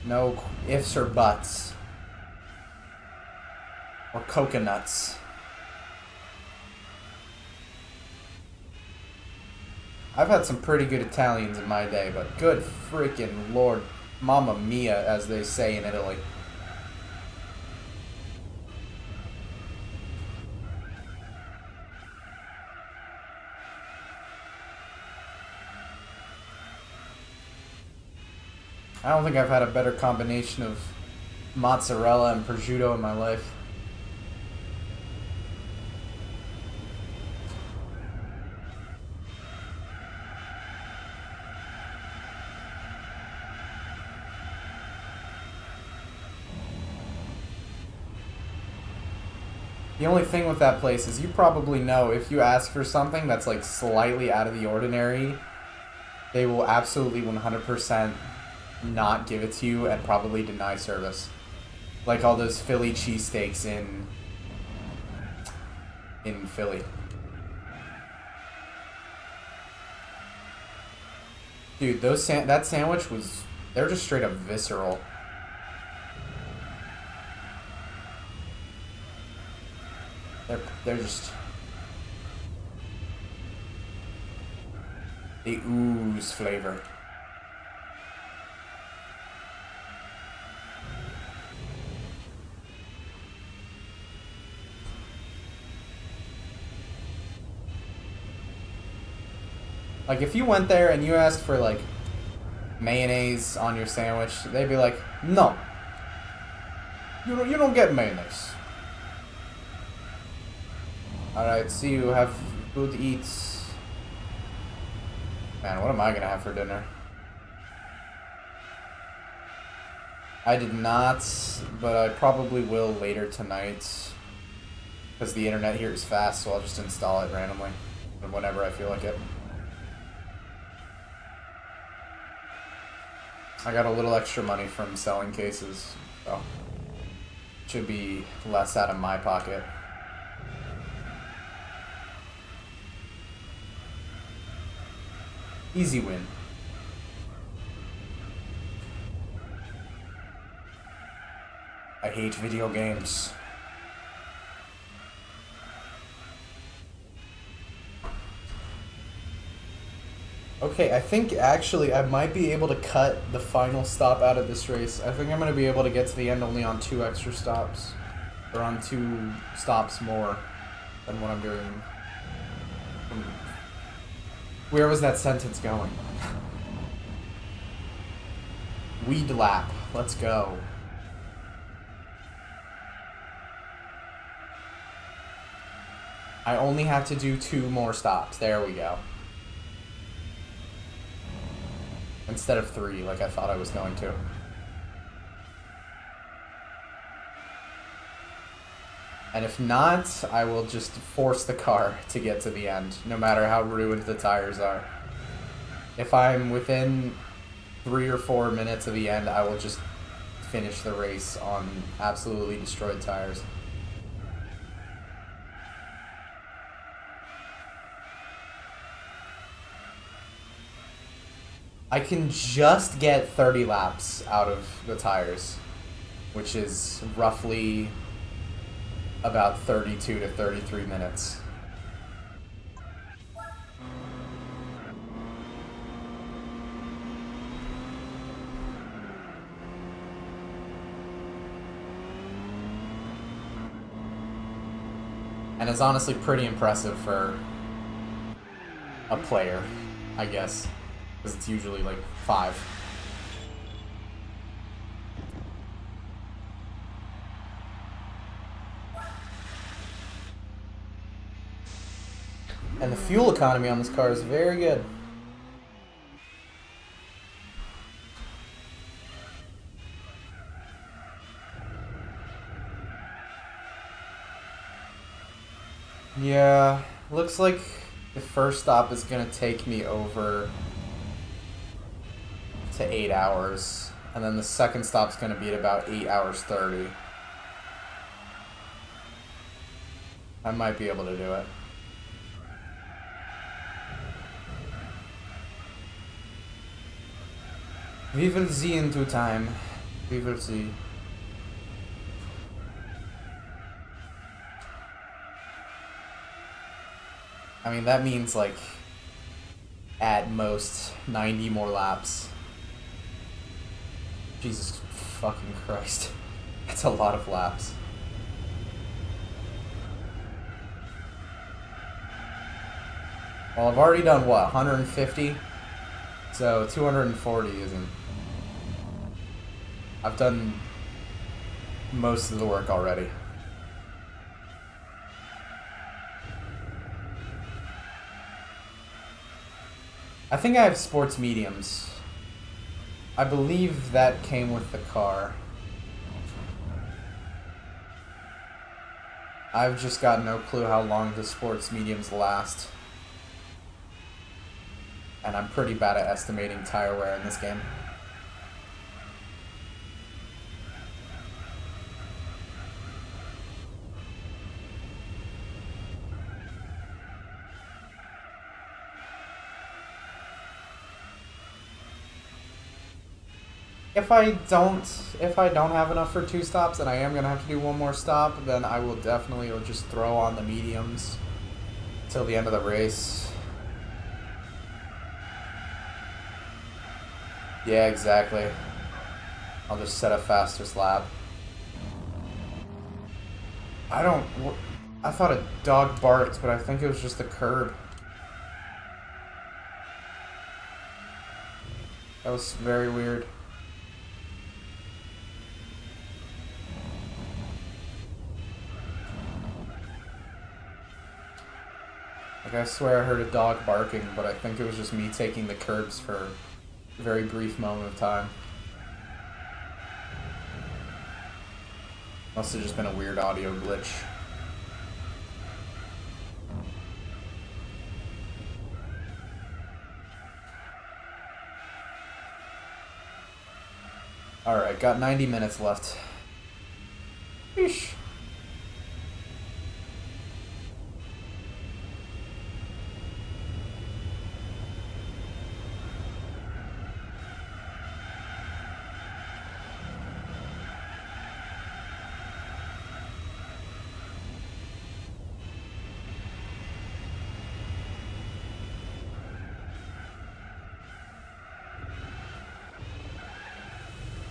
No ifs or buts. Or coconuts. I've had some pretty good Italians in my day, but good freaking lord, mamma mia, as they say in Italy. I don't think I've had a better combination of mozzarella and prosciutto in my life. The only thing with that place is you probably know if you ask for something that's like slightly out of the ordinary, they will absolutely 100% not give it to you and probably deny service. Like all those Philly cheesesteaks in Philly. Dude, that sandwich was, they're just straight up visceral. They're just, they ooze flavor. Like, if you went there and you asked for, like, mayonnaise on your sandwich, they'd be like, no. You don't get mayonnaise. Alright, see you. Have good eats. Man, what am I gonna have for dinner? I did not, but I probably will later tonight. Because the internet here is fast, so I'll just install it randomly. Whenever I feel like it. I got a little extra money from selling cases, so should be less out of my pocket. Easy win. I hate video games. Okay, I think actually I might be able to cut the final stop out of this race. I think I'm going to be able to get to the end only on 2 extra stops. Or on 2 stops more than what I'm doing. Where was that sentence going? Weed lap. Let's go. I only have to do 2 more stops. There we go. Instead of 3, like I thought I was going to. And if not, I will just force the car to get to the end, no matter how ruined the tires are. If I'm within 3 or 4 minutes of the end, I will just finish the race on absolutely destroyed tires. I can just get 30 laps out of the tires, which is roughly about 32 to 33 minutes. And is honestly pretty impressive for a player, I guess. Because it's usually like 5. And the fuel economy on this car is very good. Yeah, looks like the first stop is gonna take me over to 8 hours. And then the second stop's gonna be at about 8 hours 30. I might be able to do it. We will see in due time. We will see. I mean, that means like at most 90 more laps. Jesus fucking Christ. That's a lot of laps. Well, I've already done what, 150? So 240 isn't. I've done most of the work already. I think I have sports mediums. I believe that came with the car. I've just got no clue how long the sports mediums last. And I'm pretty bad at estimating tire wear in this game. If I don't have enough for 2 stops and I am gonna have to do one more stop, then I will definitely just throw on the mediums till the end of the race. Yeah, exactly. I'll just set a fastest lap. I thought a dog barked, but I think it was just the curb. That was very weird. Like, I swear I heard a dog barking, but I think it was just me taking the curbs for a very brief moment of time. Must have just been a weird audio glitch. Alright, got 90 minutes left. Eesh.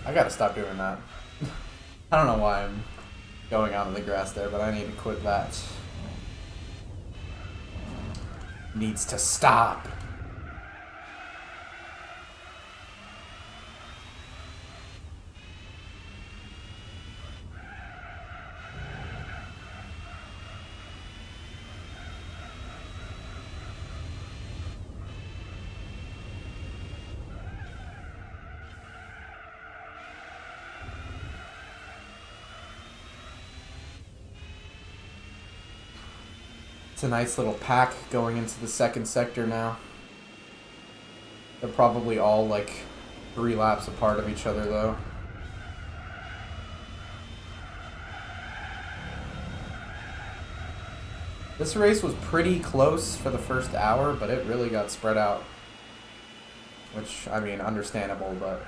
I gotta stop doing that. I don't know why I'm going out on the grass there, but I need to quit that. Needs to stop. It's a nice little pack going into the second sector now. They're probably all like 3 laps apart of each other though. This race was pretty close for the first hour, but it really got spread out. Which, I mean, understandable, but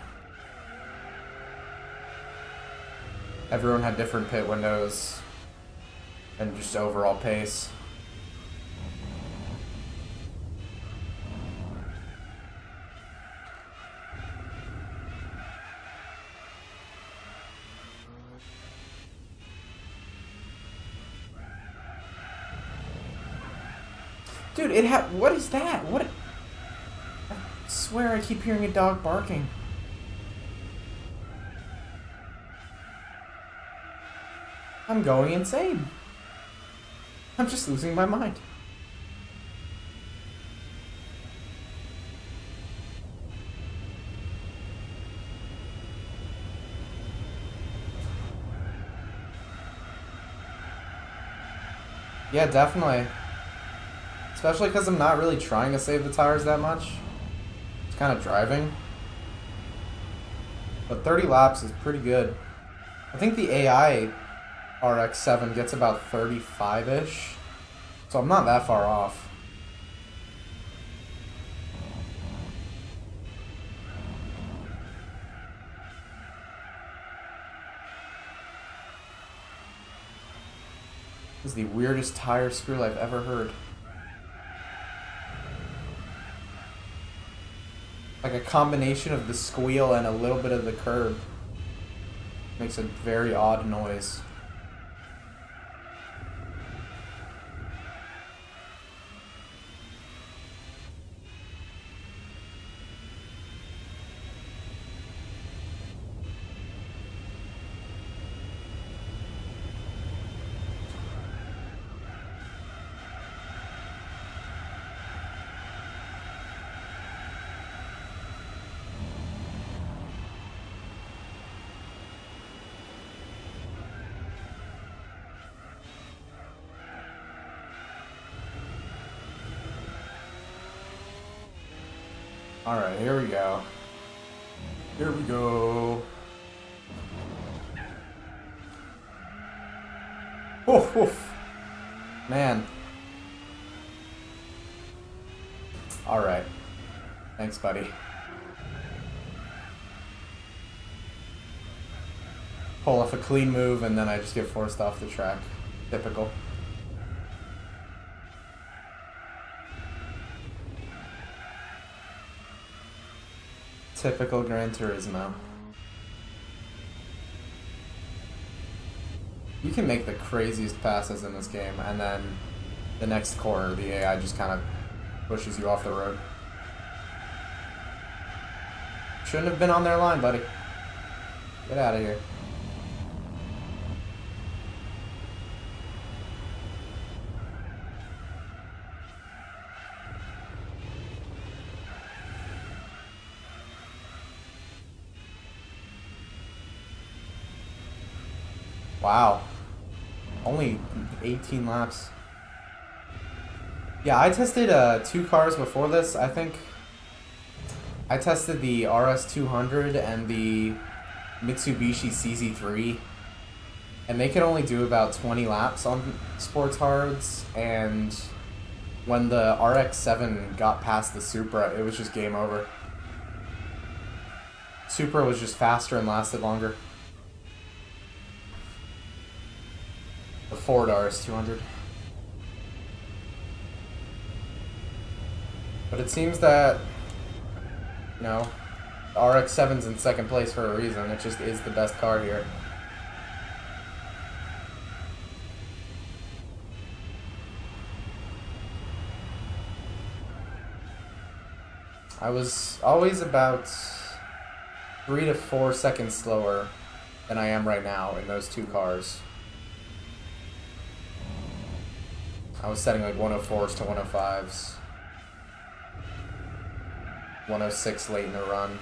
everyone had different pit windows and just overall pace. Dude, what is that? What? I swear I keep hearing a dog barking. I'm going insane. I'm just losing my mind. Yeah, definitely. Especially because I'm not really trying to save the tires that much. It's kind of driving. But 30 laps is pretty good. I think the AI RX-7 gets about 35-ish. So I'm not that far off. This is the weirdest tire screw I've ever heard. Like a combination of the squeal and a little bit of the curb. Makes a very odd noise. Alright, here we go. Here we go. Woof, woof. Man. Alright. Thanks, buddy. Pull off a clean move and then I just get forced off the track. Typical. Typical Gran Turismo. You can make the craziest passes in this game, and then the next corner, the AI just kind of pushes you off the road. Shouldn't have been on their line, buddy. Get out of here. Wow. Only 18 laps. Yeah, I tested 2 cars before this. I think I tested the RS200 and the Mitsubishi CZ3. And they could only do about 20 laps on sports hards. And when the RX-7 got past the Supra, it was just game over. Supra was just faster and lasted longer. The Ford RS200. But it seems that, you know, the RX-7's in second place for a reason. It just is the best car here. I was always about 3 to 4 seconds slower than I am right now in those 2 cars. I was setting like 104s to 105s. 106 late in the run.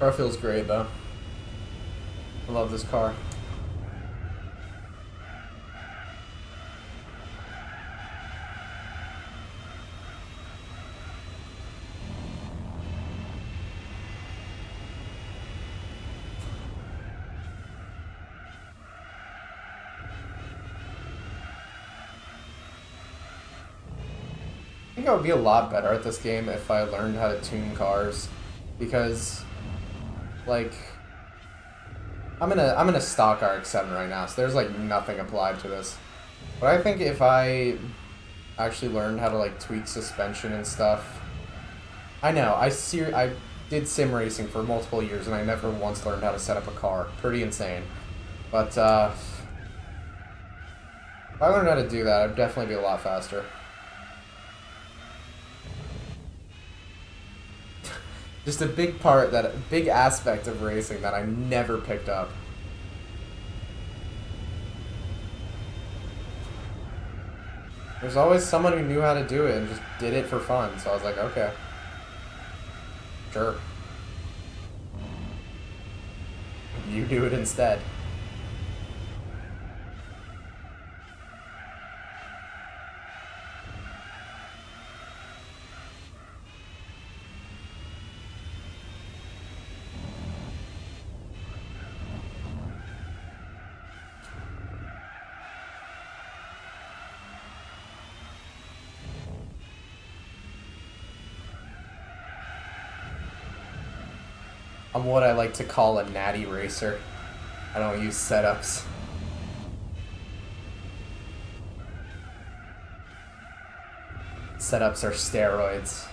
Car feels great though. I love this car. think I would be a lot better at this game if I learned how to tune cars, because, like, I'm in a stock RX-7 right now, so there's like nothing applied to this. But I think if I actually learned how to like tweak suspension and stuff, I know I did sim racing for multiple years and I never once learned how to set up a car. Pretty insane. But if I learned how to do that, I'd definitely be a lot faster. Just a big aspect of racing that I never picked up. There's always someone who knew how to do it and just did it for fun, so I was like, okay. Sure. You do it instead. I'm what I like to call a natty racer. I don't use setups. Setups are steroids.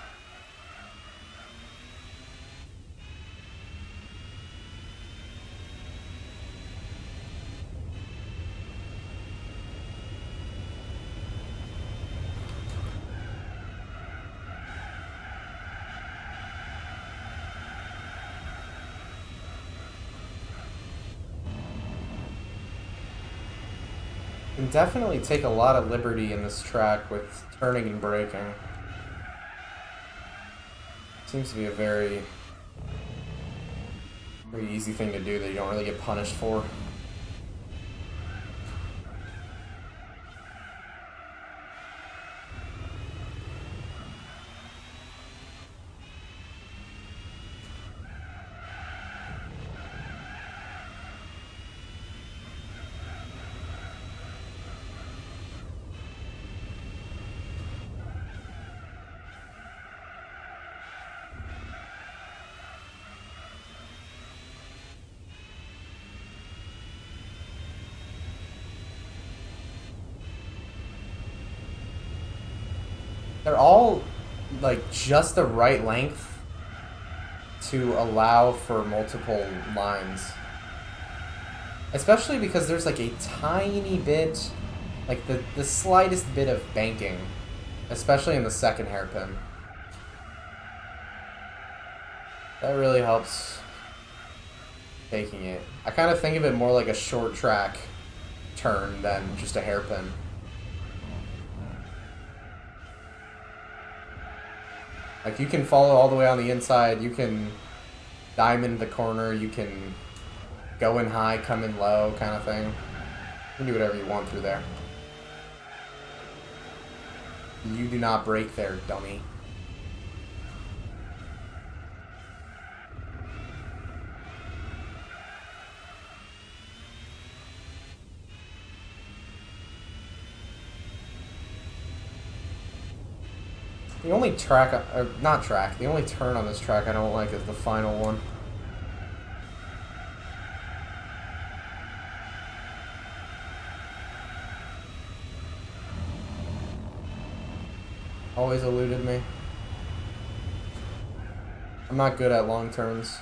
You can definitely take a lot of liberty in this track with turning and braking. Seems to be a very easy thing to do that you don't really get punished for. They're all like just the right length to allow for multiple lines. Especially because there's like a tiny bit, like the slightest bit of banking, especially in the second hairpin. That really helps taking it. I kind of think of it more like a short track turn than just a hairpin. Like, you can follow all the way on the inside, you can diamond the corner, you can go in high, come in low, kind of thing. You can do whatever you want through there. You do not break there, dummy. The only track, or not track, the only turn on this track I don't like is the final one. Always eluded me. I'm not good at long turns.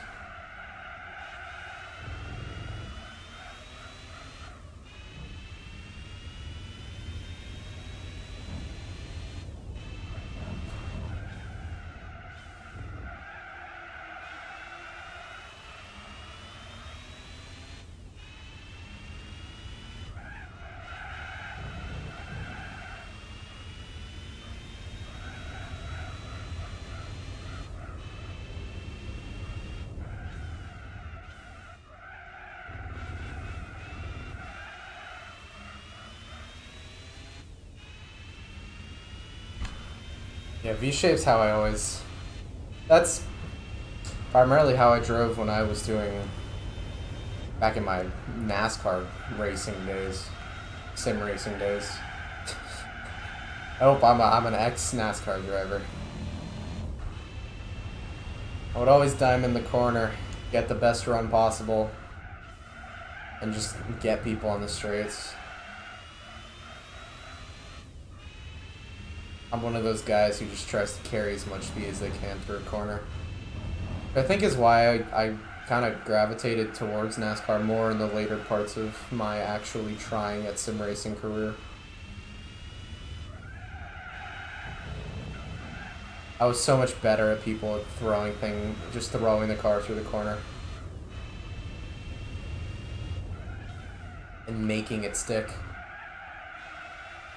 Yeah, V-shape's how I always... That's primarily how I drove when I was doing... back in my NASCAR racing days. Sim racing days. I hope I'm an ex-NASCAR driver. I would always dime in the corner, get the best run possible, and just get people on the straights. I'm one of those guys who just tries to carry as much speed as they can through a corner. I think is why I kind of gravitated towards NASCAR more in the later parts of my actually trying at sim racing career. I was so much better at people just throwing the car through the corner. And making it stick.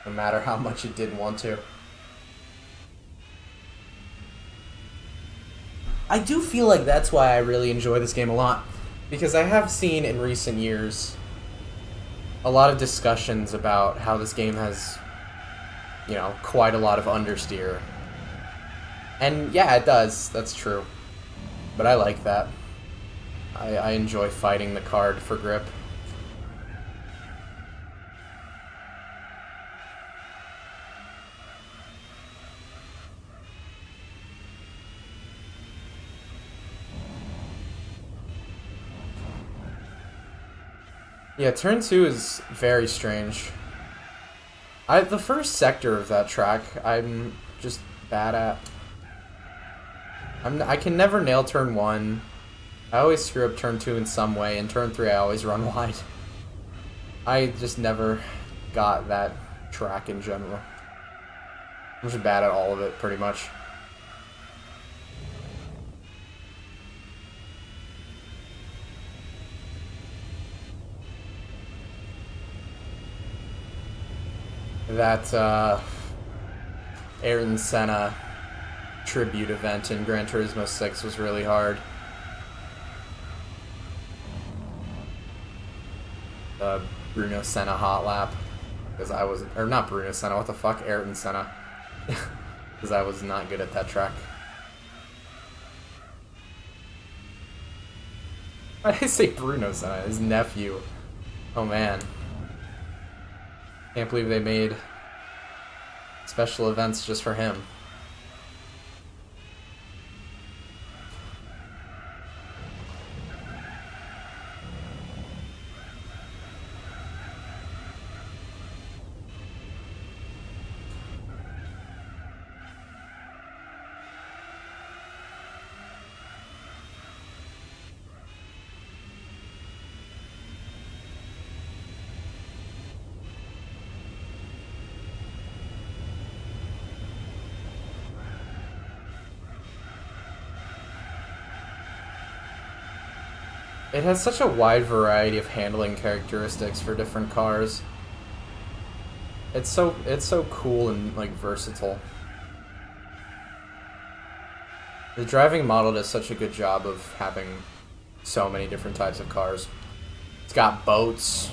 No matter how much it didn't want to. I do feel like that's why I really enjoy this game a lot. Because I have seen in recent years a lot of discussions about how this game has, quite a lot of understeer. And yeah, it does. That's true. But I like that. I enjoy fighting the card for grip. Yeah, turn 2 is very strange. The first sector of that track, I'm just bad at. I can never nail turn 1. I always screw up turn 2 in some way, and turn 3 I always run wide. I just never got that track in general. I'm just bad at all of it, pretty much. That Ayrton Senna tribute event in Gran Turismo 6 was really hard. The Bruno Senna hot lap. Because I was... Or not Bruno Senna, what the fuck? Ayrton Senna. Because I was not good at that track. Why did I say Bruno Senna? His nephew. Oh man. Can't believe they made special events just for him. It has such a wide variety of handling characteristics for different cars. It's so cool and like versatile. The driving model does such a good job of having so many different types of cars. It's got boats.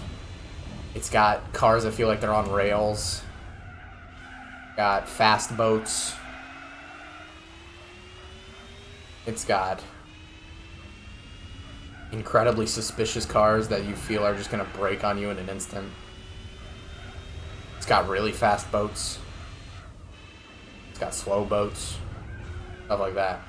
It's got cars that feel like they're on rails. Got fast boats. It's got incredibly suspicious cars that you feel are just gonna break on you in an instant. It's got really fast boats. It's got slow boats. Stuff like that.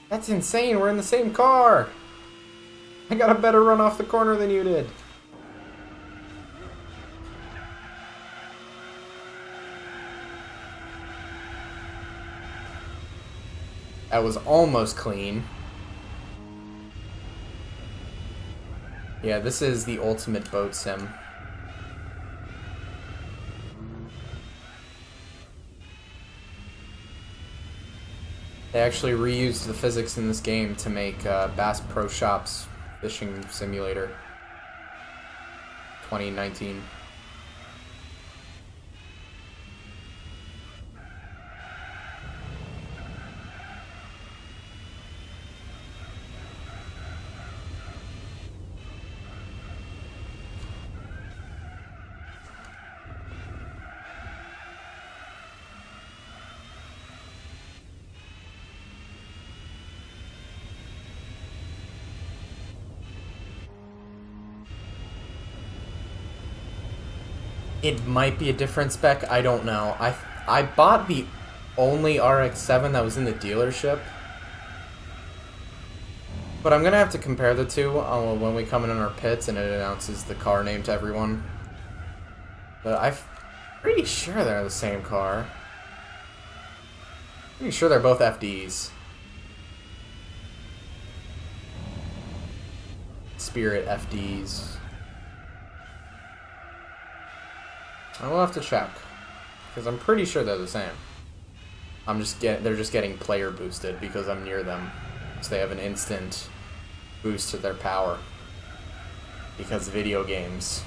That's insane, we're in the same car! I got a better run off the corner than you did. That was almost clean. Yeah, this is the ultimate boat sim. They actually reused the physics in this game to make Bass Pro Shops Fishing Simulator 2019. It might be a different spec. I don't know. I bought the only RX-7 that was in the dealership. But I'm gonna have to compare the two when we come in our pits and it announces the car name to everyone. But I'm pretty sure they're the same car. Pretty sure they're both FDs. Spirit FDs. I will have to check, because I'm pretty sure they're the same. They're just getting player boosted because I'm near them, so they have an instant boost to their power. Because video games.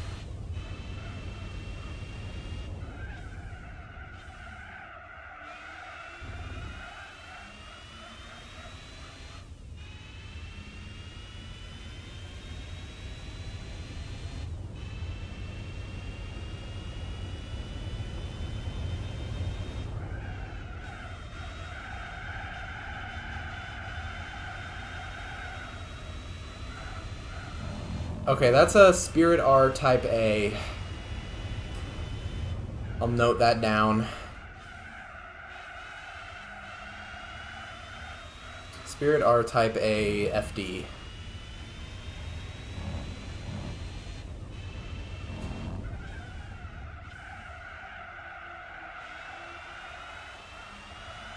Okay, that's a Spirit R Type A. I'll note that down. Spirit R Type A FD.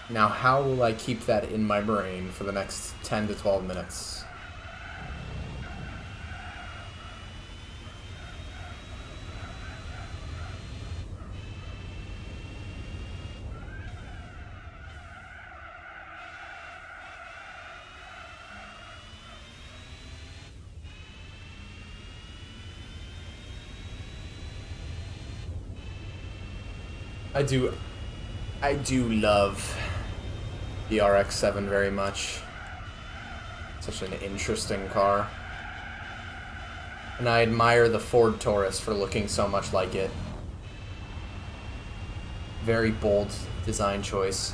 Now, how will I keep that in my brain for the next 10 to 12 minutes? I do love the RX-7 very much. Such an interesting car. And I admire the Ford Taurus for looking so much like it. Very bold design choice.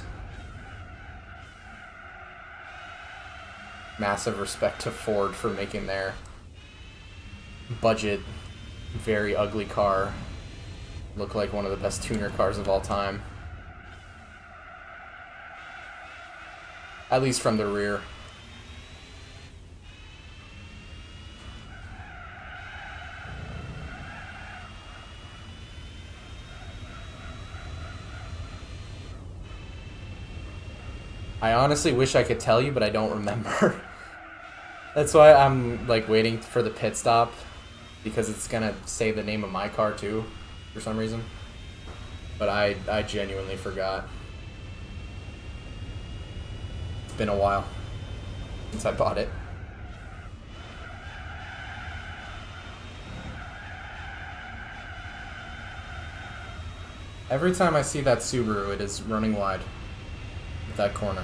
Massive respect to Ford for making their budget, very ugly car look like one of the best tuner cars of all time. At least from the rear. I honestly wish I could tell you, but I don't remember. That's why I'm like waiting for the pit stop, because it's gonna say the name of my car too, for some reason. But I genuinely forgot. It's been a while since I bought it. Every time I see that Subaru, it is running wide at that corner.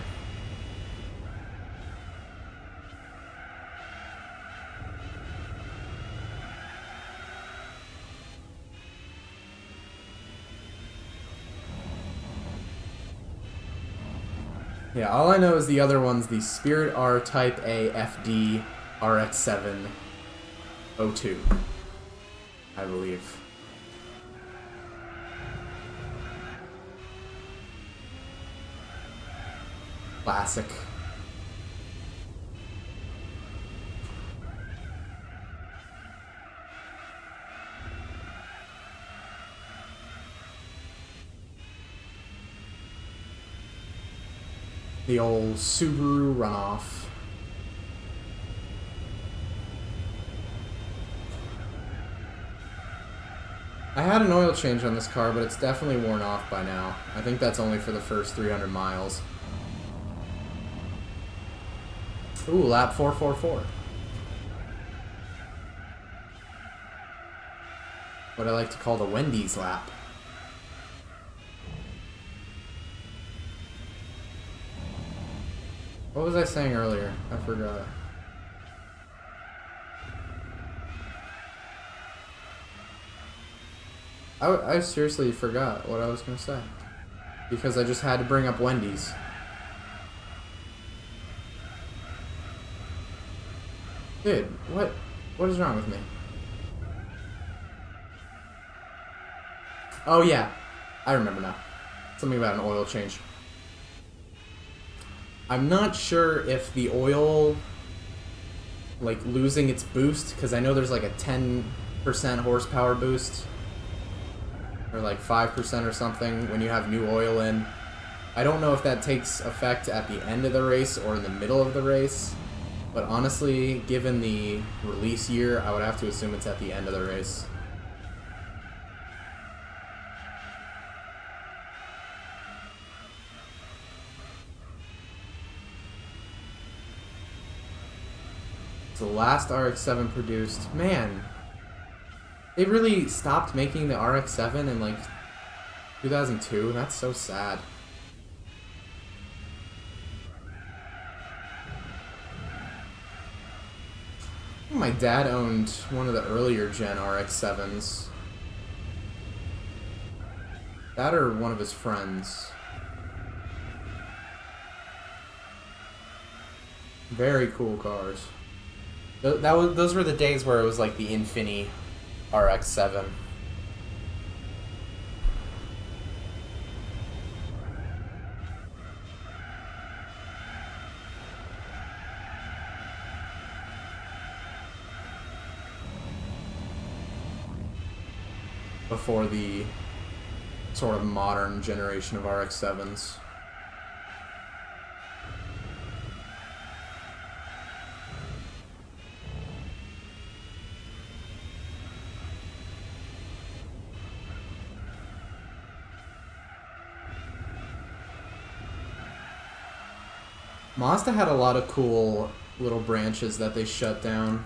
Yeah, all I know is the other one's the Spirit R Type A FD RX-7 02, I believe. Classic. The old Subaru runoff. I had an oil change on this car, but it's definitely worn off by now. I think that's only for the first 300 miles. Ooh, lap 444. What I like to call the Wendy's lap. What was I saying earlier? I forgot. I seriously forgot what I was going to say. Because I just had to bring up Wendy's. Dude, what is wrong with me? Oh yeah, I remember now. Something about an oil change. I'm not sure if the oil, like, losing its boost, because I know there's like a 10% horsepower boost, or like 5% or something when you have new oil in. I don't know if that takes effect at the end of the race or in the middle of the race, but honestly, given the release year, I would have to assume it's at the end of the race. It's the last RX-7 produced. Man, they really stopped making the RX-7 in like 2002. That's so sad. My dad owned one of the earlier gen RX-7s. That or one of his friends. Very cool cars. Those were the days where it was like the Infini RX-7. Before the sort of modern generation of RX-7s. Mazda had a lot of cool little branches that they shut down.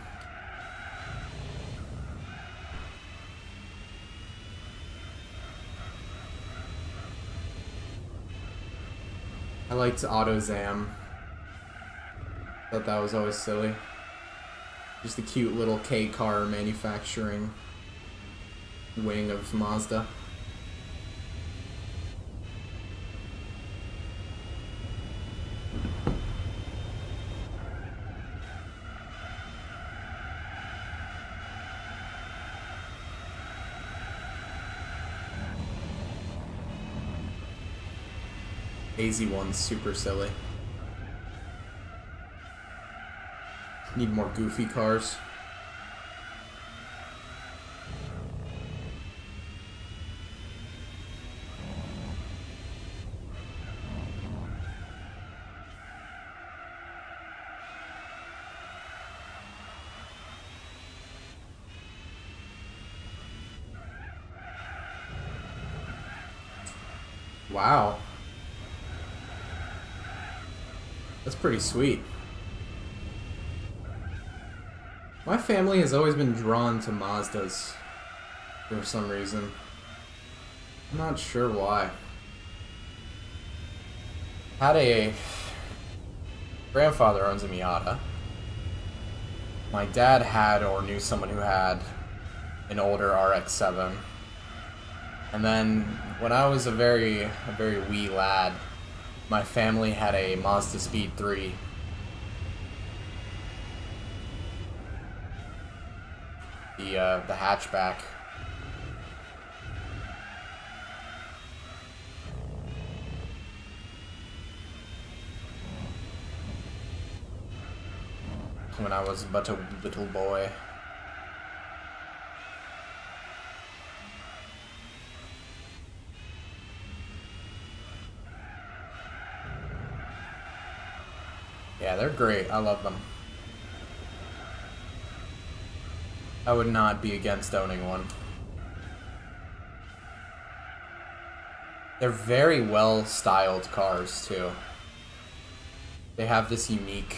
I liked AutoZam. Thought that was always silly. Just a cute little K-car manufacturing wing of Mazda. AZ1's super silly. Need more goofy cars. Wow. That's pretty sweet. My family has always been drawn to Mazdas for some reason. I'm not sure why. Had a grandfather owns a Miata. My dad had or knew someone who had an older RX-7. And then when I was a very wee lad, my family had a Mazda Speed 3. The hatchback. When I was but a little boy. Yeah, they're great. I love them. I would not be against owning one. They're very well styled cars too. They have this unique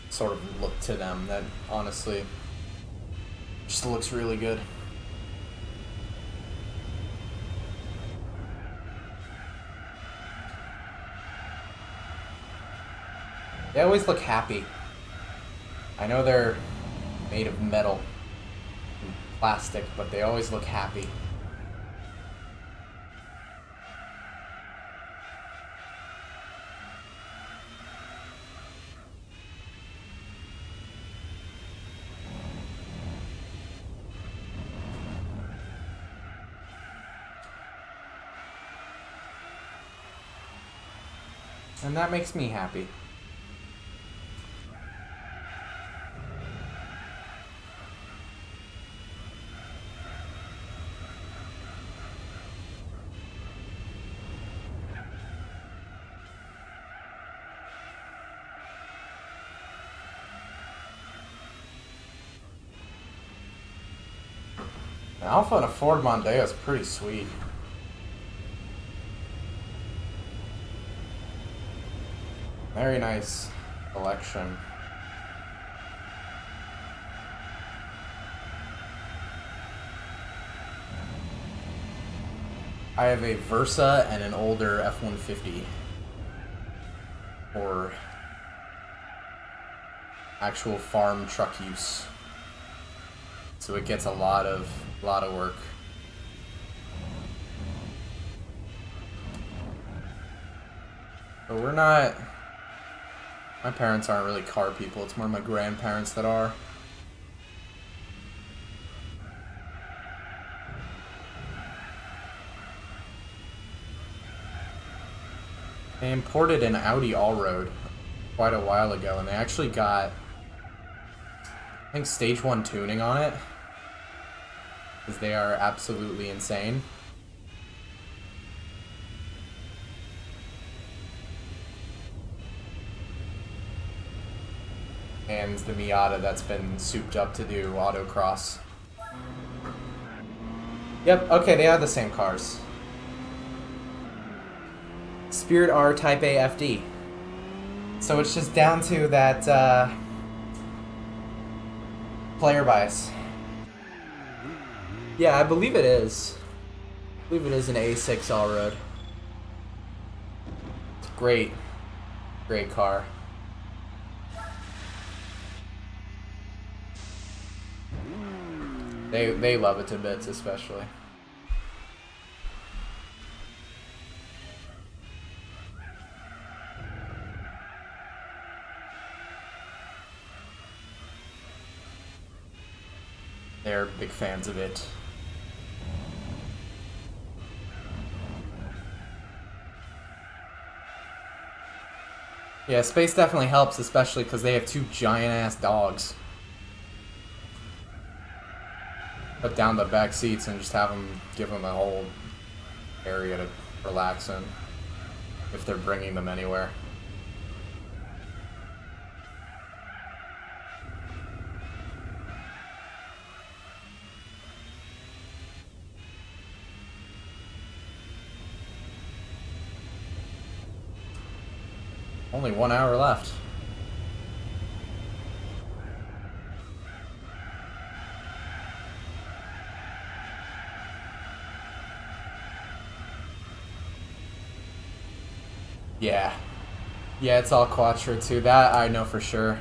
sort of look to them that honestly just looks really good. They always look happy. I know they're made of metal and plastic, but they always look happy. And that makes me happy. An Alpha and a Ford Mondeo is pretty sweet. Very nice collection. I have a Versa and an older F-150 for actual farm truck use. So it gets a lot of work. But we're not... My parents aren't really car people. It's more my grandparents that are. They imported an Audi Allroad quite a while ago, and they actually got, I think, stage 1 tuning on it. Because they are absolutely insane. And the Miata that's been souped up to do autocross. Yep, okay, they are the same cars. Spirit R Type A FD. So it's just down to that player bias. Yeah, I believe it is. I believe it is an A6 Allroad. It's great. Great car. They love it to bits, especially. They're big fans of it. Yeah, space definitely helps, especially because they have 2 giant-ass dogs. Put down the back seats and just give them a whole area to relax in, if they're bringing them anywhere. Only 1 hour left. Yeah. Yeah, it's all Quattro too. That I know for sure.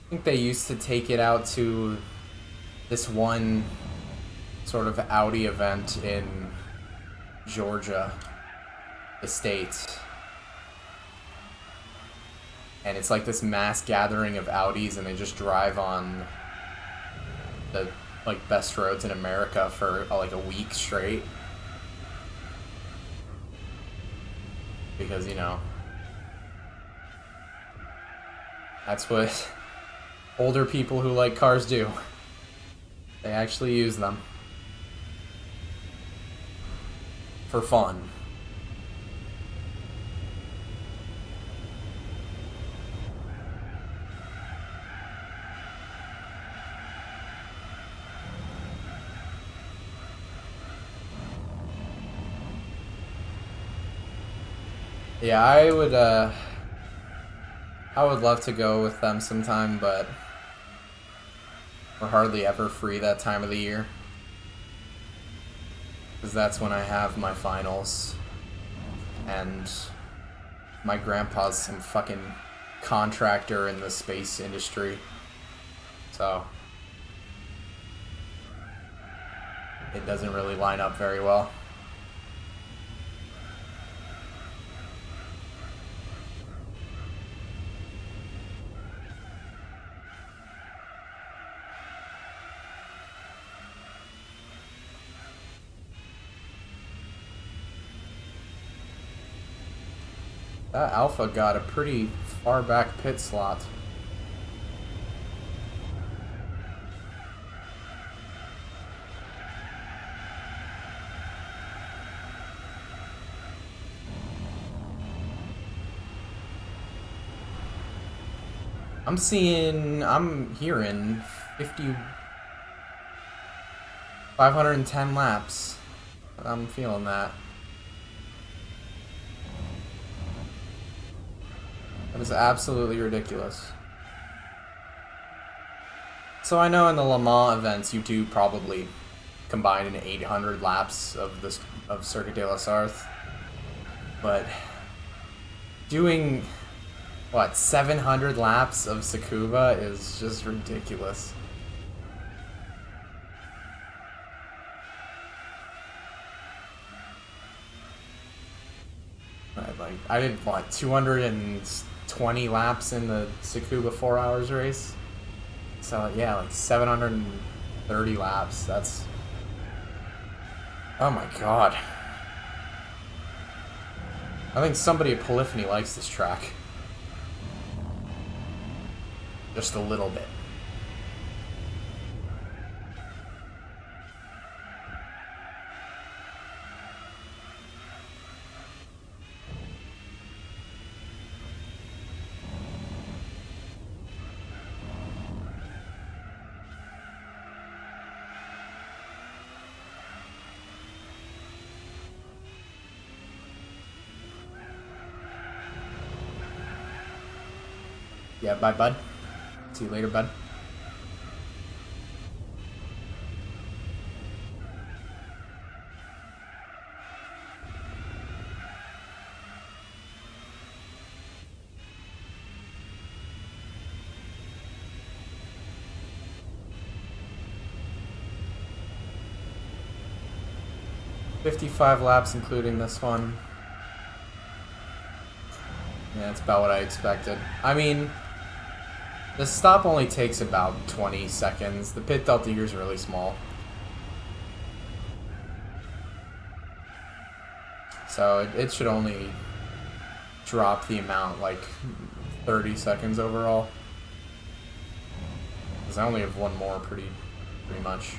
I think they used to take it out to this one sort of Audi event in Georgia, the States. And it's like this mass gathering of Audis, and they just drive on the like best roads in America for like a week straight. Because, you know, that's what older people who like cars do. They actually use them for fun. Yeah, I would love to go with them sometime, but we're hardly ever free that time of the year. Because that's when I have my finals. And my grandpa's some fucking contractor in the space industry. So it doesn't really line up very well. That Alpha got a pretty far back pit slot. I'm hearing 510 laps. I'm feeling that. That is absolutely ridiculous. So I know in the Le Mans events you do probably combine in 800 laps of Circuit de la Sarthe, but doing what 700 laps of Tsukuba is just ridiculous. I did what 220 laps in the Tsukuba 4 hours race. So yeah, like 730 laps. That's, oh my god. I think somebody at Polyphony likes this track. Just a little bit. Yeah, bye, bud. See you later, bud. $55 laps, including this one. Yeah, that's about what I expected. I mean, the stop only takes about 20 seconds. The pit delta here is really small. So it should only drop the amount, like 30 seconds overall. Because I only have one more pretty much.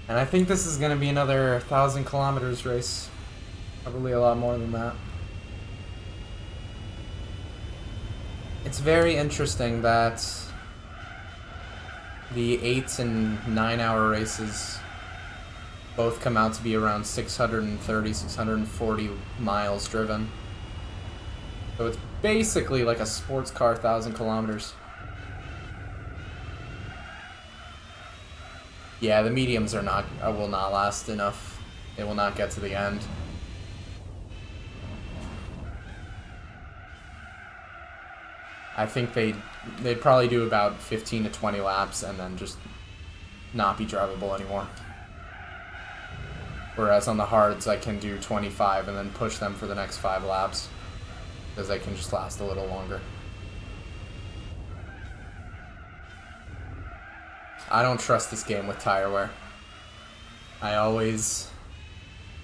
And I think this is going to be another 1,000 kilometers race. Probably a lot more than that. It's very interesting that the 8 and 9 hour races both come out to be around 630, 640 miles driven. So it's basically like a sports car 1,000 kilometers. Yeah, the mediums will not last enough. They will not get to the end. I think they'd probably do about 15 to 20 laps and then just not be drivable anymore. Whereas on the hards, I can do 25 and then push them for the next 5 laps, because they can just last a little longer. I don't trust this game with tire wear. I always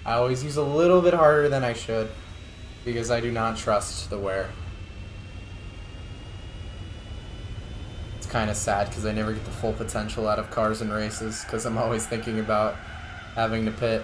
use a little bit harder than I should, because I do not trust the wear. It's kind of sad because I never get the full potential out of cars and races, because I'm always thinking about having to pit.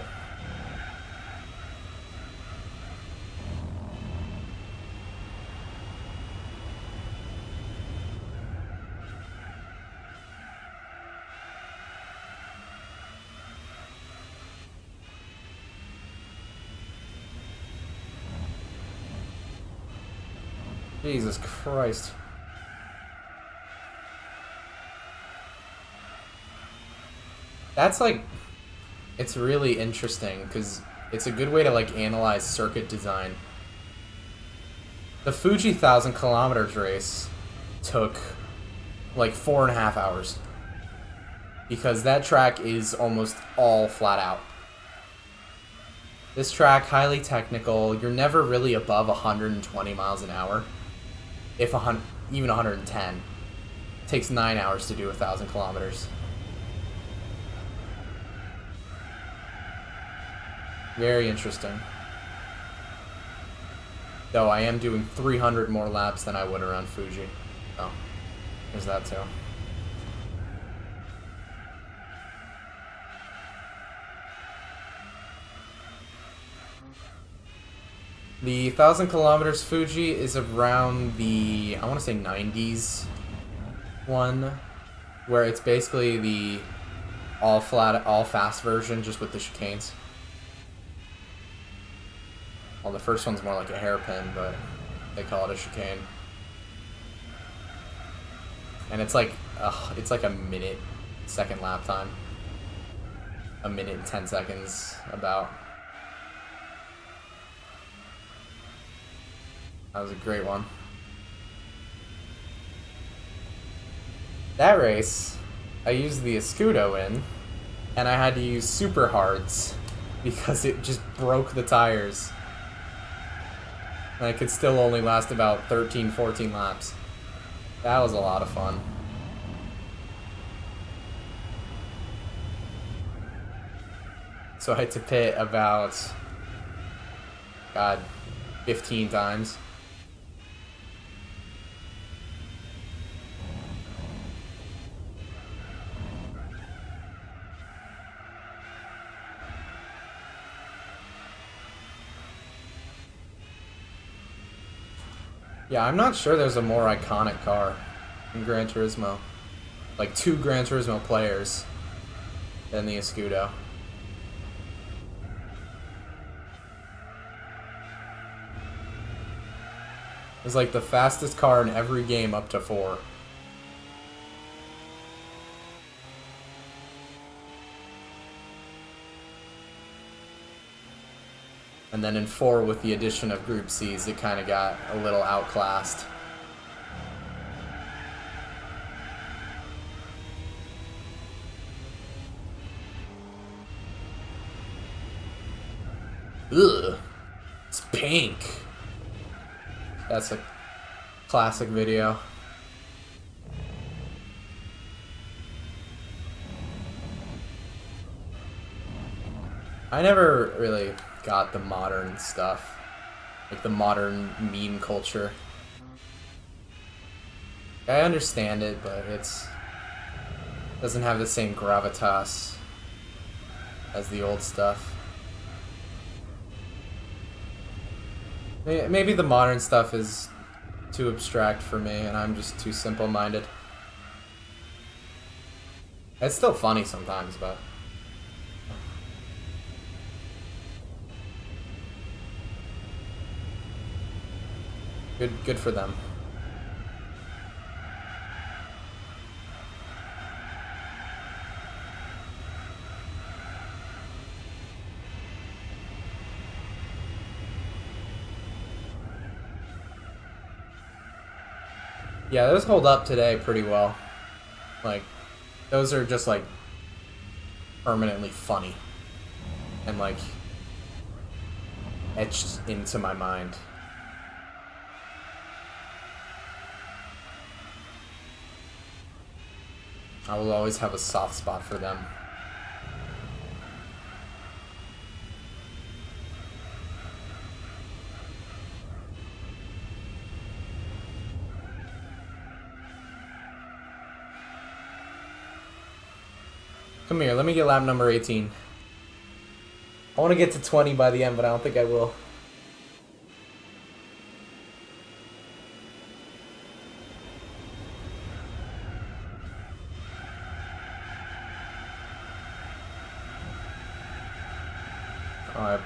Jesus Christ. That's like, it's really interesting because it's a good way to like analyze circuit design. The Fuji 1,000 kilometers race took like 4.5 hours. Because that track is almost all flat out. This track, highly technical. You're never really above 120 miles an hour. If even 110. It takes 9 hours to do 1,000 kilometers. Very interesting. Though I am doing 300 more laps than I would around Fuji. Oh, there's that too. The 1,000 kilometers Fuji is around the, I want to say 90s one, where it's basically the all fast version, just with the chicanes. Well, the first one's more like a hairpin, but they call it a chicane. And it's like a minute second lap time. A minute and 10 seconds about. That was a great one. That race, I used the Escudo in, and I had to use super hards because it just broke the tires. And I could still only last about 13, 14 laps. That was a lot of fun. So I had to pit about, God, 15 times. Yeah, I'm not sure there's a more iconic car in Gran Turismo. Like 2 Gran Turismo players than the Escudo. It's like the fastest car in every game up to 4. And then in 4, with the addition of Group C's, it kind of got a little outclassed. Ugh, it's pink. That's a classic video. I never really got the modern stuff, like the modern meme culture. I understand it, but doesn't have the same gravitas as the old stuff. Maybe the modern stuff is too abstract for me, and I'm just too simple-minded. It's still funny sometimes, but... Good for them. Yeah, those hold up today pretty well. Like, those are just like permanently funny and like etched into my mind. I will always have a soft spot for them. Come here, let me get lap number 18. I want to get to 20 by the end, but I don't think I will. Oh, I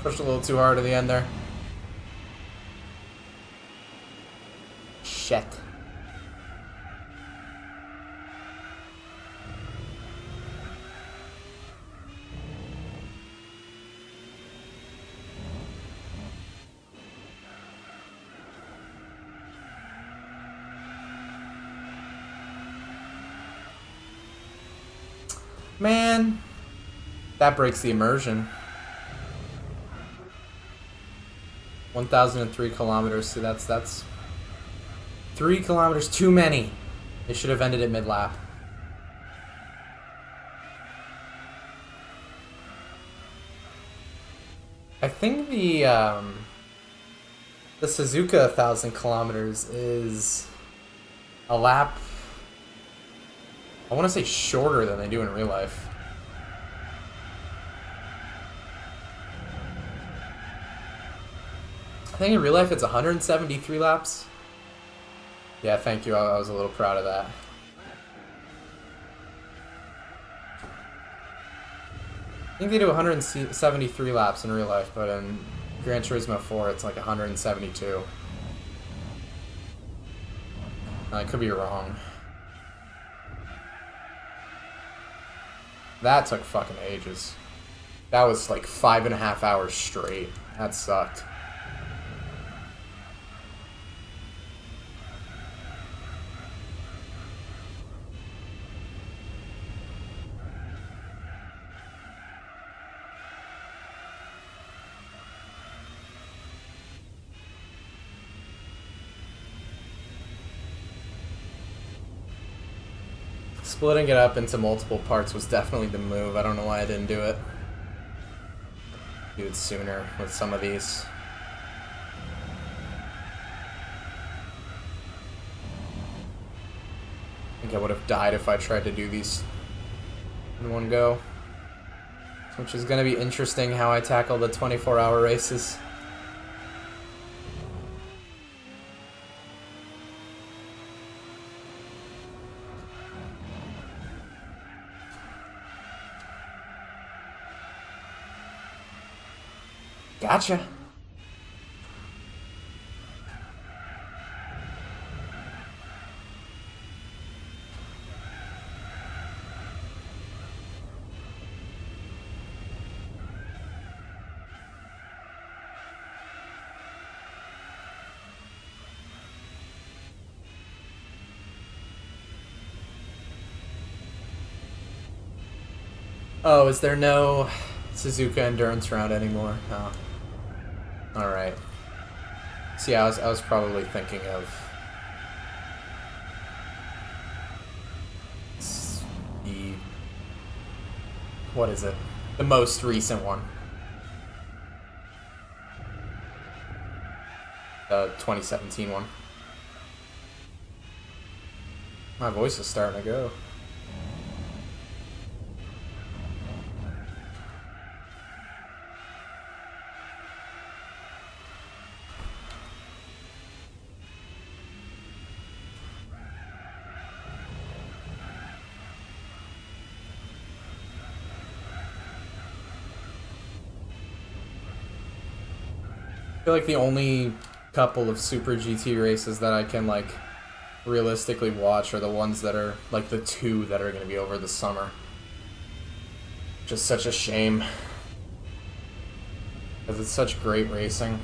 pushed a little too hard at the end there. Shit. Man, that breaks the immersion. 1,003 kilometers, so that's 3 kilometers too many. They should have ended it mid-lap. I think the Suzuka 1,000 kilometers is a lap, I want to say, shorter than they do in real life. I think in real life it's 173 laps. Yeah, thank you. I was a little proud of that. I think they do 173 laps in real life, but in Gran Turismo 4 it's like 172. I could be wrong. That took fucking ages. That was like 5.5 hours straight. That sucked. Splitting it up into multiple parts was definitely the move. I don't know why I didn't do it. Do it sooner with some of these. I think I would have died if I tried to do these in one go. Which is going to be interesting how I tackle the 24-hour races. Gotcha. Oh, is there no Suzuka Endurance round anymore? Oh. Alright. See, I was probably thinking of the, what is it? The most recent one. The 2017 one. My voice is starting to go. I feel like the only couple of Super GT races that I can, like, realistically watch are the ones that are, like, the 2 that are going to be over the summer. Just such a shame. Because it's such great racing.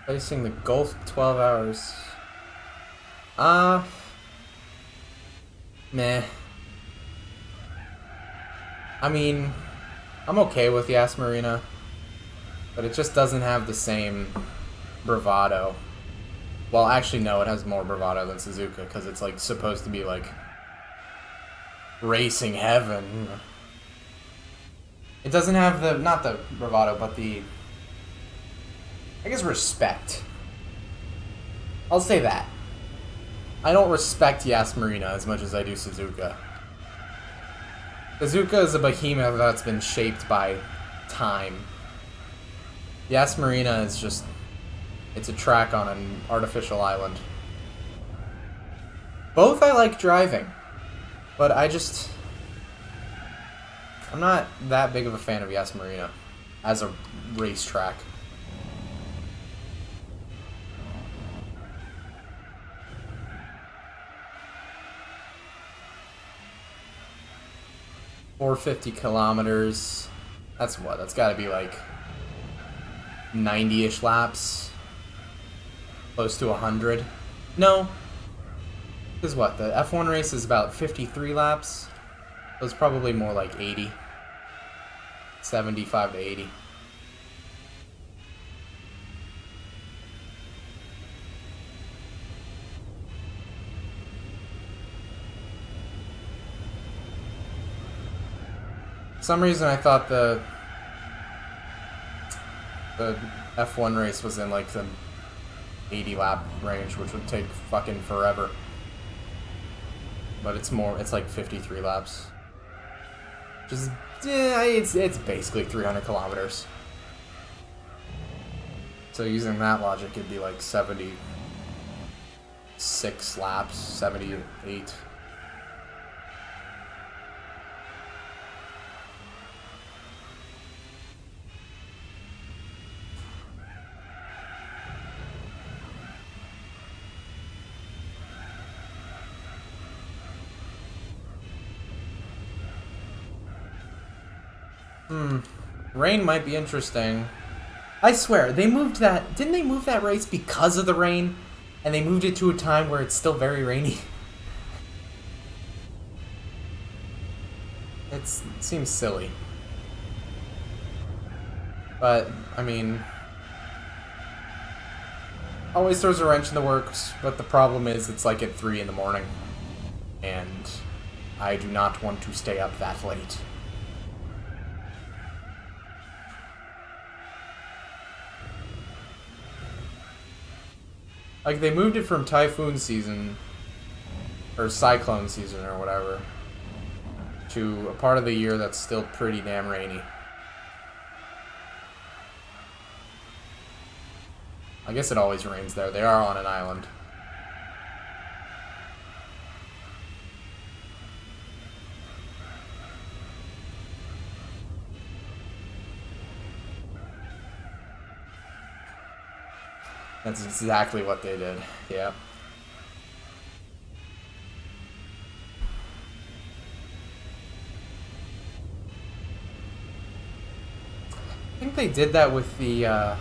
Racing the Gulf 12 hours. Meh. I mean, I'm okay with Yas Marina, but it just doesn't have the same bravado. Well, actually, no, it has more bravado than Suzuka, because it's, like, supposed to be, like, racing heaven. It doesn't have the, not the bravado, but the, I guess, respect. I'll say that. I don't respect Yas Marina as much as I do Suzuka. Suzuka is a behemoth that's been shaped by time. Yas Marina is just, it's a track on an artificial island. Both I like driving, but I just, I'm not that big of a fan of Yas Marina as a racetrack. $450 kilometers. That's what? That's got to be like 90-ish laps. Close to 100. No. Because what? The F1 race is about 53 laps. So it's probably more like 80. 75 to 80. For some reason I thought the F1 race was in like the 80 lap range, which would take fucking forever. But it's like 53 laps. Just, it's basically 300 kilometers. So using that logic, it'd be like 76 laps, 78. Rain might be interesting. I swear, they moved that... Didn't they move that race because of the rain? And they moved it to a time where it's still very rainy? It seems silly. But, I mean... Always throws a wrench in the works, but the problem is it's like at 3 in the morning. And I do not want to stay up that late. Like, they moved it from typhoon season, or cyclone season, or whatever, to a part of the year that's still pretty damn rainy. I guess it always rains there. They are on an island. That's exactly what they did. Yeah. I think they did that with the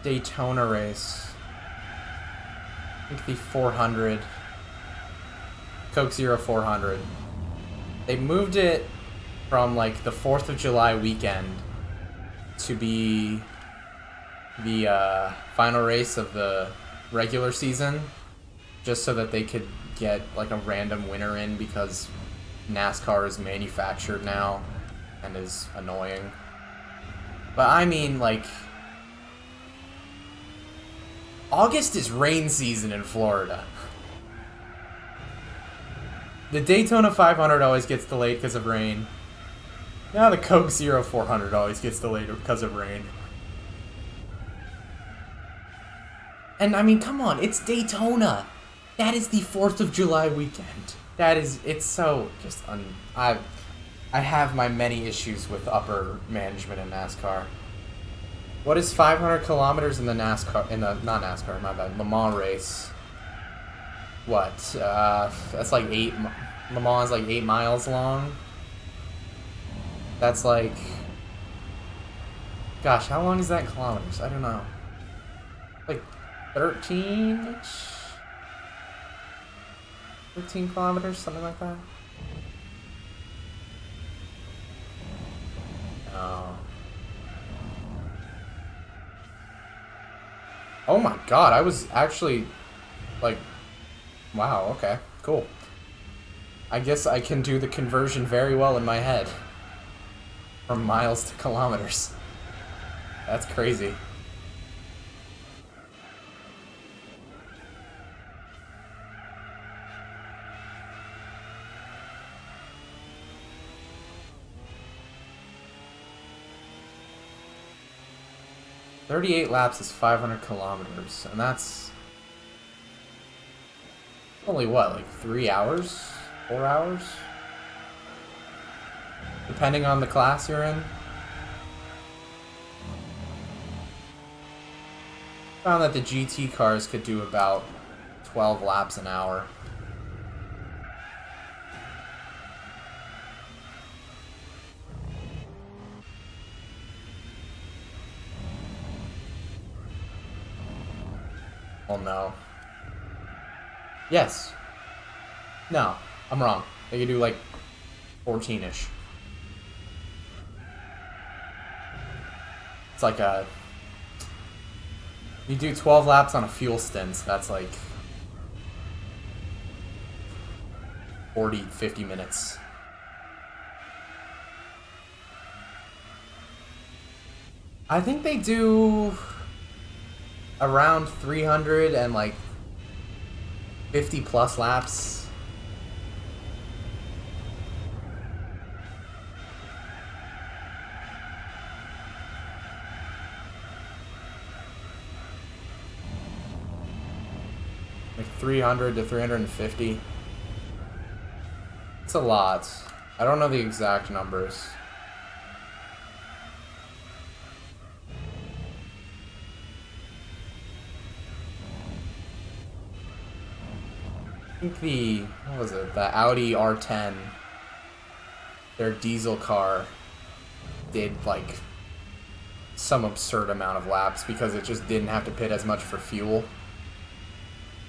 Daytona race. I think the 400. Coke Zero 400. They moved it from like the 4th of July weekend to be the final race of the regular season, just so that they could get like a random winner in, because NASCAR is manufactured now and is annoying. But I mean, like, August is rain season in Florida. The Daytona 500 always gets delayed because of rain. Now the Coke Zero 400 always gets delayed because of rain. And I mean, come on, it's Daytona. That is the 4th of July weekend. It's so just I have my many issues with upper management in NASCAR. What is 500 kilometers in the not NASCAR, my bad, Le Mans race? What? That's like Le Mans is like 8 miles long. That's like, gosh, how long is that in kilometers? I don't know. Like 13-ish? 13 kilometers, something like that? No. Oh my god, I was actually, like, wow, okay, cool. I guess I can do the conversion very well in my head. From miles to kilometers. That's crazy. "38 laps is 500 kilometers, and that's only what, like 3 hours? 4 hours? depending on the class you're in. Found that the GT cars could do about 12 laps an hour. Oh no. Yes. No, I'm wrong. They could do like 14-ish. It's like a... You do 12 laps on a fuel stint, that's like 40, 50 minutes. I think they do around 300 and like 50 plus laps. Like 300 to 350. It's a lot. I don't know the exact numbers. I think the, what was it, the Audi R10, their diesel car did like some absurd amount of laps because it just didn't have to pit as much for fuel.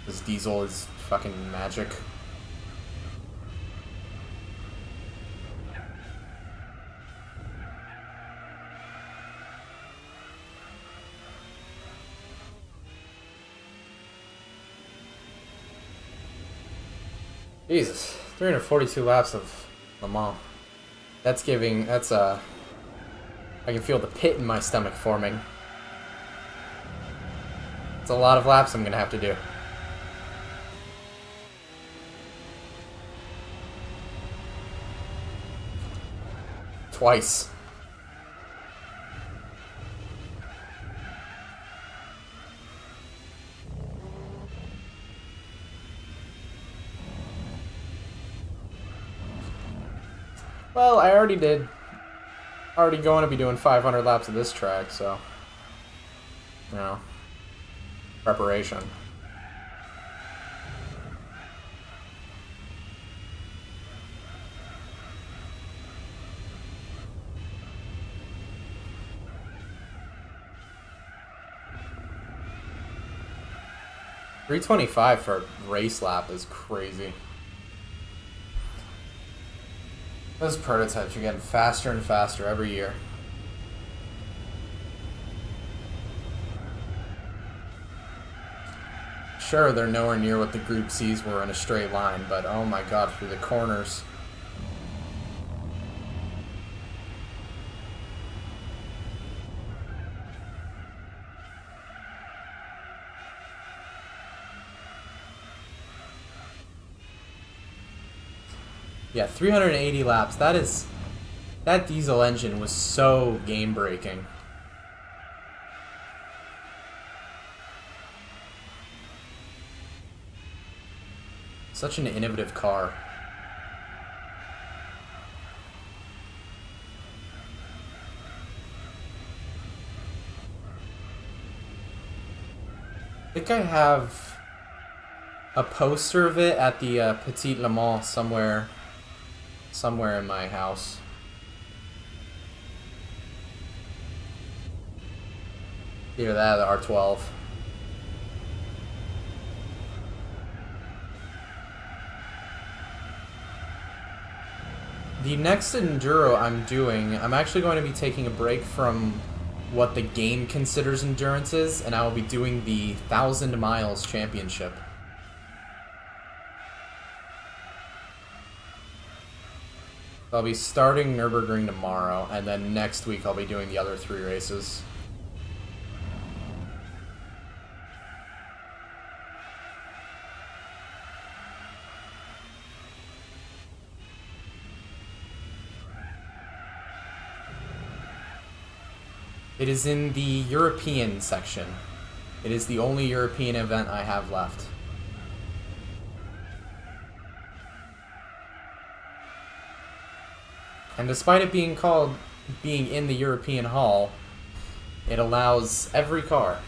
Because diesel is fucking magic. Jesus, 342 laps of Le Mans. That's I can feel the pit in my stomach forming. It's a lot of laps I'm gonna have to do. Twice. Well, I already did. Already going to be doing 500 laps of this track, so... You know. Preparation. $325 for a race lap is crazy. Those prototypes are getting faster and faster every year. Sure, they're nowhere near what the Group C's were in a straight line, but oh my god, through the corners. Yeah, 380 laps. That diesel engine was so game-breaking. Such an innovative car. I think I have a poster of it at the Petit Le Mans somewhere in my house. Either that or the R12. The next enduro I'm doing, I'm actually going to be taking a break from what the game considers endurances, and I will be doing the 1,000 Miles Championship. I'll be starting Nürburgring tomorrow, and then next week I'll be doing the other 3 races. It is in the European section. It is the only European event I have left. And despite it being called being in the European Hall, it allows every car,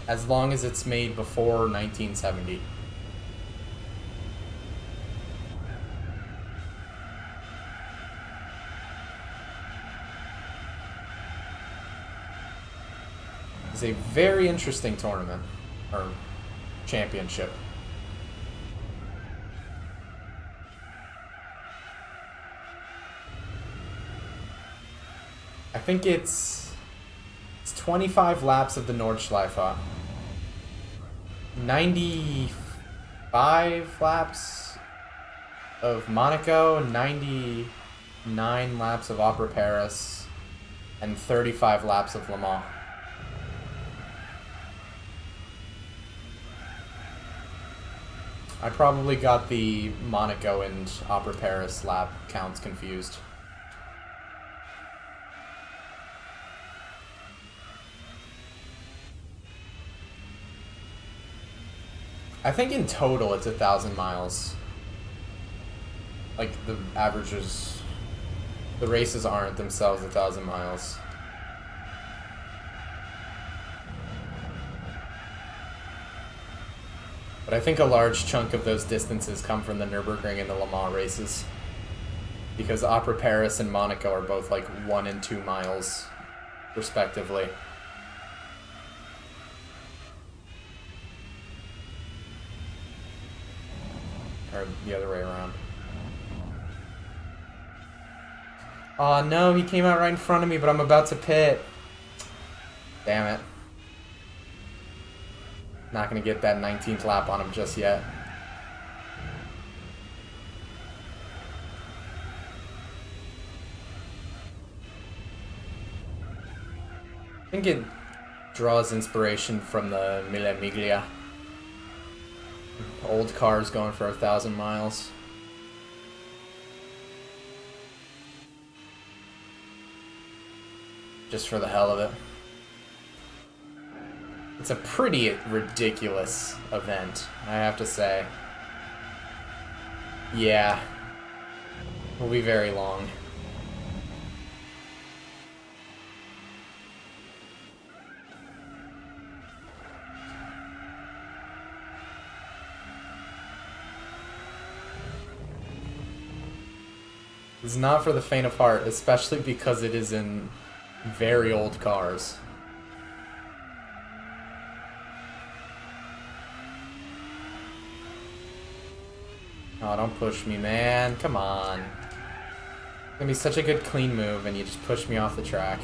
as long as it's made before 1970. It's a very interesting tournament, or championship. I think it's 25 laps of the Nordschleife. 95 laps of Monaco, 99 laps of Opera Paris, and 35 laps of Le Mans. I probably got the Monaco and Opera Paris lap counts confused. I think in total it's 1,000 miles. Like, the averages... The races aren't themselves 1,000 miles. But I think a large chunk of those distances come from the Nürburgring and the Le Mans races. Because Opera Paris and Monaco are both like 1 and 2 miles, respectively. Or the other way around. Aw, no, he came out right in front of me, but I'm about to pit. Damn it. Not gonna get that 19th lap on him just yet. I think it draws inspiration from the Mille Miglia. Old cars going for 1,000 miles. Just for the hell of it. It's a pretty ridiculous event, I have to say. Yeah. Will be very long. It's not for the faint of heart, especially because it is in very old cars. Oh, don't push me, man. Come on. It's gonna be such a good clean move, and you just push me off the track.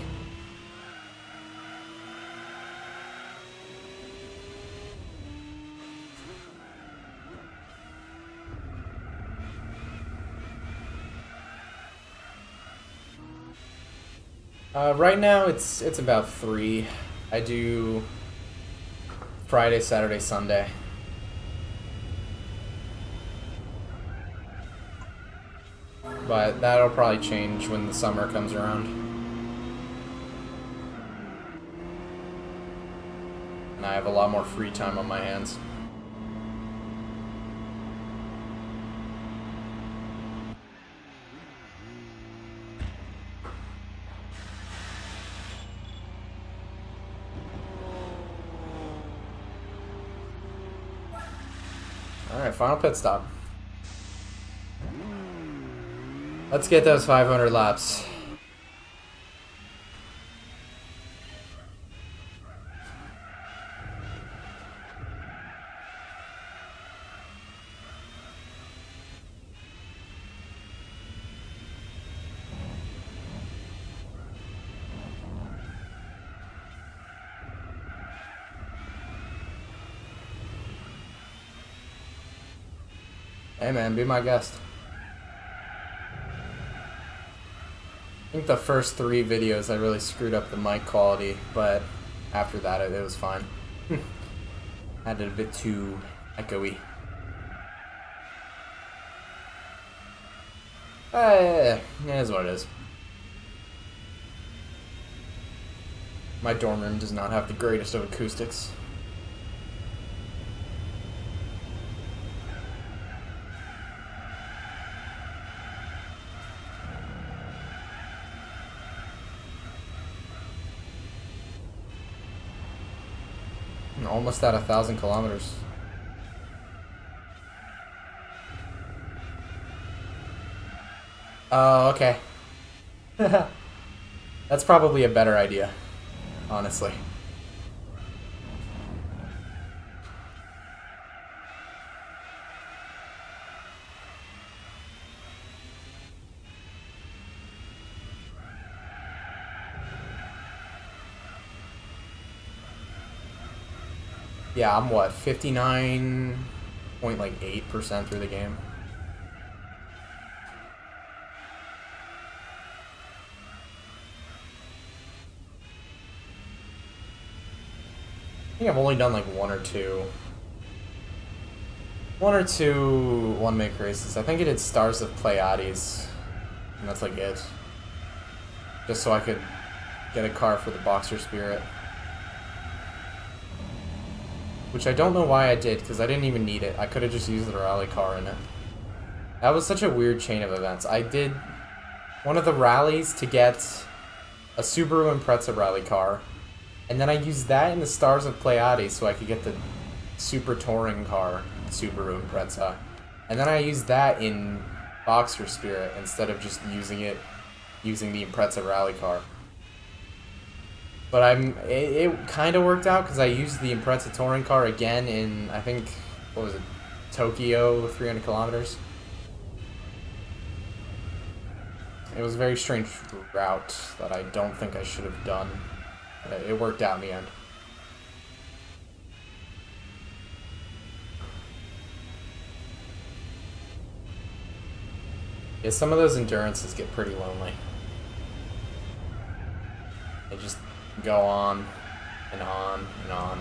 Right now, it's about 3. I do Friday, Saturday, Sunday. But that'll probably change when the summer comes around. And I have a lot more free time on my hands. Alright, final pit stop. Let's get those 500 laps. Hey man, be my guest. I think the first 3 videos I really screwed up the mic quality, but after that it was fine. Had it a bit too echoey. It is what it is. My dorm room does not have the greatest of acoustics. almost at 1,000 kilometers. Oh, okay. That's probably a better idea, honestly. Yeah, I'm what, 59.8% through the game. I think I've only done like one or two one-make races. I think I did Stars of Pleiades, and that's like it. Just so I could get a car for the Boxer Spirit. Which I don't know why I did, because I didn't even need it. I could have just used the rally car in it. That was such a weird chain of events. I did one of the rallies to get a Subaru Impreza rally car, and then I used that in the Stars of Pleiades so I could get the Super Touring car, Subaru Impreza. And then I used that in Boxer Spirit instead of just using the Impreza rally car. But it kind of worked out because I used the Impreza touring car again in, I think, what was it, Tokyo, 300 kilometers. It was a very strange route that I don't think I should have done. But it worked out in the end. Yeah, some of those endurances get pretty lonely. They just go on and on and on.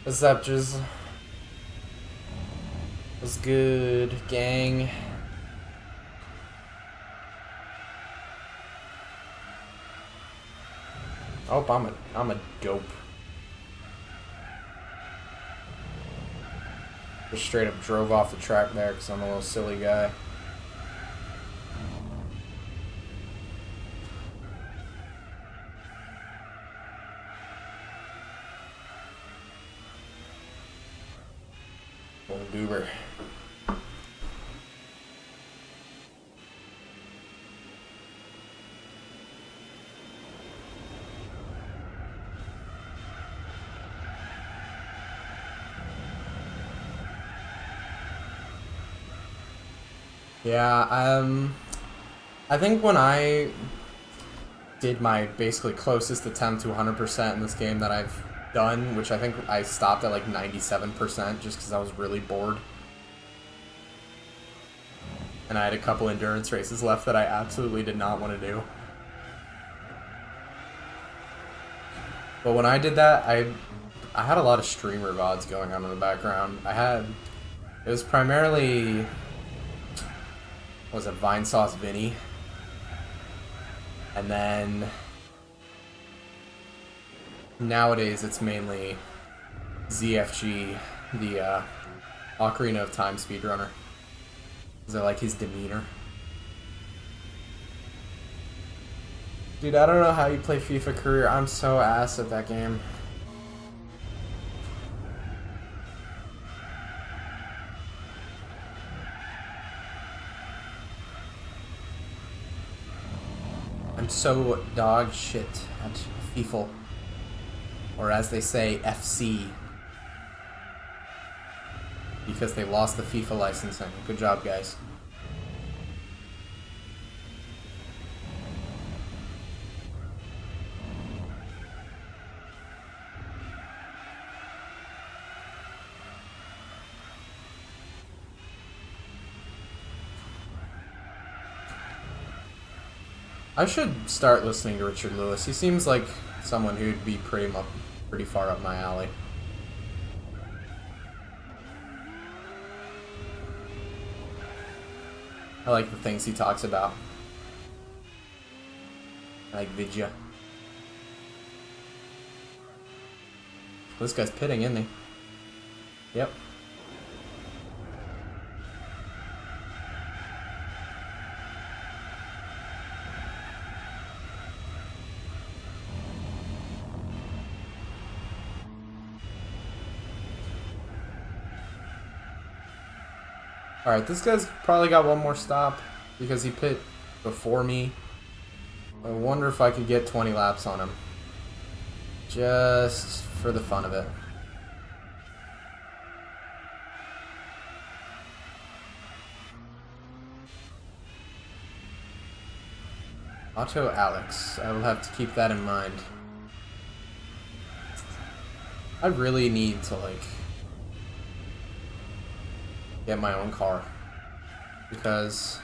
What's up, Jiz? What's good, gang? Oh, I'm a dope. Just straight up drove off the track there because I'm a little silly guy. Little goober. Yeah, I think when I did my basically closest attempt to 100% in this game that I've done, which I think I stopped at like 97% just because I was really bored. And I had a couple endurance races left that I absolutely did not want to do. But when I did that, I had a lot of streamer VODs going on in the background. It was primarily, what was it, Vine Sauce Vinny? And then nowadays it's mainly ZFG, the Ocarina of Time speedrunner. Because I like his demeanor. Dude, I don't know how you play FIFA Career. I'm so ass at that game. I'm so dog shit at FIFA. Or as they say, FC. Because they lost the FIFA licensing. Good job, guys. I should start listening to Richard Lewis. He seems like someone who'd be pretty far up my alley. I like the things he talks about. I like Vidya. This guy's pitting, isn't he? Yep. Alright, this guy's probably got one more stop because he pit before me. I wonder if I could get 20 laps on him. Just for the fun of it. Auto Alex. I will have to keep that in mind. I really need to, like, get my own car. Because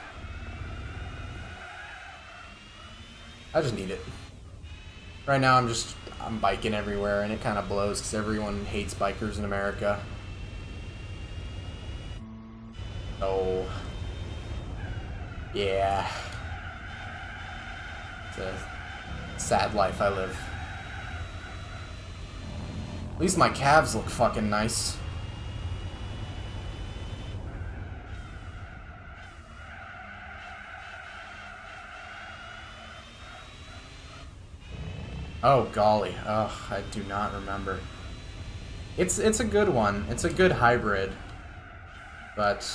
I just need it. Right now I'm biking everywhere and it kind of blows because everyone hates bikers in America. Oh. Yeah. It's a sad life I live. At least my calves look fucking nice. Oh golly. Ugh, I do not remember. It's a good one. It's a good hybrid. But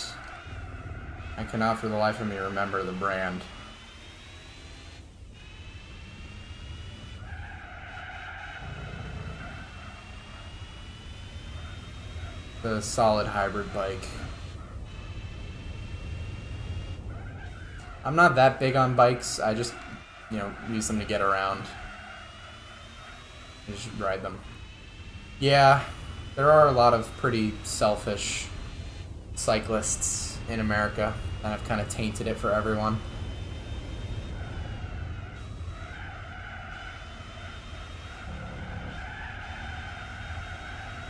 I cannot for the life of me remember the brand. The solid hybrid bike. I'm not that big on bikes. I just, use them to get around. I just ride them. Yeah, there are a lot of pretty selfish cyclists in America that have kind of tainted it for everyone.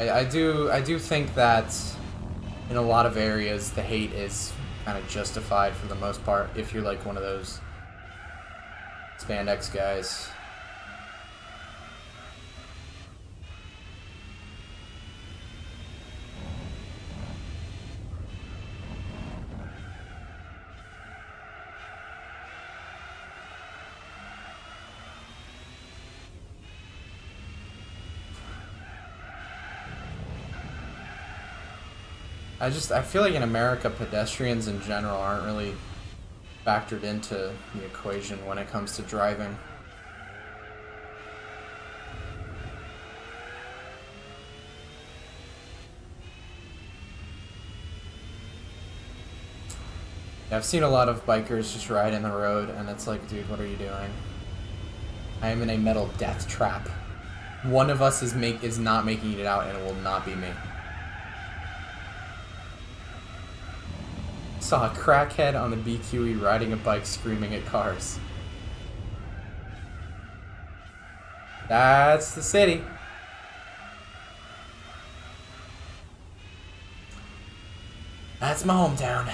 I do think that in a lot of areas the hate is kind of justified for the most part if you're like one of those spandex guys. I feel like in America, pedestrians in general aren't really factored into the equation when it comes to driving. Yeah, I've seen a lot of bikers just ride in the road, and it's like, dude, what are you doing? I am in a metal death trap. One of us is not making it out, and it will not be me. Saw a crackhead on the BQE riding a bike screaming at cars. That's the city. That's my hometown.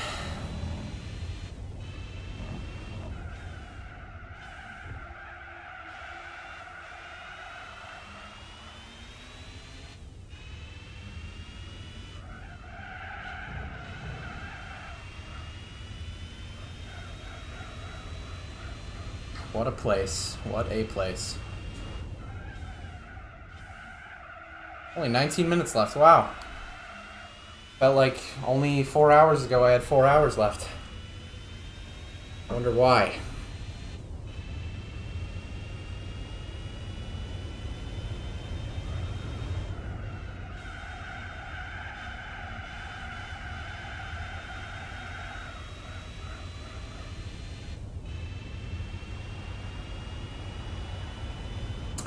What a place. What a place. Only 19 minutes left. Wow. Felt like only 4 hours ago I had 4 hours left. I wonder why.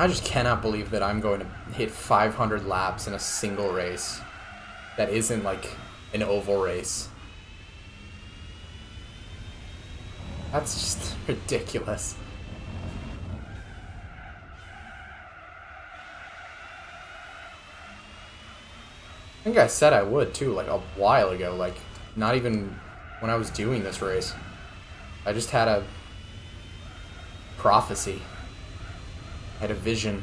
I just cannot believe that I'm going to hit 500 laps in a single race. That isn't like an oval race. That's just ridiculous. I think I said I would too, like a while ago, like not even when I was doing this race. I just had a prophecy. I had a vision.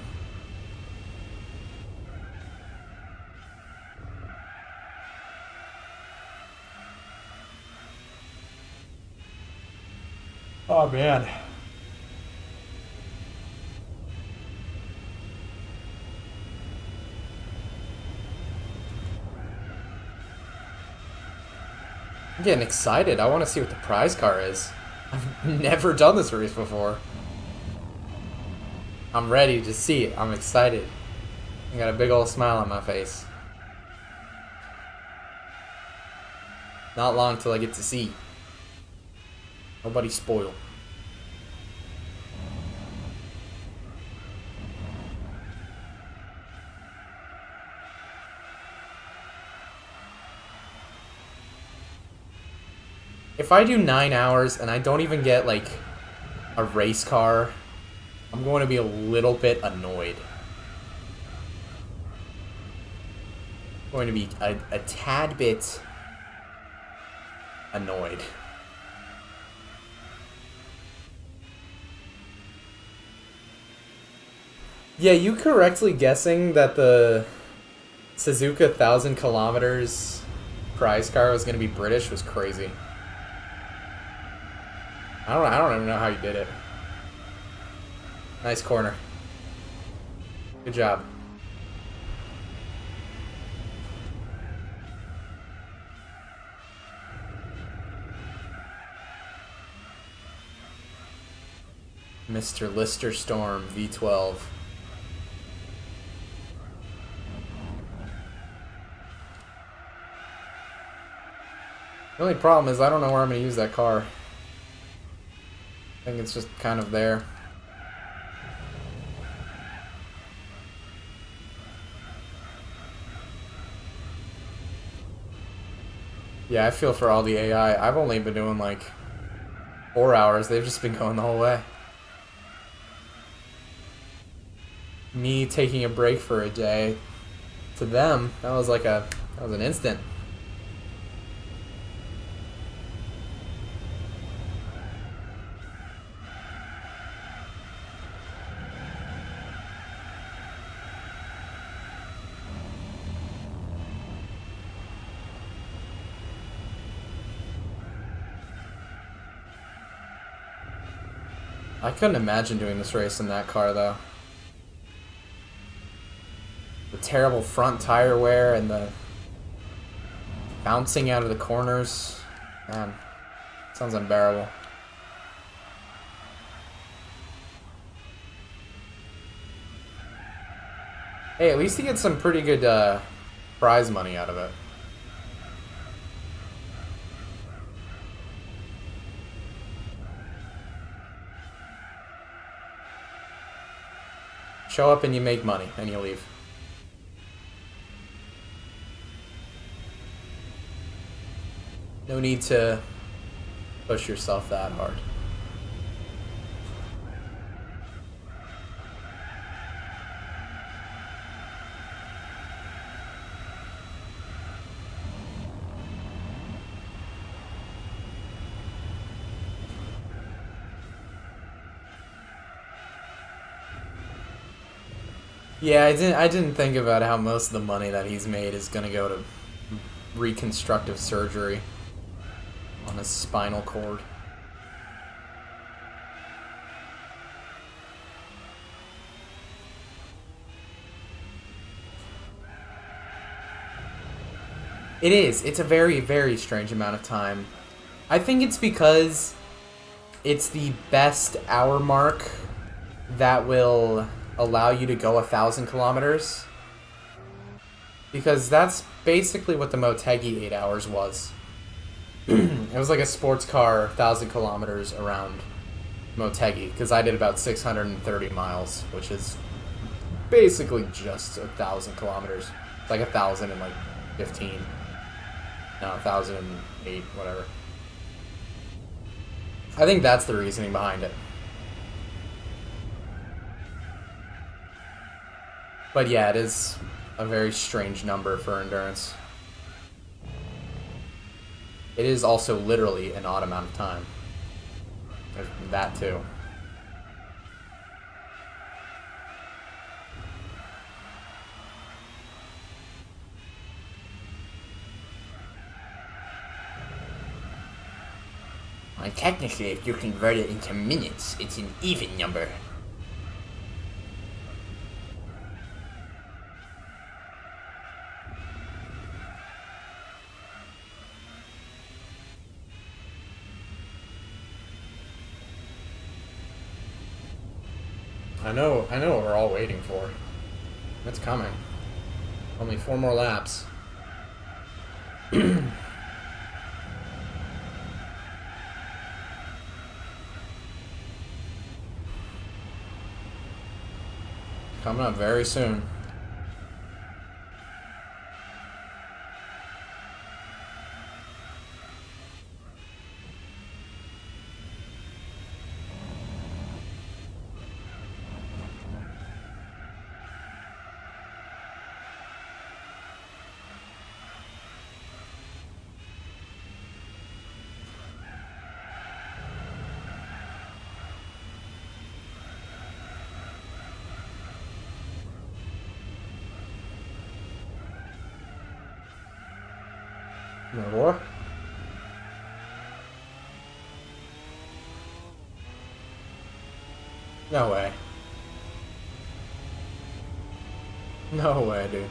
Oh man. I'm getting excited. I want to see what the prize car is. I've never done this race before. I'm ready to see it. I'm excited. I got a big old smile on my face. Not long till I get to see. Nobody spoil. If I do 9 hours and I don't even get, like, a race car, I'm going to be a little bit annoyed. I'm going to be a tad bit annoyed. Yeah, you correctly guessing that the Suzuka 1,000 kilometers prize car was going to be British was crazy. I don't even know how you did it. Nice corner. Good job. Mr. Lister Storm V12. The only problem is I don't know where I'm going to use that car. I think it's just kind of there. Yeah, I feel for all the AI. I've only been doing like 4 hours. They've just been going the whole way. Me taking a break for a day, to them, that was an instant. I couldn't imagine doing this race in that car, though. The terrible front tire wear and the bouncing out of the corners. Man, sounds unbearable. Hey, at least he gets some pretty good prize money out of it. Show up and you make money, and you leave. No need to push yourself that hard. Yeah, I didn't think about how most of the money that he's made is gonna go to reconstructive surgery on his spinal cord. It is. It's a very, very strange amount of time. I think it's because it's the best hour mark that will allow you to go 1,000 kilometers. Because that's basically what the Motegi 8 hours was. It was like a sports car 1,000 kilometers around Motegi, because I did about 630 miles, which is basically just 1,000 kilometers. It's like 1,000 and like 15. No, 1,008, whatever. I think that's the reasoning behind it. But yeah, it is a very strange number for endurance. It is also literally an odd amount of time. There's that too. My And technically, if you convert it into minutes, it's an even number. I know what we're all waiting for. It's coming. Only 4 more laps. Coming up very soon. No more? No way. No way, dude.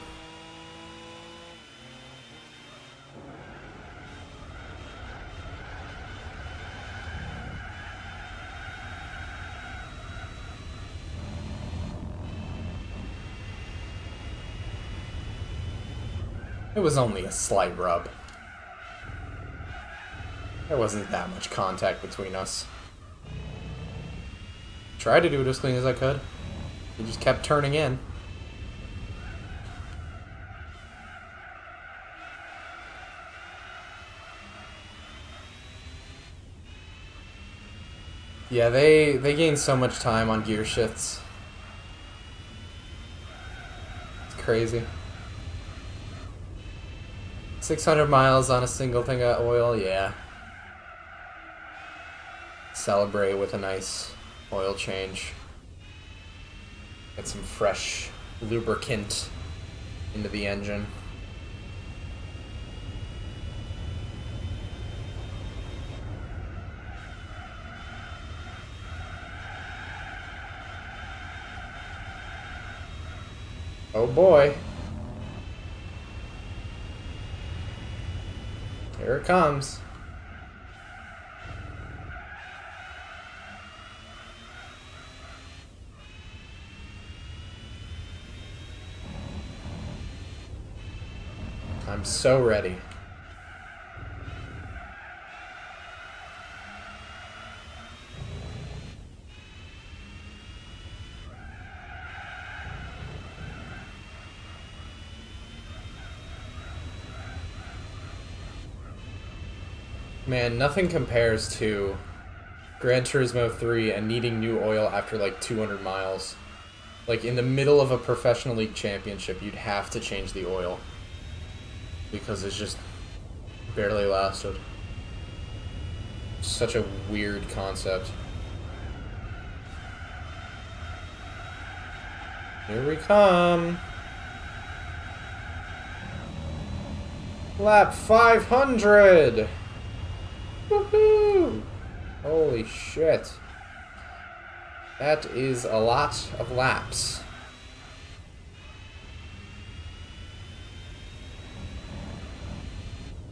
It was only a slight rub. There wasn't that much contact between us. Tried to do it as clean as I could. He just kept turning in. Yeah, they gain so much time on gear shifts. It's crazy. 600 miles on a single thing of oil, yeah. Celebrate with a nice oil change. Get some fresh lubricant into the engine. Oh boy. Here it comes. I'm so ready. Man, nothing compares to Gran Turismo 3 and needing new oil after like 200 miles. Like in the middle of a professional league championship, you'd have to change the oil. Because it's just barely lasted. Such a weird concept. Here we come. Lap 500! Woohoo! Holy shit. That is a lot of laps.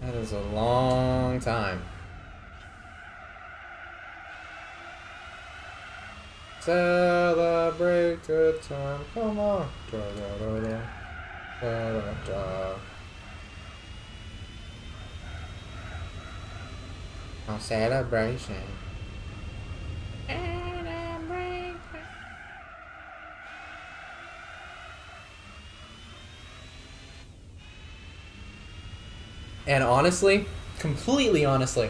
That is a long time. Celebrate good time. Come on. Da, da, da, da. Da, da, da. On celebration. And honestly, completely honestly,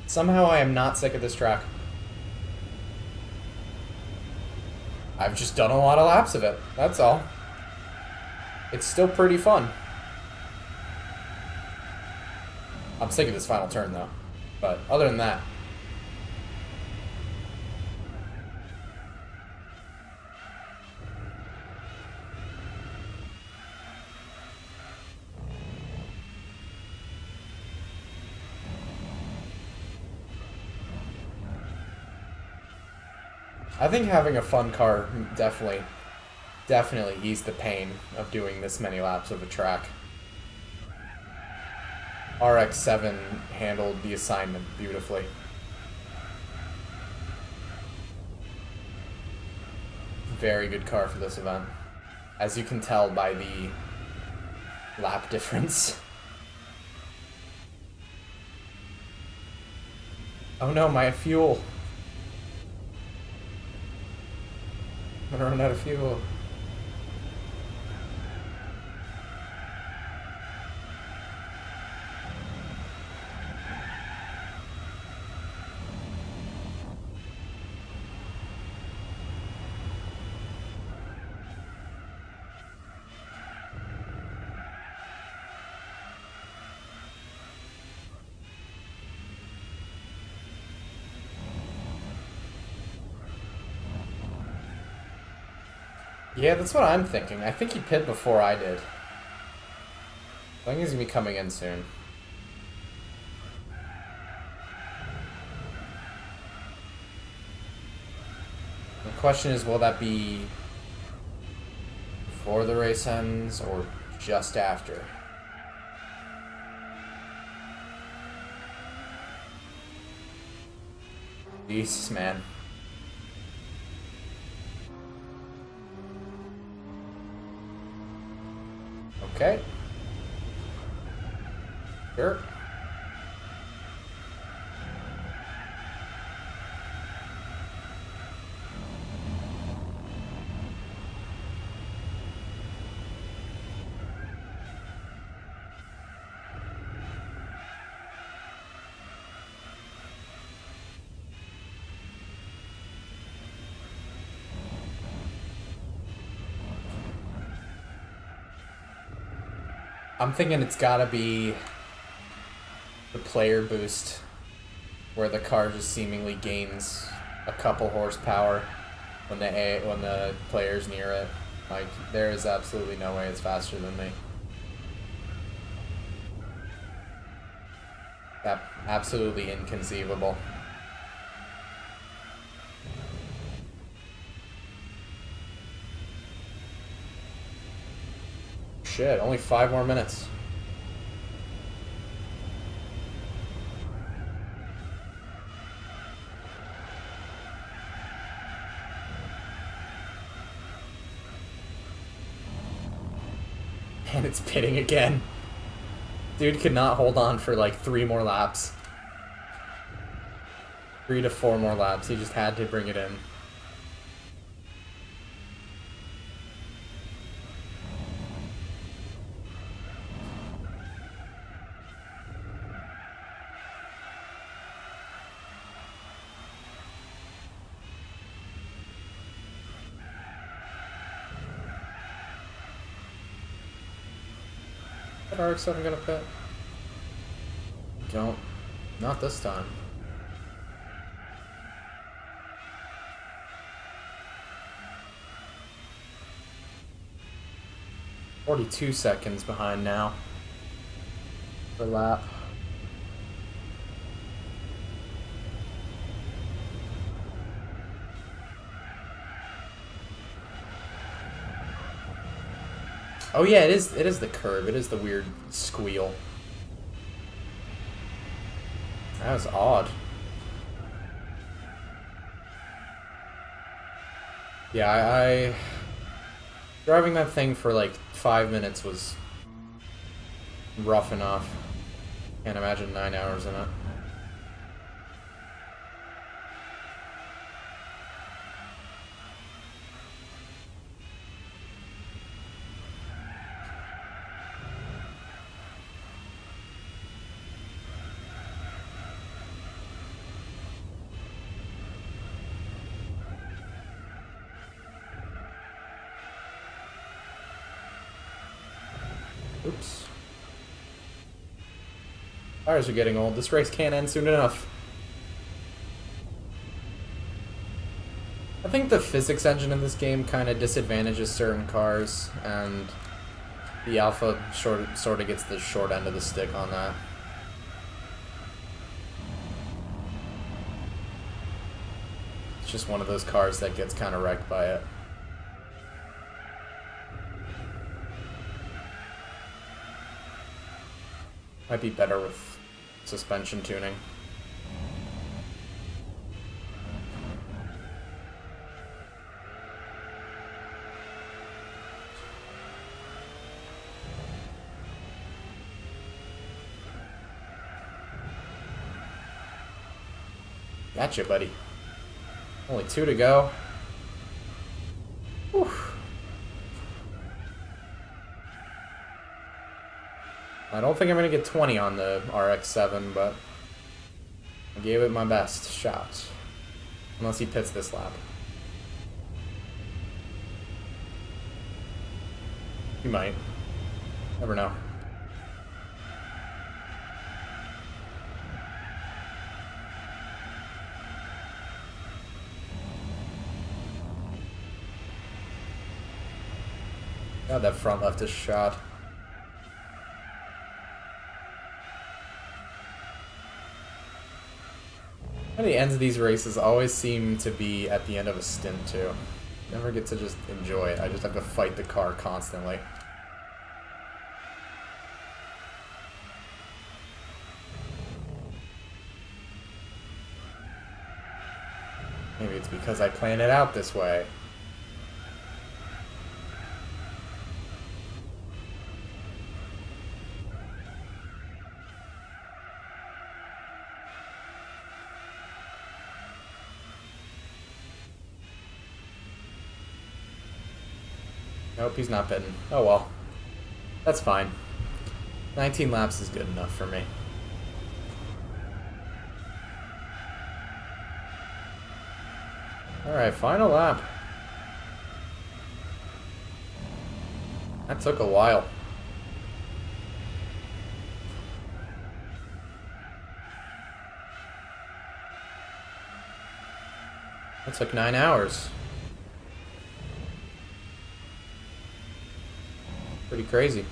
somehow I am not sick of this track. I've just done a lot of laps of it, that's all. It's still pretty fun. I'm sick of this final turn though. But other than that, I think having a fun car definitely eased the pain of doing this many laps of a track. RX-7 handled the assignment beautifully. Very good car for this event, as you can tell by the lap difference. Oh no, my fuel. I'm gonna run out of fuel. Yeah, that's what I'm thinking. I think he pit before I did. I think he's gonna be coming in soon. The question is, will that be before the race ends or just after? Jesus, man. Okay. Sure. I'm thinking it's gotta be the player boost, where the car just seemingly gains a couple horsepower when the player's near it. Like, there is absolutely no way it's faster than me. That absolutely inconceivable. Shit, only 5 more minutes. And it's pitting again. Dude could not hold on for like 3 more laps. 3 to 4 more laps. He just had to bring it in. RX-7 gonna pit? Don't. Not this time. "42 seconds behind now per lap." Oh yeah, it is the curve. It is the weird squeal. That was odd. Yeah, I driving that thing for like 5 minutes was rough enough. Can't imagine 9 hours in it. Oops. Tires are getting old. This race can't end soon enough. I think the physics engine in this game kind of disadvantages certain cars, and the Alpha sort of gets the short end of the stick on that. It's just one of those cars that gets kind of wrecked by it. Might be better with suspension tuning. Gotcha, buddy. Only 2 to go. Whew. I don't think I'm going to get 20 on the RX-7, but I gave it my best shot. Unless he pits this lap. He might. Never know. God, that front left is shot. The ends of these races always seem to be at the end of a stint, too. Never get to just enjoy it. I just have to fight the car constantly. Maybe it's because I plan it out this way. Nope, he's not pitting. Oh well. That's fine. 19 laps is good enough for me. Alright, final lap. That took a while. That took 9 hours. Pretty crazy.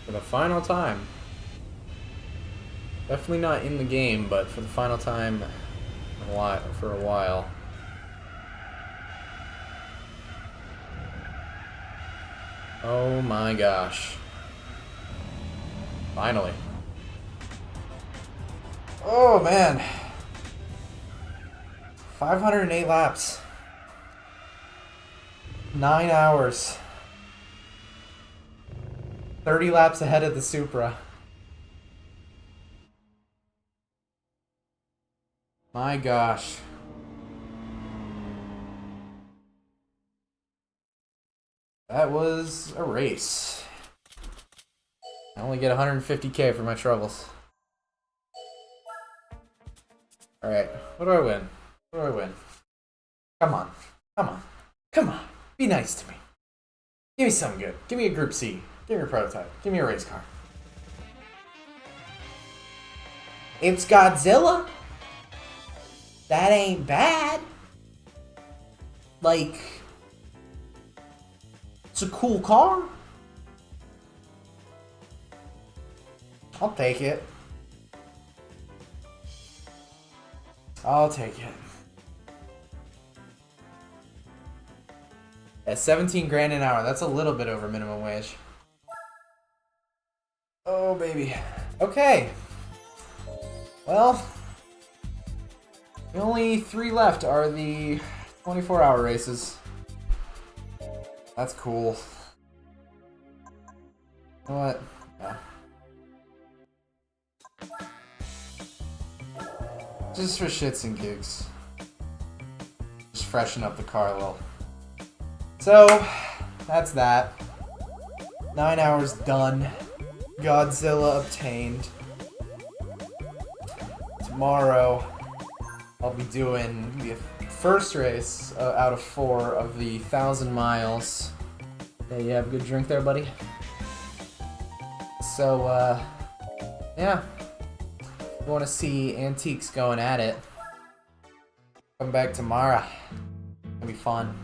For the final time. Definitely not in the game, but for the final time for a while. Oh my gosh. Finally. Oh man. 508 laps. 9 hours. 30 laps ahead of the Supra. My gosh. That was a race. I only get 150k for my troubles. Alright, what do I win? What do I win? Come on. Come on. Come on. Be nice to me. Give me something good. Give me a Group C. Give me a prototype. Give me a race car. It's Godzilla? That ain't bad. Like, it's a cool car. I'll take it. I'll take it. At 17 grand an hour, that's a little bit over minimum wage. Oh, baby. Okay. Well, the only 3 left are the 24-hour races. That's cool. You know what? Yeah. Just for shits and gigs. Just freshen up the car a little. So, that's that. 9 hours done. Godzilla obtained. Tomorrow, I'll be doing the first race out of 4 of the 1,000 miles. Yeah, you have a good drink there, buddy? So, yeah. If you want to see Antiques going at it, come back tomorrow. It'll be fun.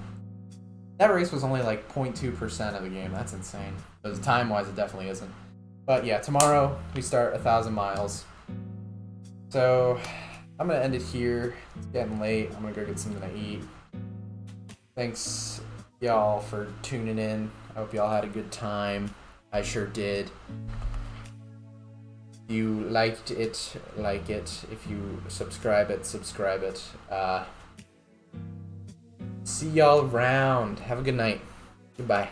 That race was only like 0.2% of the game. That's insane. Because time-wise, it definitely isn't. But yeah, tomorrow we start 1,000 miles. So I'm gonna end it here. It's getting late. I'm gonna go get something to eat. Thanks y'all for tuning in. I hope y'all had a good time. I sure did. If you liked it, like it. If you subscribe it, subscribe it. See y'all around. Have a good night. Goodbye.